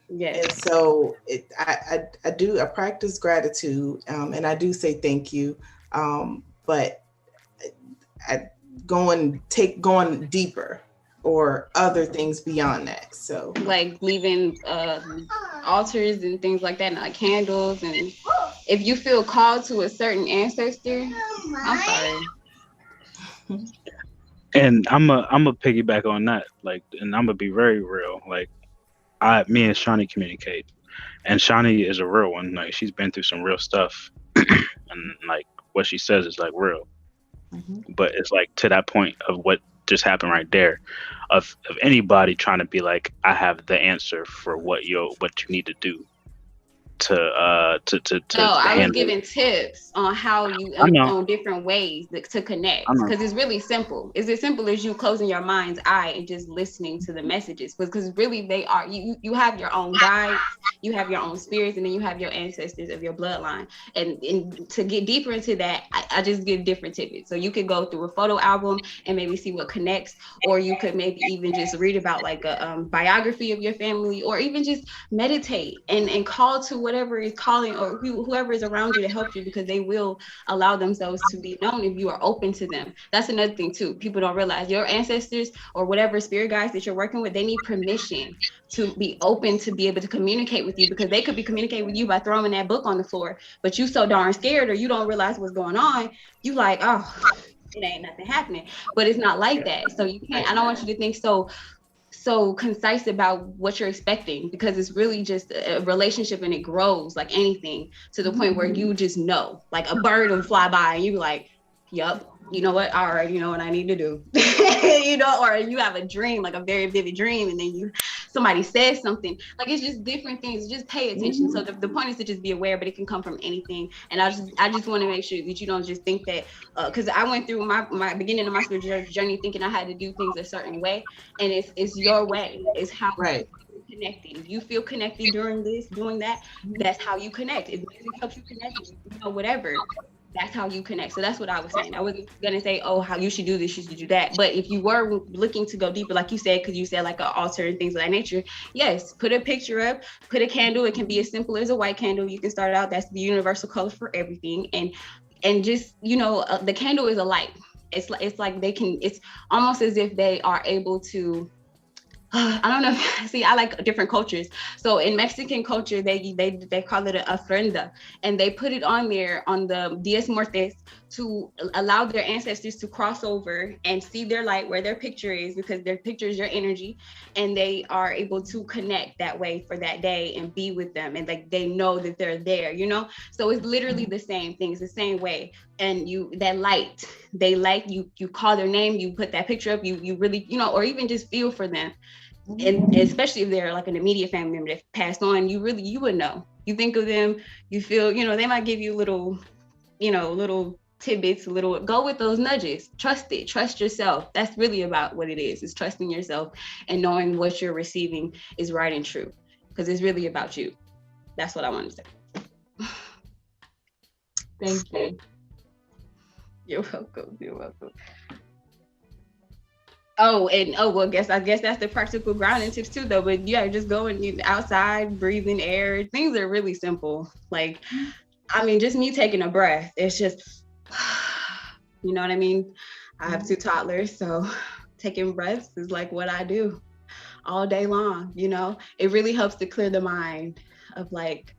Yes. And so I practice gratitude, and I do say thank you, but I going deeper or other things beyond that. So like leaving altars and things like that, and like candles, and if you feel called to a certain ancestor, I'm sorry. And I'm a piggyback on that, like, and I'm gonna be very real. Like, me and Shawnee communicate, and Shawnee is a real one. Like, she's been through some real stuff, and like what she says is like real. But it's like to that point of what just happened right there, of anybody trying to be like, I have the answer for what you need to do to No, I was handle giving tips on how you on different ways to connect, because it's really simple. It's as simple as you closing your mind's eye and just listening to the messages, because really they are you have your own guides, you have your own spirits, and then you have your ancestors of your bloodline. And to get deeper into that, I just give different tidbits. So you could go through a photo album and maybe see what connects, or you could maybe even just read about like a biography of your family, or even just meditate and call to whatever is calling, or whoever is around you to help you, because they will allow themselves to be known if you are open to them. That's another thing too. People don't realize your ancestors or whatever spirit guides that you're working with, they need permission to be open to be able to communicate with you, because they could be communicating with you by throwing that book on the floor, but you so darn scared, or you don't realize what's going on. You like, oh, it ain't nothing happening. But it's not like that. So you can't, I don't want you to think so concise about what you're expecting, because it's really just a relationship, and it grows like anything to the point where you just know, like a bird will fly by and you be like, yup, you know what, I already know what I need to do. You know, or you have a dream, like a very vivid dream, and then somebody says something, like it's just different things. Just pay attention. So the point is to just be aware, but it can come from anything. And I just want to make sure that you don't just think that, because I went through my beginning of my spiritual journey thinking I had to do things a certain way, and it's your way. It's how right. Connecting. If you feel connected during this, doing that, that's how you connect. If music helps you connect, you know, whatever, that's how you connect. So that's what I was saying. I wasn't gonna say, oh, how you should do this, you should do that. But if you were looking to go deeper, like you said, because you said like an altar and things of that nature, yes, put a picture up, put a candle. It can be as simple as a white candle. You can start out. That's the universal color for everything. And just, you know, the candle is a light. It's like they can. It's almost as if they are able to. I don't know. See, I like different cultures. So in Mexican culture, they call it a ofrenda, and they put it on there on the Diez Muertes to allow their ancestors to cross over and see their light where their picture is, because their picture is your energy, and they are able to connect that way for that day and be with them, and like they know that they're there, you know. So it's literally the same thing. It's the same way. And that light, they like you call their name, you put that picture up, you really, you know, or even just feel for them. And especially if they're like an immediate family member that passed on, you would know. You think of them, you feel, you know, they might give you little tidbits, go with those nudges. Trust it, trust yourself. That's really about what it is. It's trusting yourself and knowing what you're receiving is right and true, because it's really about you. That's what I want to say. Thank you. You're welcome. Oh, well, I guess that's the practical grounding tips too, though. But yeah, just going outside, breathing air. Things are really simple. Like, I mean, just me taking a breath. It's just, you know what I mean? I have 2 toddlers, so taking breaths is like what I do all day long. You know, it really helps to clear the mind of like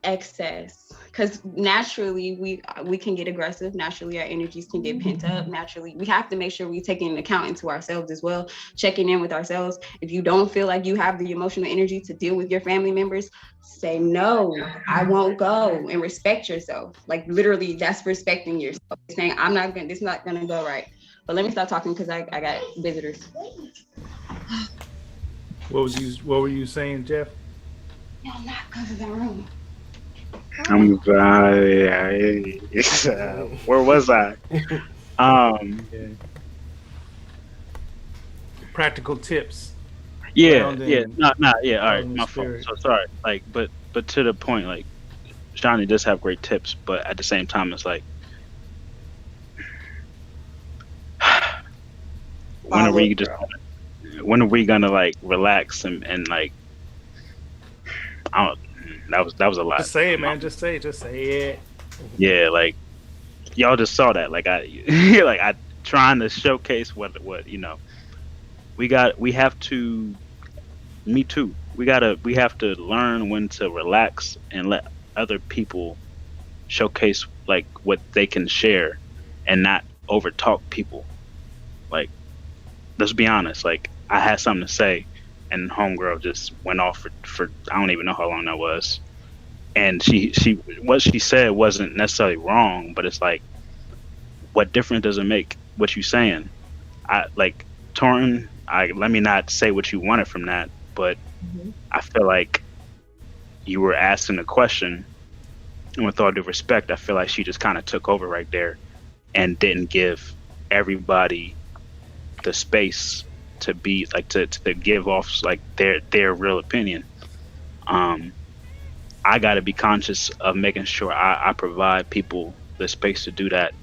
excess, because naturally we can get aggressive. Naturally, our energies can get pent up. Naturally, we have to make sure we take an account into ourselves as well, checking in with ourselves. If you don't feel like you have the emotional energy to deal with your family members, say no, I won't go, and respect yourself. Like literally, that's respecting yourself. Saying this is not gonna go right. But let me stop talking because I got visitors. What were you saying, Jeff? No, not because of the room. Where was I? Yeah. Practical tips. Yeah. All right, my fault. So sorry. Like, but to the point, like, Johnny does have great tips, but at the same time, it's like, when are we gonna like relax and like, I don't. That was a lot. Just say it, man. Just say it. Yeah, like y'all just saw that. Like I trying to showcase what we have to. Me too. We have to learn when to relax and let other people showcase like what they can share, and not overtalk people. Like, let's be honest. Like, I had something to say, and homegirl just went off for I don't even know how long that was. And she what she said wasn't necessarily wrong, but it's like, what difference does it make what you saying? Torrin, let me not say what you wanted from that, but I feel like you were asking a question, and with all due respect, I feel like she just kind of took over right there and didn't give everybody the space to be like to give off like their real opinion. I got to be conscious of making sure I provide people the space to do that,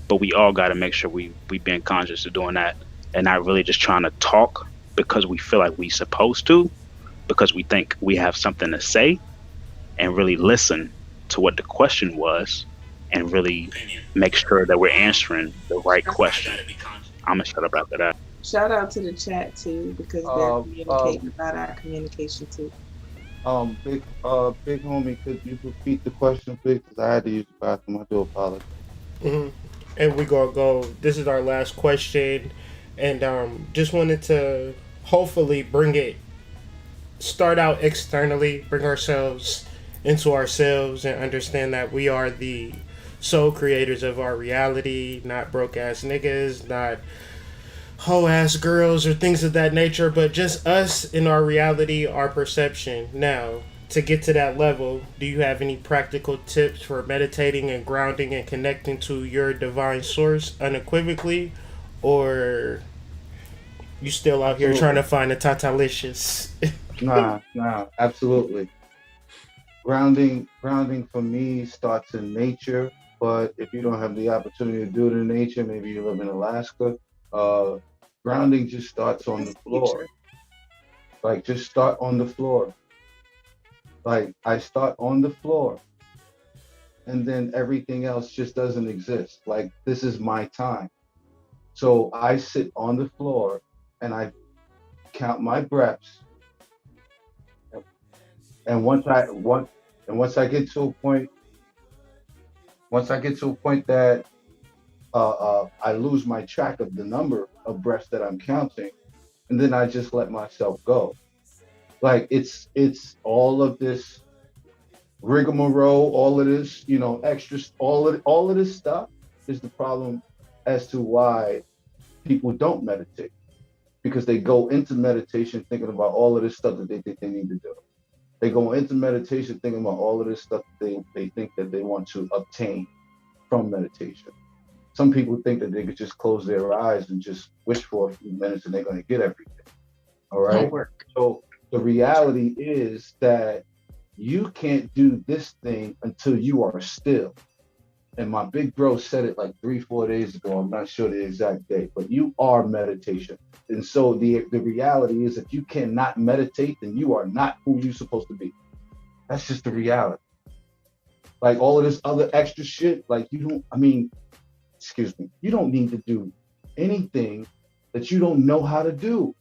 but we all got to make sure we being conscious of doing that and not really just trying to talk because we feel like we supposed to, because we think we have something to say, and really listen to what the question was and really make sure that we're answering the right question. I'm gonna shut up after that. Shout out to the chat too, because they're communicating about our communication too. Big homie, could you repeat the question, please? Because I had to use the bathroom. I do apologize. Mm-hmm. And we gonna go. This is our last question, and just wanted to hopefully start out externally, bring ourselves into ourselves, and understand that we are the sole creators of our reality, not broke ass niggas, not hoe ass girls or things of that nature, but just us in our reality, our perception. Now, to get to that level, do you have any practical tips for meditating and grounding and connecting to your divine source unequivocally, or you still out here trying to find a tatalicious? Nah, absolutely. Grounding for me starts in nature, but if you don't have the opportunity to do it in nature, maybe you live in Alaska, grounding just starts on the floor. Like, just start on the floor. Like, I start on the floor, and then everything else just doesn't exist. Like, this is my time. So I sit on the floor and I count my breaths. And once I get to a point that I lose my track of the number of breaths that I'm counting, and then I just let myself go. Like, it's all of this rigmarole, all of this, extras, all of this stuff is the problem as to why people don't meditate, because they go into meditation thinking about all of this stuff that they think they need to do. They go into meditation thinking about all of this stuff that they think that they want to obtain from meditation. Some people think that they could just close their eyes and just wish for a few minutes and they're going to get everything. All right. Don't work. So the reality is that you can't do this thing until you are still. And my big bro said it like 3-4 days ago. I'm not sure the exact date, but you are meditation. And so the reality is, if you cannot meditate, then you are not who you're supposed to be. That's just the reality. Like, all of this other extra shit, like, you don't need to do anything that you don't know how to do.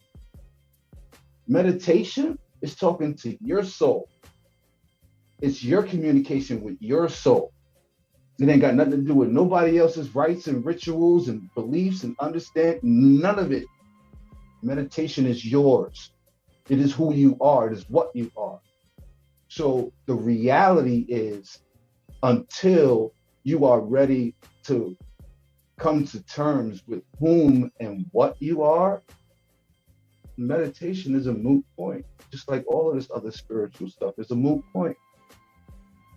Meditation is talking to your soul. It's your communication with your soul. It ain't got nothing to do with nobody else's rites and rituals and beliefs and understand. None of it. Meditation is yours. It is who you are. It is what you are. So the reality is, until you are ready to come to terms with whom and what you are, meditation is a moot point. Just like all of this other spiritual stuff is a moot point.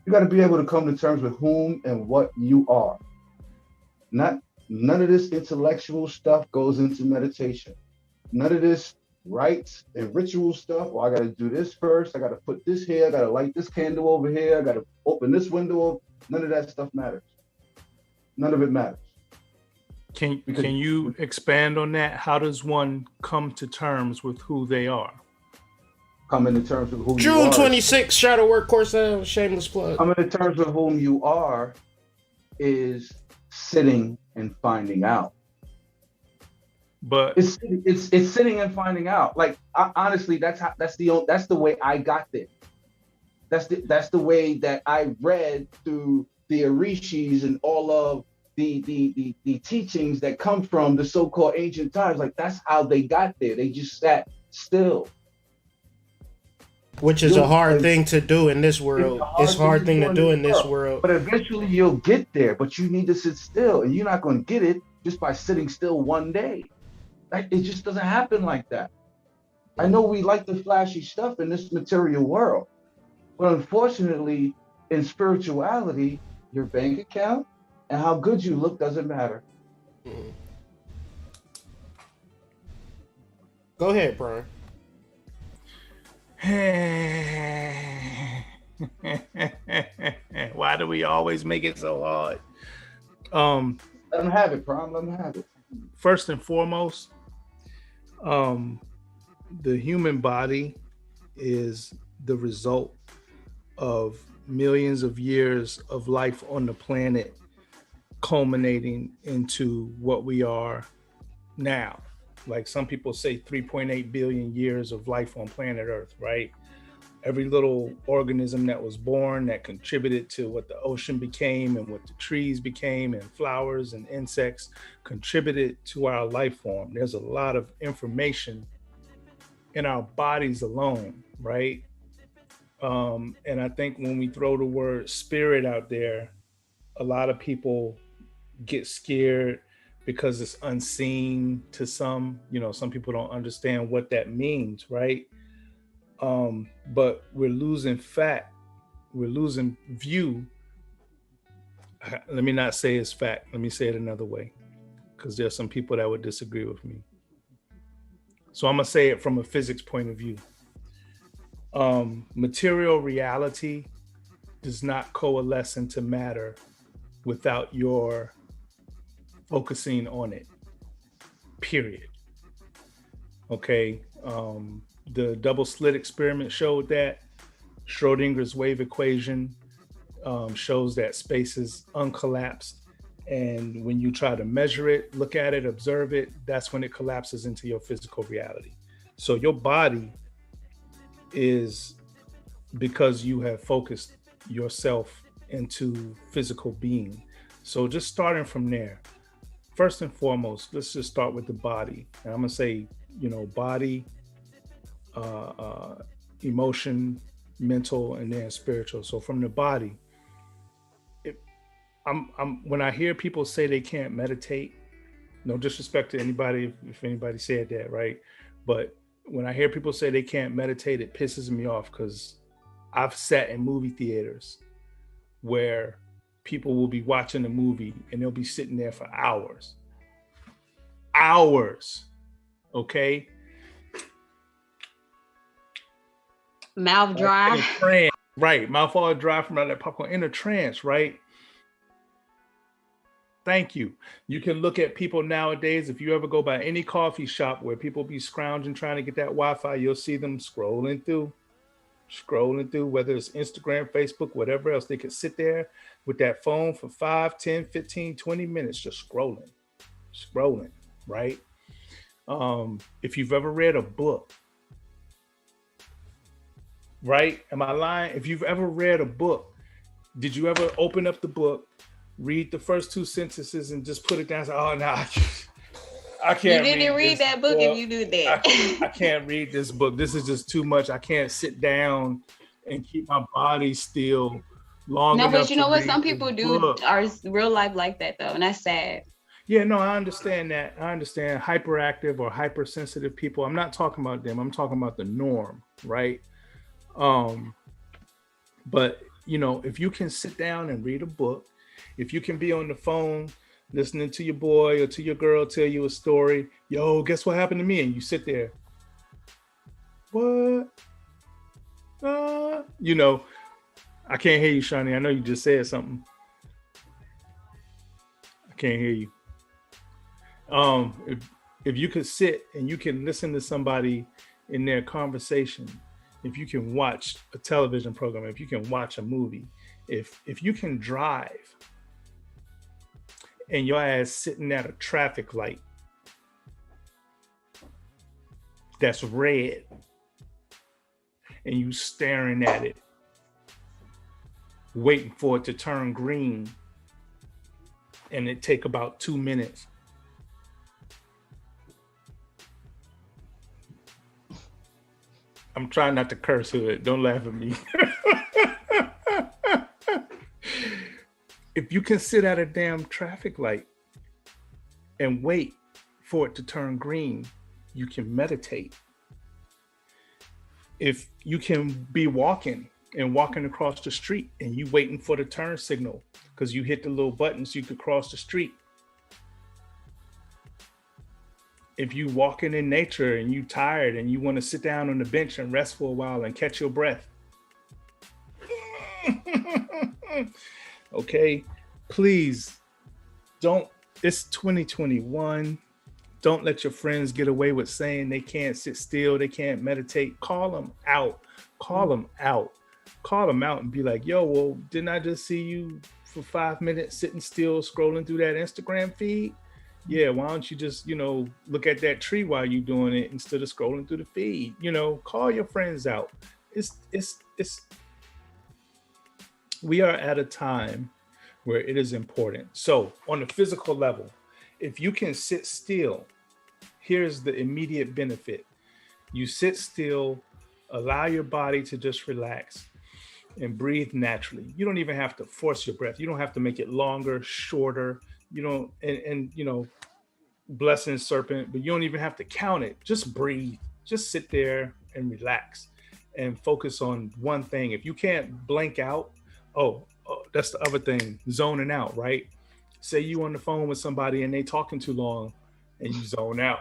You got to be able to come to terms with whom and what you are. None of this intellectual stuff goes into meditation. None of this rites and ritual stuff. Well, I got to do this first. I got to put this here. I got to light this candle over here. I got to open this window. None of that stuff matters. None of it matters. Can you expand on that? How does one come to terms with who they are? Coming to terms with who June you are. June 26th, Shadow Work Course, shameless plug. Coming to terms with whom you are is sitting and finding out. But it's sitting and finding out. Like honestly, that's the way I got there. That's the way that I read through the Orishis and all of the teachings that come from the so-called ancient times. Like that's how they got there. They just sat still. Which is a hard thing to do in this world. It's a hard thing to do in this world. But eventually you'll get there, but you need to sit still. And you're not going to get it just by sitting still one day. It just doesn't happen like that. I know we like the flashy stuff in this material world, but unfortunately, in spirituality, your bank account and how good you look doesn't matter. Go ahead, Brian. Why do we always make it so hard? Let them have it, Prom. Let them have it. First and foremost, the human body is the result of millions of years of life on the planet culminating into what we are now. Like some people say 3.8 billion years of life on planet Earth, right? Every little organism that was born that contributed to what the ocean became and what the trees became and flowers and insects contributed to our life form. There's a lot of information in our bodies alone, right? And I think when we throw the word spirit out there, a lot of people get scared because it's unseen to some. Some people don't understand what that means, right? But we're losing fact. We're losing view. Let me not say it's fact. Let me say it another way, because there's some people that would disagree with me. So I'm going to say it from a physics point of view. Material reality does not coalesce into matter without your focusing on it, period. Okay. The double slit experiment showed that. Schrodinger's wave equation shows that space is uncollapsed. And when you try to measure it, look at it, observe it, that's when it collapses into your physical reality. So your body is because you have focused yourself into physical being. So just starting from there, first and foremost, let's just start with the body. And I'm going to say, body, emotion, mental, and then spiritual. So from the body, when I hear people say they can't meditate, no disrespect to anybody if anybody said that, right? But when I hear people say they can't meditate, it pisses me off, because I've sat in movie theaters where people will be watching a movie and they'll be sitting there for hours, okay? Mouth dry. Right, mouth all dry from all that popcorn, in a trance, right? Thank you. You can look at people nowadays. If you ever go by any coffee shop where people be scrounging trying to get that Wi-Fi, you'll see them scrolling through, whether it's Instagram, Facebook, whatever else. They could sit there with that phone for 5, 10, 15, 20 minutes, just scrolling, right? If you've ever read a book, right? Am I lying? If you've ever read a book, did you ever open up the book, read the first 2 sentences, and just put it down? And say, oh no, I can't. You didn't read that book if you do that. I can't read this book. This is just too much. I can't sit down and keep my body still long enough. No, but you know what? read Some people do book. are real life like that though, and that's sad. Yeah, no, I understand that. I understand hyperactive or hypersensitive people. I'm not talking about them. I'm talking about the norm, right? But you know, if you can sit down and read a book, if you can be on the phone listening to your boy or to your girl tell you a story, yo, guess what happened to me? And you sit there, what? You know, I can't hear you, Shani. I know you just said something. I can't hear you. If you could sit and you can listen to somebody in their conversation, if you can watch a television program, if you can watch a movie, if you can drive and your ass sitting at a traffic light that's red and you staring at it, waiting for it to turn green, and it take about 2 minutes. I'm trying not to curse, Hood. Don't laugh at me. If you can sit at a damn traffic light and wait for it to turn green, you can meditate. If you can be walking across the street and you waiting for the turn signal because you hit the little button so you could cross the street. If you walking in nature and you tired and you want to sit down on the bench and rest for a while and catch your breath. Okay, please don't, it's 2021. Don't let your friends get away with saying they can't sit still, they can't meditate. Call them out. Call them out and be like, yo, well, didn't I just see you for 5 minutes sitting still scrolling through that Instagram feed? Yeah, why don't you just, look at that tree while you're doing it instead of scrolling through the feed? Call your friends out. We are at a time where it is important. So on the physical level, if you can sit still, here's the immediate benefit. You sit still, allow your body to just relax and breathe naturally. You don't even have to force your breath. You don't have to make it longer, shorter. You don't, and blessing serpent, but you don't even have to count it. Just breathe. Just sit there and relax and focus on one thing. If you can't blank out, that's the other thing, zoning out, right? Say you on the phone with somebody and they talking too long and you zone out.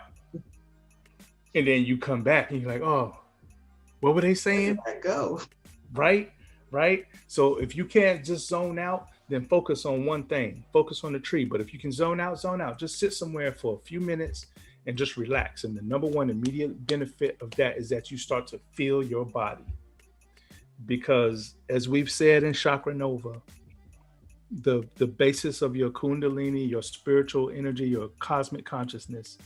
And then you come back and you're like, oh, what were they saying? Where did I go? Right? So if you can't just zone out, then focus on one thing. Focus on the tree. But if you can zone out. Just sit somewhere for a few minutes and just relax. And the number one immediate benefit of that is that you start to feel your body. Because as we've said in Chakra Nova, the basis of your Kundalini, your spiritual energy, your cosmic consciousness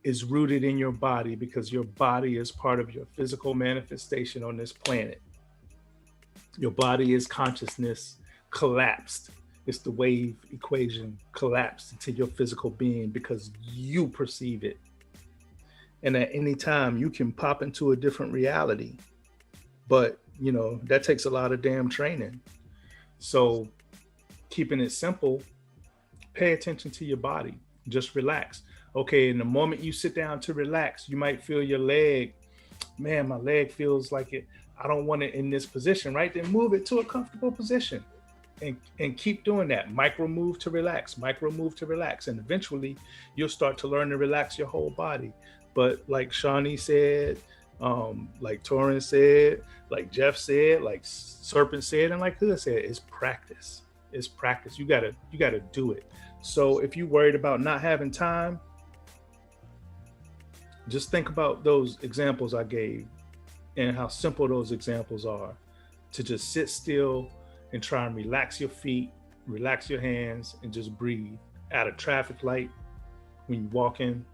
is rooted in your body, because your body is part of your physical manifestation on this planet. Your body is consciousness collapsed. It's the wave equation collapsed into your physical being because you perceive it. And at any time you can pop into a different reality. But, that takes a lot of damn training. So keeping it simple, pay attention to your body. Just relax. Okay, in the moment you sit down to relax, you might feel your leg. Man, my leg feels like it. I don't want it in this position, right? Then move it to a comfortable position and keep doing that. Micro move to relax. And eventually you'll start to learn to relax your whole body. But like Shawnee said, like Torrin said, like Jeff said, like Serpent said, and like Hood said, it's practice. It's practice. You gotta do it. So if you're worried about not having time, just think about those examples I gave and how simple those examples are, to just sit still and try and relax your feet, relax your hands, and just breathe. At a traffic light, when you're walking,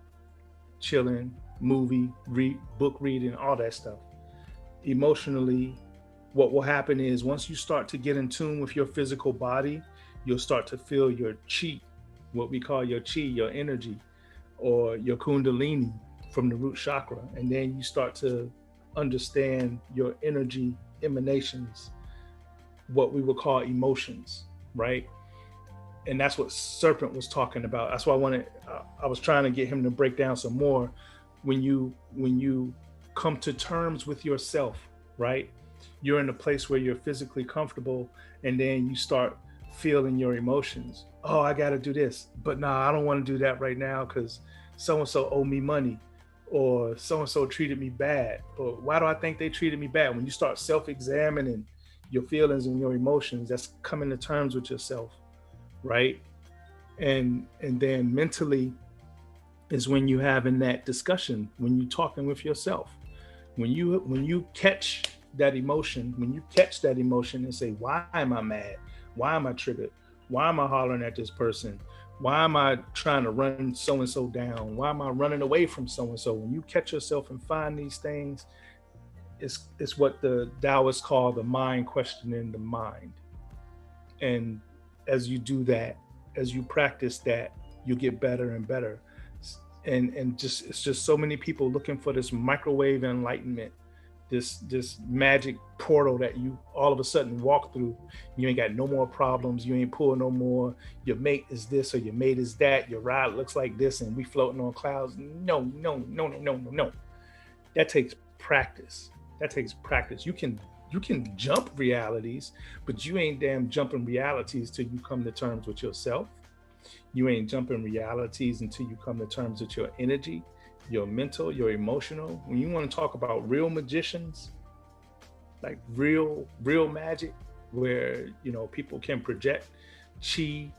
chilling, movie, book reading, all that stuff. emotionally, what will happen is once you start to get in tune with your physical body, you'll start to feel your chi, what we call your chi, your energy, or your Kundalini from the root chakra. And then you start to understand your energy emanations, what we would call emotions, right? And that's what Serpent was talking about. That's why I was trying to get him to break down some more. When you come to terms with yourself, right? You're in a place where you're physically comfortable, and then you start feeling your emotions. Oh, I got to do this, but nah, I don't want to do that right now because so-and-so owe me money, or so-and-so treated me bad. Or why do I think they treated me bad? When you start self-examining your feelings and your emotions, that's coming to terms with yourself, right? And then mentally is when you having that discussion, when you talking with yourself, when you catch that emotion, and say, why am I mad? Why am I triggered? Why am I hollering at this person? Why am I trying to run so-and-so down? Why am I running away from so-and-so? When you catch yourself and find these things, it's what the Taoists call the mind questioning the mind. And as you do that, as you practice that, you get better and better. And it's just so many people looking for this microwave enlightenment, this magic portal that you all of a sudden walk through. You ain't got no more problems. You ain't poor no more. Your mate is this or your mate is that. Your ride looks like this and we floating on clouds. No. That takes practice. You can jump realities, but you ain't damn jumping realities till you come to terms with yourself. You ain't jumping realities until you come to terms with your energy, your mental, your emotional. When you want to talk about real magicians, like real magic, where, you know, people can project chi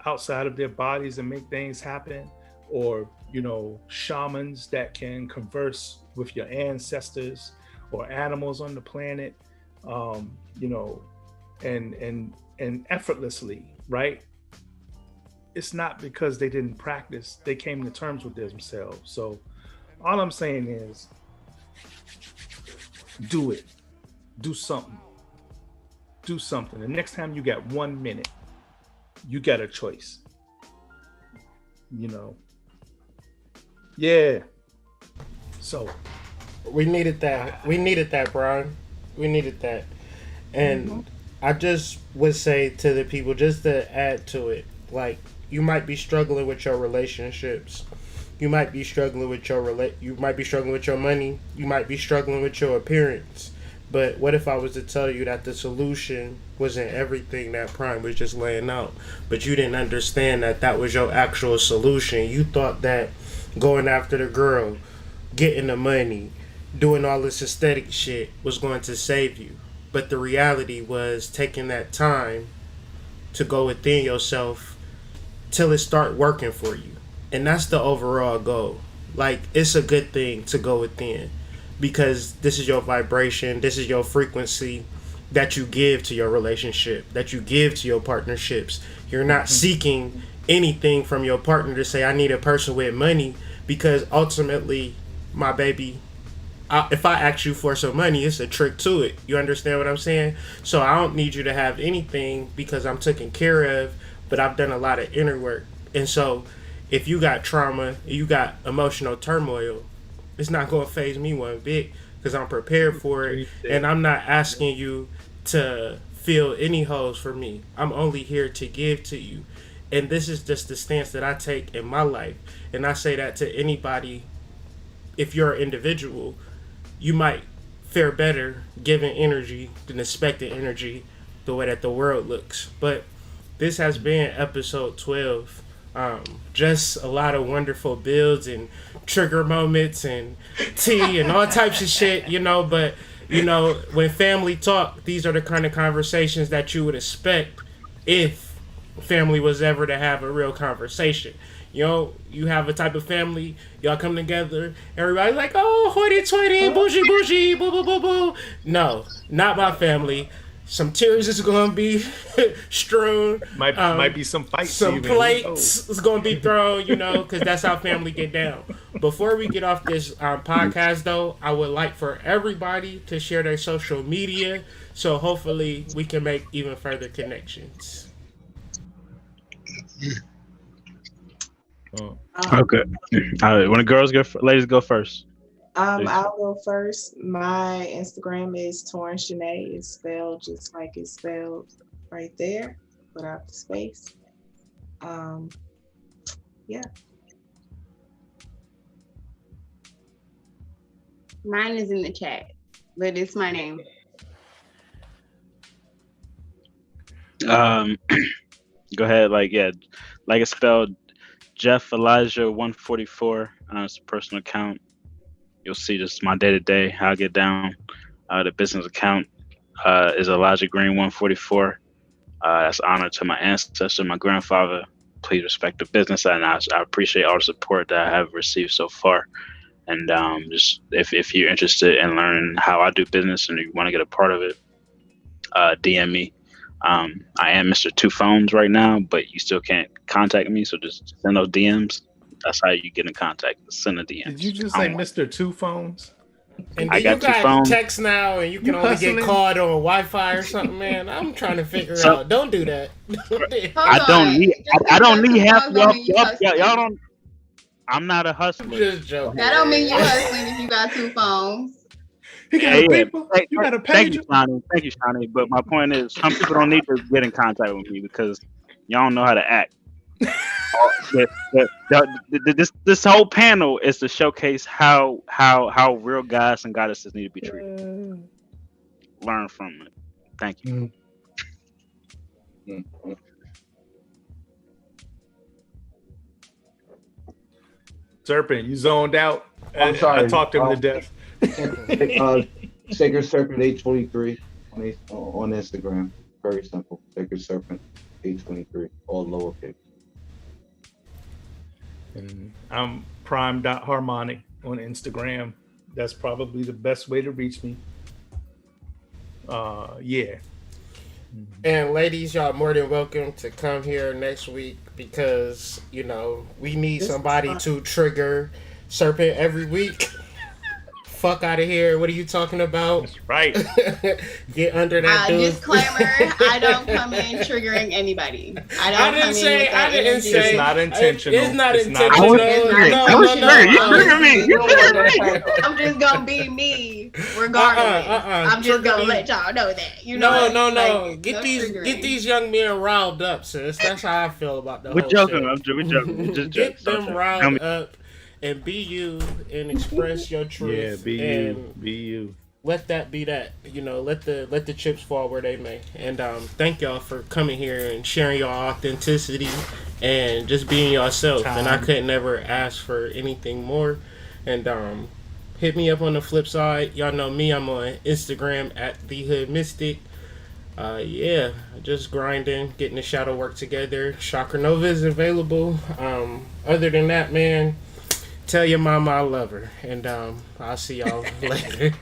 outside of their bodies and make things happen, or, you know, shamans that can converse with your ancestors or animals on the planet, you know, and effortlessly, right? It's not because they didn't practice, they came to terms with themselves. So all I'm saying is, do it. Do something. The next time you got 1 minute, you got a choice. You know? Yeah. So. We needed that, Brian. We needed that. And I just would say to the people, just to add to it, like, you might be struggling with your relationships. You might be struggling with you might be struggling with your money. You might be struggling with your appearance. But what if I was to tell you that the solution wasn't everything that Prime was just laying out, but you didn't understand that that was your actual solution? You thought that going after the girl, getting the money, doing all this aesthetic shit was going to save you. But the reality was taking that time to go within yourself till it start working for you. And that's the overall goal. Like, it's a good thing to go within, because this is your vibration, this is your frequency that you give to your relationship, that you give to your partnerships. You're not seeking anything from your partner to say, I need a person with money, because ultimately, my baby, if I ask you for some money, it's a trick to it. You understand what I'm saying? So I don't need you to have anything because I'm taken care of, but I've done a lot of inner work. And so if you got trauma, you got emotional turmoil, it's not going to faze me one bit, because I'm prepared for it. And I'm not asking you to fill any holes for me. I'm only here to give to you. And this is just the stance that I take in my life. And I say that to anybody. If you're an individual, you might fare better giving energy than expecting energy, the way that the world looks. But this has been episode 12. Just a lot of wonderful builds and trigger moments and tea and all types of shit, you know. But, you know, when family talk, these are the kind of conversations that you would expect if family was ever to have a real conversation. You know, you have a type of family, y'all come together, everybody's like, oh, hoity-toity, bougie, boo, boo, boo, boo. No, not my family. Some tears is gonna be strewn. Might be some fights. Some even. plates is gonna be thrown, because that's how family get down. Before we get off this podcast, though, I would like for everybody to share their social media, so hopefully we can make even further connections. Okay. All right. When the girls go, ladies go first. I'll go first. My Instagram is Torn Shanae. It's spelled just like it's spelled right there, without the space. Yeah. Mine is in the chat, but it's my name. Go ahead. Like it's spelled Jeff Elijah 144. It's a personal account. You'll see just my day-to-day, how I get down. The business account is Elijah Green 144. That's honor to my ancestor, my grandfather. Please respect the business, and I appreciate all the support that I have received so far. And just if you're interested in learning how I do business and you want to get a part of it, DM me. I am Mr. Two Phones right now, but you still can't contact me, so just send those DMs. That's how you get in contact. Send a DM. Did you just say Mr. Two Phones? And I got you two phones. text now, and you can only get called on Wi-Fi or something, man. I'm trying to figure out. Don't do that. I don't need half y'all don't. I'm not a hustler. Just joking. That don't mean you're hustling if you got two phones. You got people. You got a page. Thank you, Shawnee. But my point is, some people don't need to get in contact with me because y'all don't know how to act. This whole panel is to showcase how real guys and goddesses need to be treated. Learn from it. Thank you. Serpent, you zoned out. I'm sorry. I talked him to death. Sacred Serpent 823 on Instagram. Very simple. Sacred Serpent 823, all lowercase. And I'm prime.harmonic on Instagram. That's probably the best way to reach me. Yeah. And ladies, y'all more than welcome to come here next week because, we need somebody to trigger Serpent every week. Fuck out of here. What are you talking about? That's right. Get under that dude. Disclaimer, I don't come in triggering anybody. I didn't say. It's not intentional. It's not intentional. You trigger me. I'm just going to be me regardless. I'm just going to let y'all know that. No. Get these young men riled up, sis. That's how I feel about the whole shit. We're joking. Just Get them riled up. And be you and express your truth. Yeah, be you. Let that be that. Let the chips fall where they may. And thank y'all for coming here and sharing your authenticity and just being yourself. And I could never ask for anything more. And hit me up on the flip side. Y'all know me. I'm on Instagram at TheHoodMystic. Just grinding, getting the shadow work together. Chakra Nova is available. Other than that, man, tell your mama I love her, and I'll see y'all later.